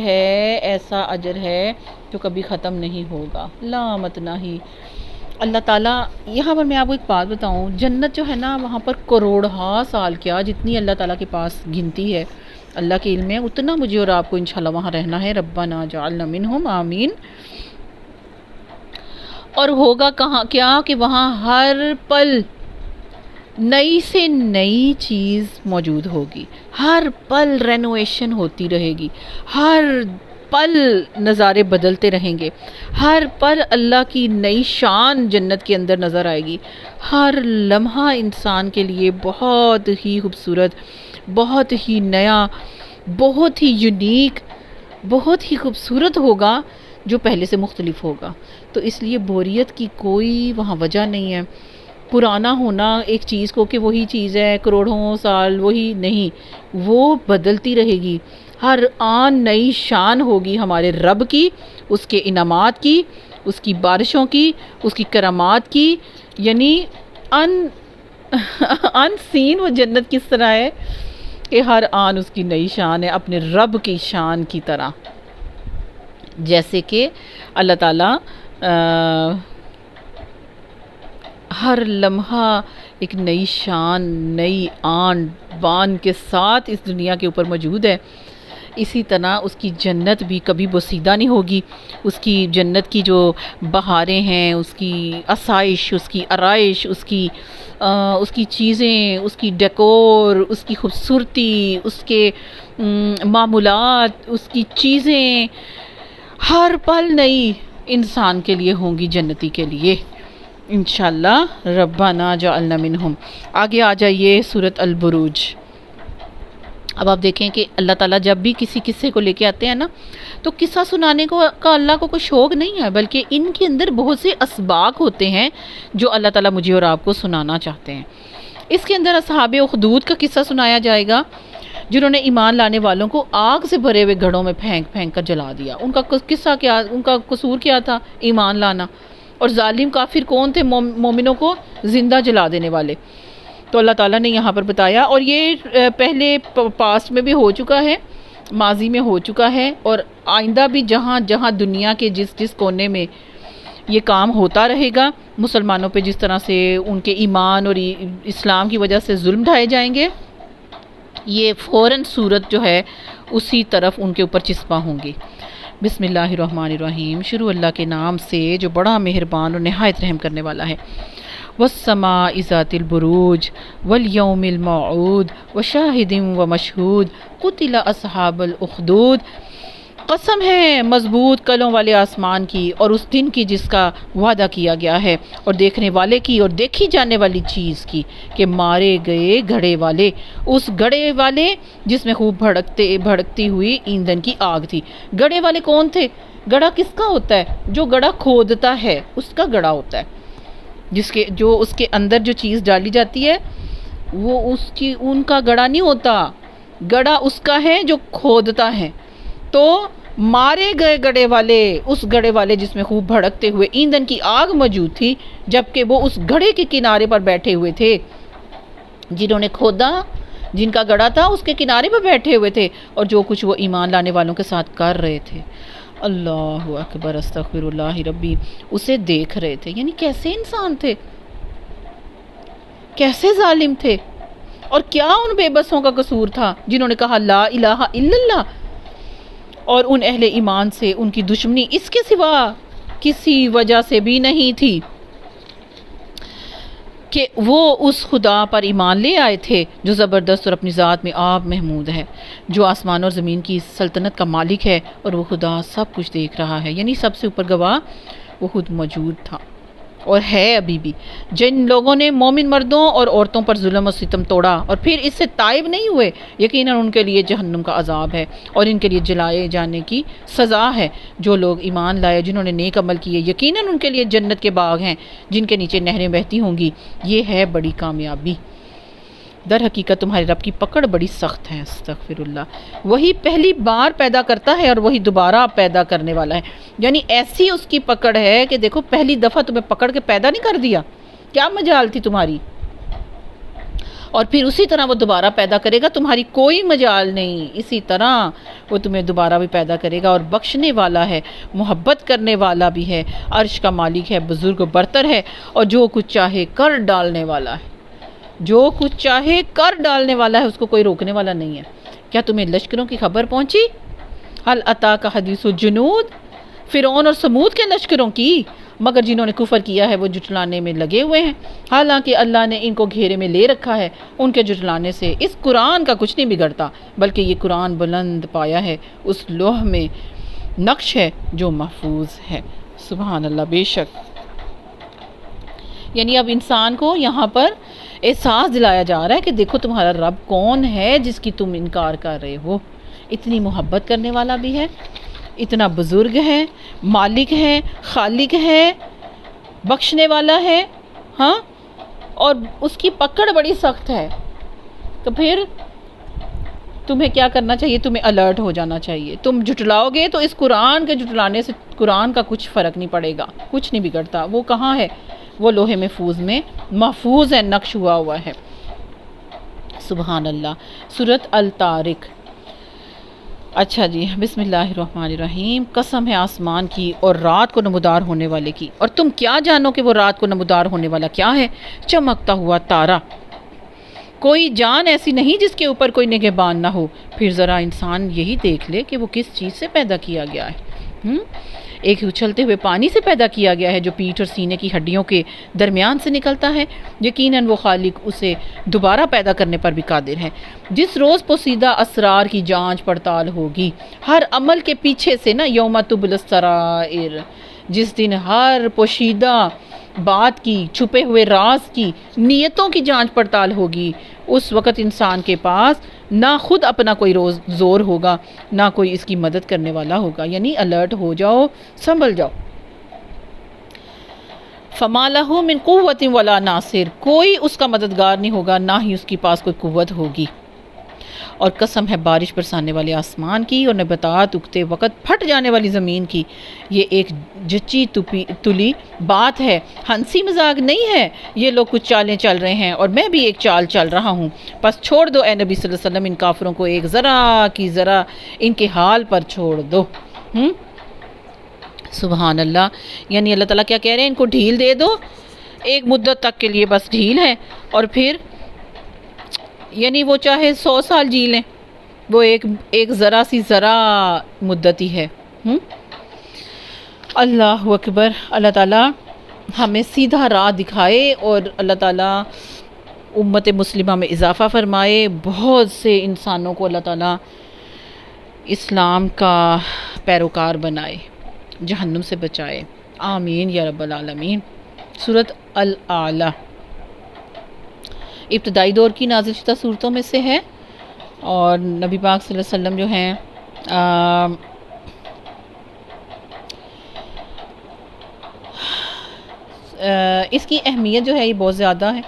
ہے جو کبھی ختم نہیں ہوگا، لامت نہیں۔ اللہ تعالیٰ یہاں پر میں آپ کو ایک بات بتاؤں، جنت جو ہے نا وہاں پر کروڑہا سال کیا جتنی اللہ تعالیٰ کے پاس گنتی ہے، اللہ کے علم ہے، اتنا مجھے اور آپ کو انشاءاللہ وہاں رہنا ہے۔ ربنا جعلنا منہم، آمین۔ اور ہوگا کہاں کیا کہ وہاں ہر پل نئی سے نئی چیز موجود ہوگی، ہر پل رینوویشن ہوتی رہے گی، ہر پل نظارے بدلتے رہیں گے، ہر پل اللہ کی نئی شان جنت کے اندر نظر آئے گی، ہر لمحہ انسان کے لیے بہت ہی خوبصورت، بہت ہی نیا، بہت ہی یونیک، بہت ہی خوبصورت ہوگا، جو پہلے سے مختلف ہوگا۔ تو اس لیے بوریت کی کوئی وہاں وجہ نہیں ہے، پرانا ہونا ایک چیز کو کہ وہی چیز ہے کروڑوں سال وہی نہیں، وہ بدلتی رہے گی، ہر آن نئی شان ہوگی ہمارے رب کی، اس کے انعامات کی، اس کی بارشوں کی، اس کی کرامات کی، یعنی ان سین وہ جنت کس طرح ہے کہ ہر آن اس کی نئی شان ہے، اپنے رب کی شان کی طرح، جیسے کہ اللہ تعالیٰ ہر لمحہ ایک نئی شان، نئی آن بان کے ساتھ اس دنیا کے اوپر موجود ہے، اسی طرح اس کی جنت بھی کبھی بوسیدہ نہیں ہوگی، اس کی جنت کی جو بہاریں ہیں، اس کی آسائش، اس کی آرائش، اس کی چیزیں، اس کی ڈیکور، اس کی خوبصورتی، اس کے معمولات، اس کی چیزیں ہر پل نئی انسان کے لیے ہوں گی، جنتی کے لیے انشاءاللہ۔ ربنا جعلنا منہم۔ آگے آ جائیے سورۃ البروج۔ اب آپ دیکھیں کہ اللہ تعالیٰ جب بھی کسی قصے کو لے کے آتے ہیں نا تو قصہ سنانے کا اللہ کو کوئی شوق نہیں ہے، بلکہ ان کے اندر بہت سے اسباق ہوتے ہیں جو اللہ تعالیٰ مجھے اور آپ کو سنانا چاہتے ہیں۔ اس کے اندر اصحاب اخدود کا قصہ سنایا جائے گا، جنہوں نے ایمان لانے والوں کو آگ سے بھرے ہوئے گھڑوں میں پھینک کر جلا دیا۔ ان کا قصہ کیا، ان کا قصور کیا تھا، ایمان لانا، اور ظالم کافر کون تھے، مومنوں کو زندہ جلا دینے والے۔ تو اللہ تعالیٰ نے یہاں پر بتایا، اور یہ پہلے پاسٹ میں بھی ہو چکا ہے ماضی میں ہو چکا ہے، اور آئندہ بھی جہاں جہاں دنیا کے جس جس کونے میں یہ کام ہوتا رہے گا، مسلمانوں پہ جس طرح سے ان کے ایمان اور اسلام کی وجہ سے ظلم ڈھائے جائیں گے، یہ فوراً صورت جو ہے اسی طرف ان کے اوپر چسپاں ہوں گی۔ بسم اللہ الرحمن الرحیم، شروع اللہ کے نام سے جو بڑا مہربان اور نہایت رحم کرنے والا ہے۔ والسماء ذات البروج والیوم الموعود وشاہد ومشہود قتل اصحاب الاخدود۔ قسم ہے مضبوط کلوں والے آسمان کی اور اس دن کی جس کا وعدہ کیا گیا ہے، اور دیکھنے والے کی اور دیکھی جانے والی چیز کی، کہ مارے گئے گھڑے والے، اس گھڑے والے جس میں خوب بھڑکتی ہوئی ایندھن کی آگ تھی۔ گھڑے والے کون تھے؟ گڑھا کس کا ہوتا ہے؟ جو گڑھا کھودتا ہے اس کا گڑھا ہوتا ہے، جو اس کے اندر جو چیز ڈالی جاتی ہے وہ ان کا گڑھا نہیں ہوتا، گڑھا اس کا ہے جو کھودتا ہے۔ تو مارے گئے گڑھے والے، اس گڑھے والے جس میں خوب بھڑکتے ہوئے ایندھن کی آگ موجود تھی، جبکہ وہ اس گڑھے کے کنارے پر بیٹھے ہوئے تھے، جنہوں نے کھودا، جن کا گڑھا تھا اس کے کنارے پر بیٹھے ہوئے تھے، اور جو کچھ وہ ایمان لانے والوں کے ساتھ کر رہے تھے۔ اللہ اکبر، استغفر اللہ ربی، اسے دیکھ رہے تھے۔ یعنی کیسے انسان تھے، کیسے ظالم تھے، اور کیا ان بے بسوں کا قصور تھا جنہوں نے کہا لا الہ الا اللہ، اور ان اہل ایمان سے ان کی دشمنی اس کے سوا کسی وجہ سے بھی نہیں تھی کہ وہ اس خدا پر ایمان لے آئے تھے جو زبردست اور اپنی ذات میں آپ محمود ہے، جو آسمان اور زمین کی سلطنت کا مالک ہے، اور وہ خدا سب کچھ دیکھ رہا ہے۔ یعنی سب سے اوپر گواہ وہ خود موجود تھا اور ہے ابھی بھی۔ جن لوگوں نے مومن مردوں اور عورتوں پر ظلم و ستم توڑا اور پھر اس سے تائب نہیں ہوئے، یقیناً ان کے لیے جہنم کا عذاب ہے اور ان کے لیے جلائے جانے کی سزا ہے۔ جو لوگ ایمان لائے، جنہوں نے نیک عمل کیے، یقیناً ان کے لیے جنت کے باغ ہیں جن کے نیچے نہریں بہتی ہوں گی۔ یہ ہے بڑی کامیابی۔ در حقیقت تمہارے رب کی پکڑ بڑی سخت ہے، استغفر اللہ۔ وہی پہلی بار پیدا کرتا ہے اور وہی دوبارہ پیدا کرنے والا ہے۔ یعنی ایسی اس کی پکڑ ہے کہ دیکھو، پہلی دفعہ تمہیں پکڑ کے پیدا نہیں کر دیا، کیا مجال تھی تمہاری، اور پھر اسی طرح وہ دوبارہ پیدا کرے گا، تمہاری کوئی مجال نہیں، اسی طرح وہ تمہیں دوبارہ بھی پیدا کرے گا۔ اور بخشنے والا ہے، محبت کرنے والا بھی ہے، عرش کا مالک ہے، بزرگ و برتر ہے، اور جو کچھ چاہے کر ڈالنے والا ہے، جو کچھ چاہے کر ڈالنے والا ہے، اس کو کوئی روکنے والا نہیں ہے۔ کیا تمہیں لشکروں کی خبر پہنچی؟ حل اتاک حدیث الجنود، فرعون اور سمود کے لشکروں کی؟ مگر جنہوں نے کفر کیا ہے وہ جھٹلانے میں لگے ہوئے ہیں، حالانکہ اللہ نے ان کو گھیرے میں لے رکھا ہے۔ ان کے جھٹلانے سے اس قرآن کا کچھ نہیں بگڑتا، بلکہ یہ قرآن بلند پایا ہے، اس لوح میں نقش ہے جو محفوظ ہے۔ سبحان اللہ، بے شک۔ یعنی اب انسان کو یہاں پر احساس دلایا جا رہا ہے کہ دیکھو تمہارا رب کون ہے جس کی تم انکار کر رہے ہو۔ اتنی محبت کرنے والا بھی ہے، اتنا بزرگ ہے، مالک ہے، خالق ہے، بخشنے والا ہے، ہاں، اور اس کی پکڑ بڑی سخت ہے۔ تو پھر تمہیں کیا کرنا چاہیے؟ تمہیں الرٹ ہو جانا چاہیے۔ تم جھٹلاؤ گے تو اس قرآن کے جھٹلانے سے قرآن کا کچھ فرق نہیں پڑے گا، کچھ نہیں بگڑتا۔ وہ کہاں ہے؟ وہ لوح محفوظ میں محفوظ ہے، نقش ہوا ہے۔ سبحان اللہ۔ سورۃ الطارق۔ اچھا جی، بسم اللہ الرحمن الرحیم۔ قسم ہے آسمان کی اور رات کو نمودار ہونے والے کی، اور تم کیا جانو کہ وہ رات کو نمودار ہونے والا کیا ہے؟ چمکتا ہوا تارا۔ کوئی جان ایسی نہیں جس کے اوپر کوئی نگہبان نہ ہو۔ پھر ذرا انسان یہی دیکھ لے کہ وہ کس چیز سے پیدا کیا گیا ہے۔ ایک اچھلتے ہوئے پانی سے پیدا کیا گیا ہے جو پیٹھ اور سینے کی ہڈیوں کے درمیان سے نکلتا ہے۔ یقیناً وہ خالق اسے دوبارہ پیدا کرنے پر بھی قادر ہے۔ جس روز پوشیدہ اسرار کی جانچ پڑتال ہوگی، ہر عمل کے پیچھے سے نا، یوم تبلی السرائر، جس دن ہر پوشیدہ بات کی، چھپے ہوئے راز کی، نیتوں کی جانچ پڑتال ہوگی، اس وقت انسان کے پاس نہ خود اپنا کوئی زور ہوگا، نہ کوئی اس کی مدد کرنے والا ہوگا۔ یعنی الرٹ ہو جاؤ، سنبھل جاؤ۔ فَمَا لَهُ مِن قُوَّةٍ وَلَا نَاصِرٍ، کوئی اس کا مددگار نہیں ہوگا، نہ ہی اس کے پاس کوئی قوت ہوگی۔ اور قسم ہے بارش برسانے والے آسمان کی اور نباتات اگتے وقت پھٹ جانے والی زمین کی، یہ ایک جچی تلی بات ہے، ہنسی مذاق نہیں ہے۔ یہ لوگ کچھ چالیں چل رہے ہیں اور میں بھی ایک چال چل رہا ہوں، پس چھوڑ دو اے نبی صلی اللہ علیہ وسلم ان کافروں کو، ایک ذرا کی ذرا ان کے حال پر چھوڑ دو۔ سبحان اللہ، یعنی اللہ تعالیٰ کیا کہہ رہے ہیں، ان کو ڈھیل دے دو، ایک مدت تک کے لیے بس ڈھیل ہے، اور پھر یعنی وہ چاہے 100 سال جی لیں، وہ ایک ذرا سی ذرا مدت ہی ہے۔ اللہ اکبر۔ اللہ تعالیٰ ہمیں سیدھا راہ دکھائے اور اللہ تعالیٰ امت مسلمہ میں اضافہ فرمائے، بہت سے انسانوں کو اللہ تعالیٰ اسلام کا پیروکار بنائے، جہنم سے بچائے، آمین یا رب العالمین۔ سورۃ الاعلیٰ ابتدائی دور کی نازل شدہ صورتوں میں سے ہے، اور نبی پاک صلی اللہ علیہ وسلم جو ہیں اس کی اہمیت جو ہے یہ بہت زیادہ ہے۔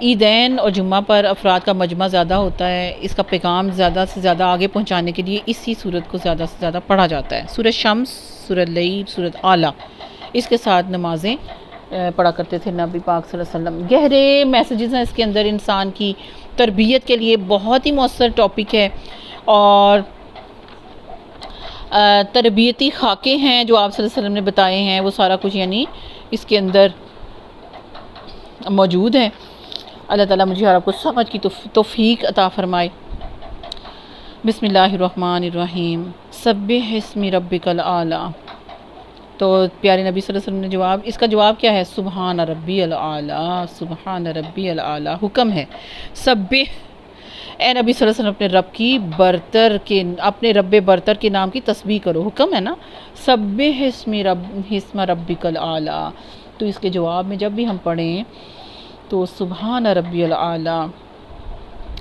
عیدین اور جمعہ پر افراد کا مجمع زیادہ ہوتا ہے، اس کا پیغام زیادہ سے زیادہ آگے پہنچانے کے لیے اسی صورت کو زیادہ سے زیادہ پڑھا جاتا ہے۔ سورۃ شمس، سورۃ لیل، سورۃ اعلیٰ، اس کے ساتھ نمازیں پڑھا کرتے تھے نبی پاک صلی اللہ علیہ وسلم۔ گہرے میسیجز ہیں اس کے اندر، انسان کی تربیت کے لیے بہت ہی مؤثر ٹاپک ہے، اور تربیتی خاکے ہیں جو آپ صلی اللہ علیہ وسلم نے بتائے ہیں، وہ سارا کچھ یعنی اس کے اندر موجود ہے۔ اللہ تعالیٰ مجھے اور آپ کو سمجھ کی توفیق عطا فرمائے۔ بسم اللہ الرحمن الرحیم، سبح اسم ربک الاعلیٰ۔ تو پیارے نبی صلی اللہ علیہ وسلم نے جواب، اس کا جواب کیا ہے؟ سبحان ربی الاعلیٰ، سبحان ربی الاعلیٰ۔ حکم ہے سبح، اے نبی صلی اللہ علیہ وسلم اپنے رب برتر کے نام کی تسبیح کرو، حکم ہے نا، سبح اسم ربک الاعلیٰ۔ تو اس کے جواب میں جب بھی ہم پڑھیں تو سبحان ربی الاعلیٰ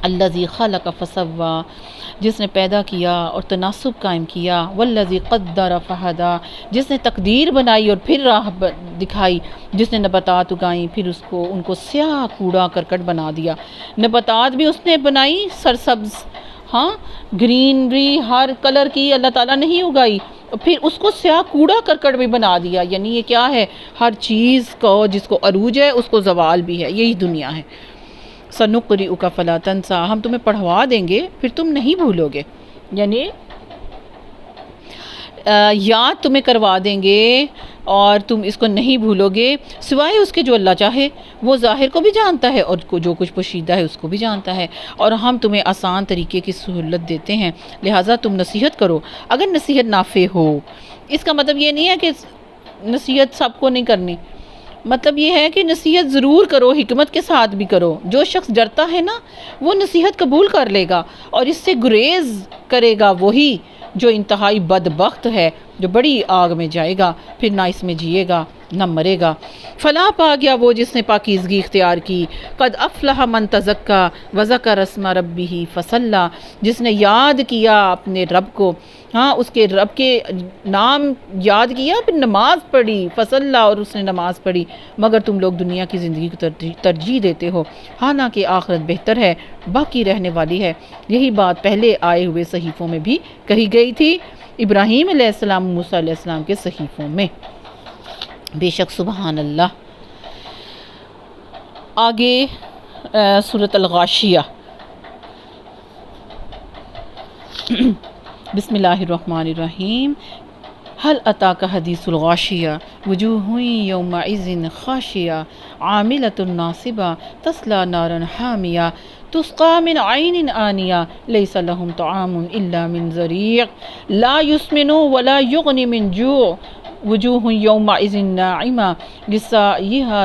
الذی خلق فسوی، جس نے پیدا کیا اور تناسب قائم کیا، والذی قدر فہدی، جس نے تقدیر بنائی اور پھر راہ دکھائی، جس نے نباتات اگائیں پھر ان کو سیاہ کوڑا کرکٹ بنا دیا۔ نباتات بھی اس نے بنائی سرسبز، ہاں گرینری ہر کلر کی اللہ تعالیٰ نے ہی اگائی، پھر اس کو سیاہ کوڑا کرکٹ بھی بنا دیا۔ یعنی یہ کیا ہے، ہر چیز کو جس کو عروج ہے اس کو زوال بھی ہے، یہی دنیا ہے۔ سنقرئک فلا تنسیٰ، ہم تمہیں پڑھوا دیں گے پھر تم نہیں بھولو گے، یعنی یاد تمہیں کروا دیں گے اور تم اس کو نہیں بھولو گے، سوائے اس کے جو اللہ چاہے، وہ ظاہر کو بھی جانتا ہے اور جو کچھ پوشیدہ ہے اس کو بھی جانتا ہے، اور ہم تمہیں آسان طریقے کی سہولت دیتے ہیں، لہٰذا تم نصیحت کرو اگر نصیحت نافع ہو۔ اس کا مطلب یہ نہیں ہے کہ نصیحت سب کو نہیں کرنی، مطلب یہ ہے کہ نصیحت ضرور کرو، حکمت کے ساتھ بھی کرو۔ جو شخص ڈرتا ہے نا وہ نصیحت قبول کر لے گا، اور اس سے گریز کرے گا وہی جو انتہائی بدبخت ہے، جو بڑی آگ میں جائے گا، پھر نہ اس میں جیے گا نہ مرے گا۔ فلاح پا گیا وہ جس نے پاکیزگی اختیار کی، قد افلح من تزکا وذکر اسم ربہ فصلی، جس نے یاد کیا اپنے رب کو، ہاں اس کے رب کے نام یاد کیا، پھر نماز پڑھی، فصلی، اور اس نے نماز پڑھی۔ مگر تم لوگ دنیا کی زندگی کو ترجیح دیتے ہو، حالانکہ آخرت بہتر ہے، باقی رہنے والی ہے۔ یہی بات پہلے آئے ہوئے صحیفوں میں بھی کہی گئی تھی، ابراہیم علیہ السلام، موسیٰ علیہ السلام کے صحیفوں میں۔ بے شک سبحان اللہ۔ آگے سورۃ الغاشیہ، بسم اللہ الرحمن الرحیم۔ هل اتاک حدیث الغاشیہ وجوہ یومئذ خاشعہ عاملۃ ناصبہ تصلی نارا حامیہ تسقی من عین آنیہ لیس لهم طعام الا من ضریع لا یسمن ولا یغنی من جوع وجوہ یومئذ ناعمہ لسعیہا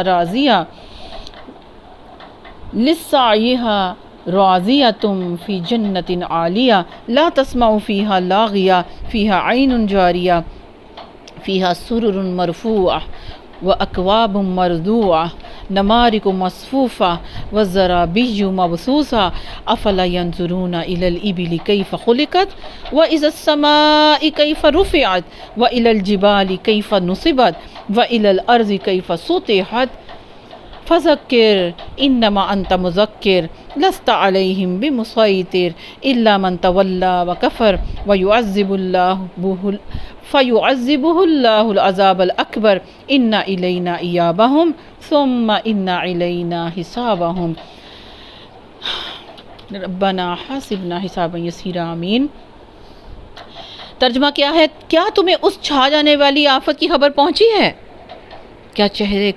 راضیۃ فی جنۃ عالیہ لا تسمع فیہا لاغیہ فیہا عین جاریہ فیہا سرر مرفوعہ واکواب موضوعہ نمارق مصفوفہ والزرابی مبثوثہ افلا ینظرون الی الابل کیف خلقت واذا السماء کیف رفعت والی الجبال کیف نصبت والی الارض کیف سطحت فذکر انما انت مذکر لست علیہم بمسیطر الا من تولی وکفر فیعذبہ اللہ العذاب الاکبر ان الینا ایابہم ثم ان الینا حسابہم ربنا حاسبنا حسابا یسیرا آمین۔ ترجمہ کیا ہے؟ کیا تمہیں اس چھا جانے والی آفت کی خبر پہنچی ہے؟ کیا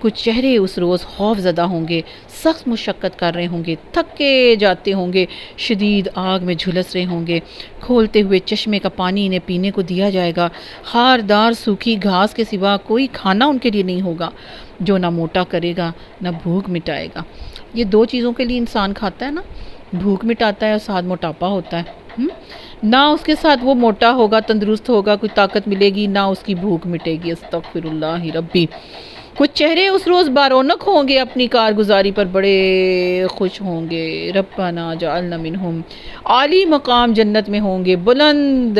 کچھ چہرے اس روز خوف زدہ ہوں گے، سخت مشقت کر رہے ہوں گے، تھکے جاتے ہوں گے، شدید آگ میں جھلس رہے ہوں گے، کھولتے ہوئے چشمے کا پانی انہیں پینے کو دیا جائے گا، خاردار سوکھی گھاس کے سوا کوئی کھانا ان کے لیے نہیں ہوگا جو نہ موٹا کرے گا نہ بھوک مٹائے گا۔ یہ دو چیزوں کے لیے انسان کھاتا ہے نا، بھوک مٹاتا ہے اور ساتھ موٹاپا ہوتا ہے۔ نہ اس کے ساتھ وہ موٹا ہوگا، تندرست ہوگا، کوئی طاقت ملے گی، نہ اس کی بھوک مٹے گی۔ استغفر اللہ ربی۔ کچھ چہرے اس روز بارونق ہوں گے، اپنی کارگزاری پر بڑے خوش ہوں گے۔ ربنا جعلنا منہم، عالی مقام جنت میں ہوں گے، بلند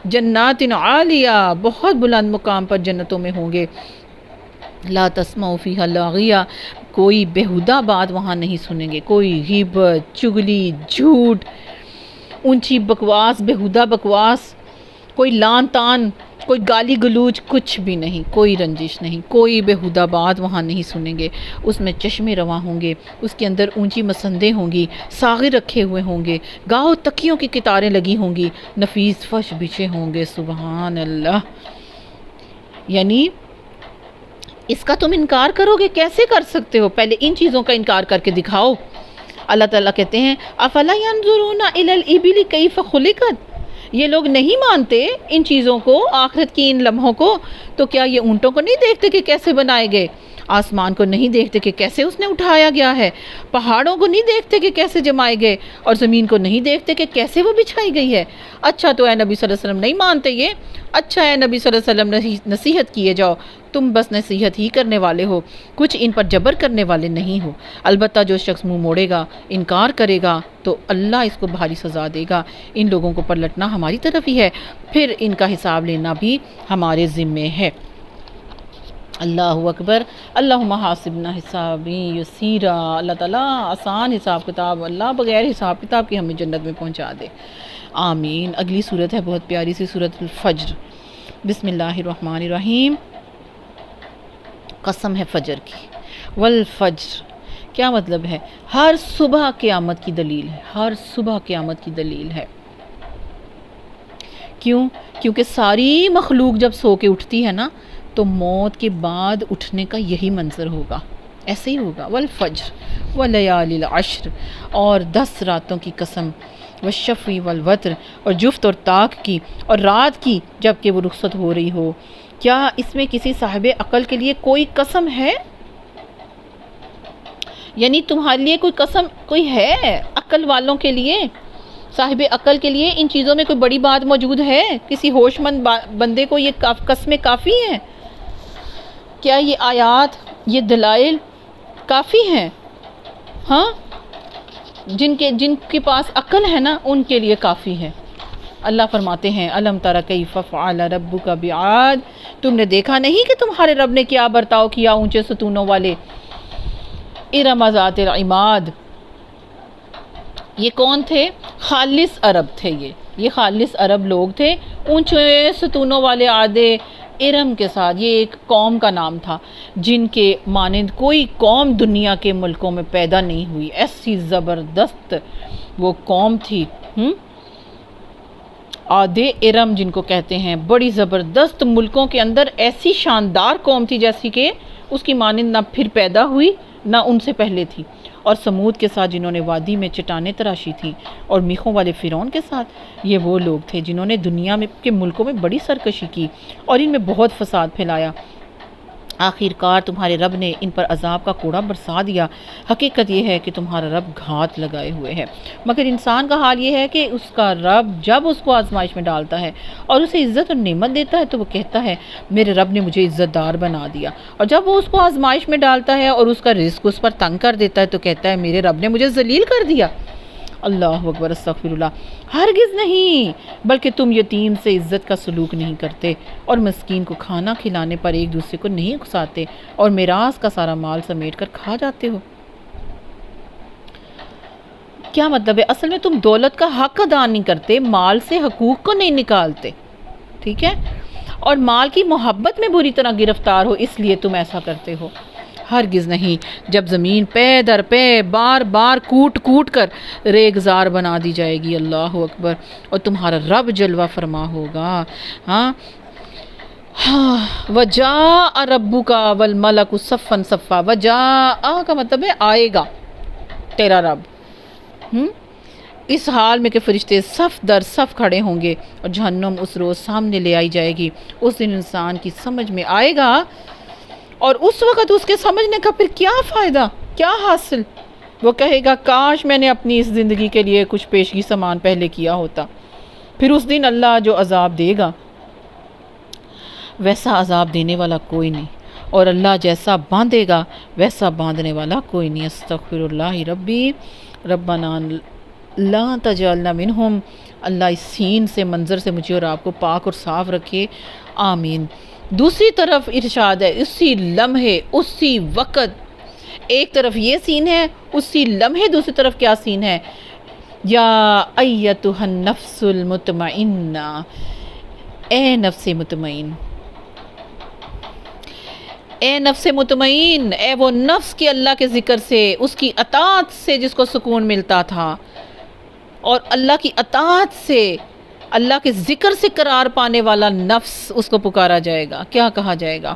جنات عالیہ، بہت بلند مقام پر جنتوں میں ہوں گے۔ لا تسمعوا فیہا لاغیہ، کوئی بیہودہ بات وہاں نہیں سنیں گے، کوئی غیبت، چگلی، جھوٹ، اونچی بکواس، بیہودہ بکواس، کوئی لان تان، کوئی گالی گلوچ، کچھ بھی نہیں، کوئی رنجش نہیں، کوئی بیہودہ بات وہاں نہیں سنیں گے۔ اس میں چشمے رواں ہوں گے، اس کے اندر اونچی مسندیں ہوں گی، ساغر رکھے ہوئے ہوں گے، گاؤ تکیوں کی قطاریں لگی ہوں گی، نفیس فرش بچھے ہوں گے۔ سبحان اللہ۔ یعنی اس کا تم انکار کرو گے؟ کیسے کر سکتے ہو؟ پہلے ان چیزوں کا انکار کر کے دکھاؤ۔ اللہ تعالیٰ کہتے ہیں افلا ينظرون الى الابل کیف خلقت، یہ لوگ نہیں مانتے ان چیزوں کو، آخرت کی ان لمحوں کو، تو کیا یہ اونٹوں کو نہیں دیکھتے کہ کیسے بنائے گئے؟ آسمان کو نہیں دیکھتے کہ کیسے اس نے اٹھایا گیا ہے؟ پہاڑوں کو نہیں دیکھتے کہ کیسے جمائے گئے؟ اور زمین کو نہیں دیکھتے کہ کیسے وہ بچھائی گئی ہے؟ اچھا تو اے نبی صلی اللہ علیہ وسلم نہیں مانتے یہ؟ اچھا اے نبی صلی اللہ علیہ وسلم نصیحت کیے جاؤ، تم بس نصیحت ہی کرنے والے ہو، کچھ ان پر جبر کرنے والے نہیں ہو۔ البتہ جو شخص منہ موڑے گا، انکار کرے گا، تو اللہ اس کو بھاری سزا دے گا۔ ان لوگوں کو پلٹنا ہماری طرف ہی ہے، پھر ان کا حساب لینا بھی ہمارے ذمے ہے۔ اللہ اکبر۔ اللہم حاسبنا حسابی یسیرا، اللہ تعالیٰ آسان حساب کتاب، اللہ بغیر حساب کتاب کی ہمیں جنت میں پہنچا دے، آمین۔ اگلی صورت ہے بہت پیاری سی سورۃ الفجر۔ بسم اللہ الرحمن الرحیم۔ قسم ہے فجر کی، والفجر کیا مطلب ہے؟ ہر صبح قیامت کی دلیل ہے، ہر صبح قیامت کی دلیل ہے۔ کیوں؟ کیونکہ ساری مخلوق جب سو کے اٹھتی ہے نا، تو موت کے بعد اٹھنے کا یہی منظر ہوگا، ایسے ہی ہوگا۔ والفجر ولیال العشر، اور 10 راتوں کی قسم، والشفع والوتر، اور جفت اور طاق کی، اور رات کی جب کہ وہ رخصت ہو رہی ہو۔ کیا اس میں کسی صاحب عقل کے لیے کوئی قسم ہے؟ یعنی تمہارے لیے کوئی قسم کوئی ہے عقل والوں کے لیے، صاحب عقل کے لیے ان چیزوں میں کوئی بڑی بات موجود ہے؟ کسی ہوش مند بندے کو یہ قسمیں کافی ہیں؟ کیا یہ آیات، یہ دلائل کافی ہیں؟ ہاں، جن کے پاس عقل ہے نا، ان کے لیے کافی ہے۔ اللہ فرماتے ہیں الم تر کیف فعل ربک بعاد، تم نے دیکھا نہیں کہ تمہارے رب نے کیا برتاؤ کیا اونچے ستونوں والے ارم ذات العماد۔ یہ کون تھے؟ خالص عرب تھے، یہ خالص عرب لوگ تھے، اونچے ستونوں والے عادے ارم کے ساتھ۔ یہ ایک قوم کا نام تھا جن کے مانند کوئی قوم دنیا کے ملکوں میں پیدا نہیں ہوئی، ایسی زبردست وہ قوم تھی۔ عادے ارم جن کو کہتے ہیں، بڑی زبردست، ملکوں کے اندر ایسی شاندار قوم تھی جیسی کہ اس کی مانند نہ پھر پیدا ہوئی نہ ان سے پہلے تھی۔ اور سمود کے ساتھ جنہوں نے وادی میں چٹانیں تراشی تھیں، اور میخوں والے فرعون کے ساتھ، یہ وہ لوگ تھے جنہوں نے دنیا میں کے ملکوں میں بڑی سرکشی کی اور ان میں بہت فساد پھیلایا۔ آخر کار تمہارے رب نے ان پر عذاب کا کوڑا برسا دیا۔ حقیقت یہ ہے کہ تمہارا رب گھات لگائے ہوئے ہے، مگر انسان کا حال یہ ہے کہ اس کا رب جب اس کو آزمائش میں ڈالتا ہے اور اسے عزت اور نعمت دیتا ہے تو وہ کہتا ہے میرے رب نے مجھے عزت دار بنا دیا، اور جب وہ اس کو آزمائش میں ڈالتا ہے اور اس کا رزق اس پر تنگ کر دیتا ہے تو کہتا ہے میرے رب نے مجھے ذلیل کر دیا۔ اللہ اکبر، استغفر اللہ، ہرگز نہیں، بلکہ تم یتیم سے عزت کا سلوک نہیں کرتے اور مسکین کو کھانا کھلانے پر ایک دوسرے کو نہیں اکساتے اور میراث کا سارا مال سمیٹ کر کھا جاتے ہو۔ کیا مطلب ہے؟ اصل میں تم دولت کا حق ادا نہیں کرتے، مال سے حقوق کو نہیں نکالتے، ٹھیک ہے، اور مال کی محبت میں بری طرح گرفتار ہو، اس لیے تم ایسا کرتے ہو۔ ہرگز نہیں، جب زمین پے در پے بار بار کوٹ کوٹ کر ریگزار بنا دی جائے گی، اللہ اکبر، اور تمہارا رب جلوہ فرما ہوگا، ہاں، وَجَاءَ رَبُّكَ وَالْمَلَكُ صَفًّا صَفًّا، وَجَاءَ کا مطلب ہے آئے گا تیرا رب، اس حال میں کہ فرشتے صف در صف کھڑے ہوں گے اور جہنم اس روز سامنے لے آئی جائے گی۔ اس دن انسان کی سمجھ میں آئے گا اور اس وقت اس کے سمجھنے کا پھر کیا فائدہ، کیا حاصل؟ وہ کہے گا کاش میں نے اپنی اس زندگی کے لیے کچھ پیشگی سامان پہلے کیا ہوتا۔ پھر اس دن اللہ جو عذاب دے گا ویسا عذاب دینے والا کوئی نہیں، اور اللہ جیسا باندھے گا ویسا باندھنے والا کوئی نہیں۔ استغفر اللہ ربی ربنا لا تجعلنا منہم، اللہ اس سین سے منظر سے مجھے اور آپ کو پاک اور صاف رکھے، آمین۔ دوسری طرف ارشاد ہے، اسی لمحے، اسی وقت، ایک طرف یہ سین ہے، اسی لمحے دوسری طرف کیا سین ہے؟ یا ایتھا النفس المطمئنہ، اے نفس مطمئن، اے نفس مطمئن، اے وہ نفس کی اللہ کے ذکر سے، اس کی اطاعت سے جس کو سکون ملتا تھا، اور اللہ کی اطاعت سے، اللہ کے ذکر سے قرار پانے والا نفس، اس کو پکارا جائے گا، کیا کہا جائے گا؟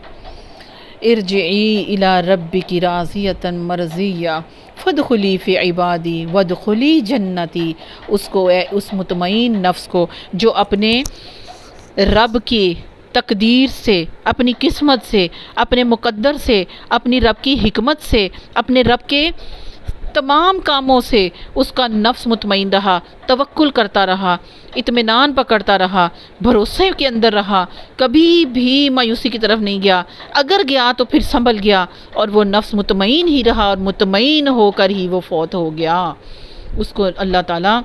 ارجعی الی ربک راضیۃ مرضیہ فادخلی فی عبادی وادخلی جنتی، اس کو، اس مطمئن نفس کو جو اپنے رب کی تقدیر سے، اپنی قسمت سے، اپنے مقدر سے، اپنی رب کی حکمت سے، اپنے رب کے تمام کاموں سے اس کا نفس مطمئن رہا، توکل کرتا رہا، اطمینان پکڑتا رہا، بھروسے کے اندر رہا، کبھی بھی مایوسی کی طرف نہیں گیا، اگر گیا تو پھر سنبھل گیا، اور وہ نفس مطمئن ہی رہا اور مطمئن ہو کر ہی وہ فوت ہو گیا۔ اس کو اللہ تعالیٰ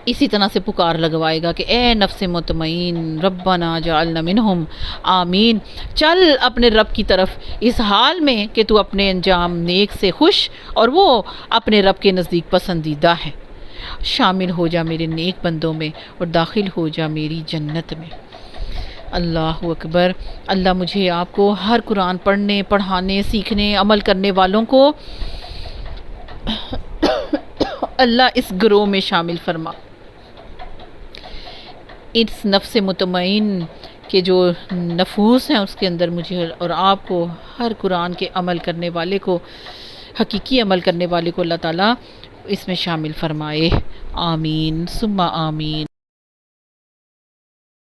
اسی طرح سے پکار لگوائے گا کہ اے نفس مطمئن ربنا جعلنا منہم، آمین، چل اپنے رب کی طرف اس حال میں کہ تو اپنے انجام نیک سے خوش اور وہ اپنے رب کے نزدیک پسندیدہ ہے، شامل ہو جا میرے نیک بندوں میں اور داخل ہو جا میری جنت میں۔ اللہ اکبر۔ اللہ مجھے آپ کو ہر قرآن پڑھنے، پڑھانے، سیکھنے، عمل کرنے والوں کو اللہ اس گروہ میں شامل فرما۔ اس نفس مطمئن کے جو نفوس ہیں اس کے اندر مجھے اور آپ کو، ہر قرآن کے عمل کرنے والے کو، حقیقی عمل کرنے والے کو اللہ تعالیٰ اس میں شامل فرمائے، آمین ثم آمین۔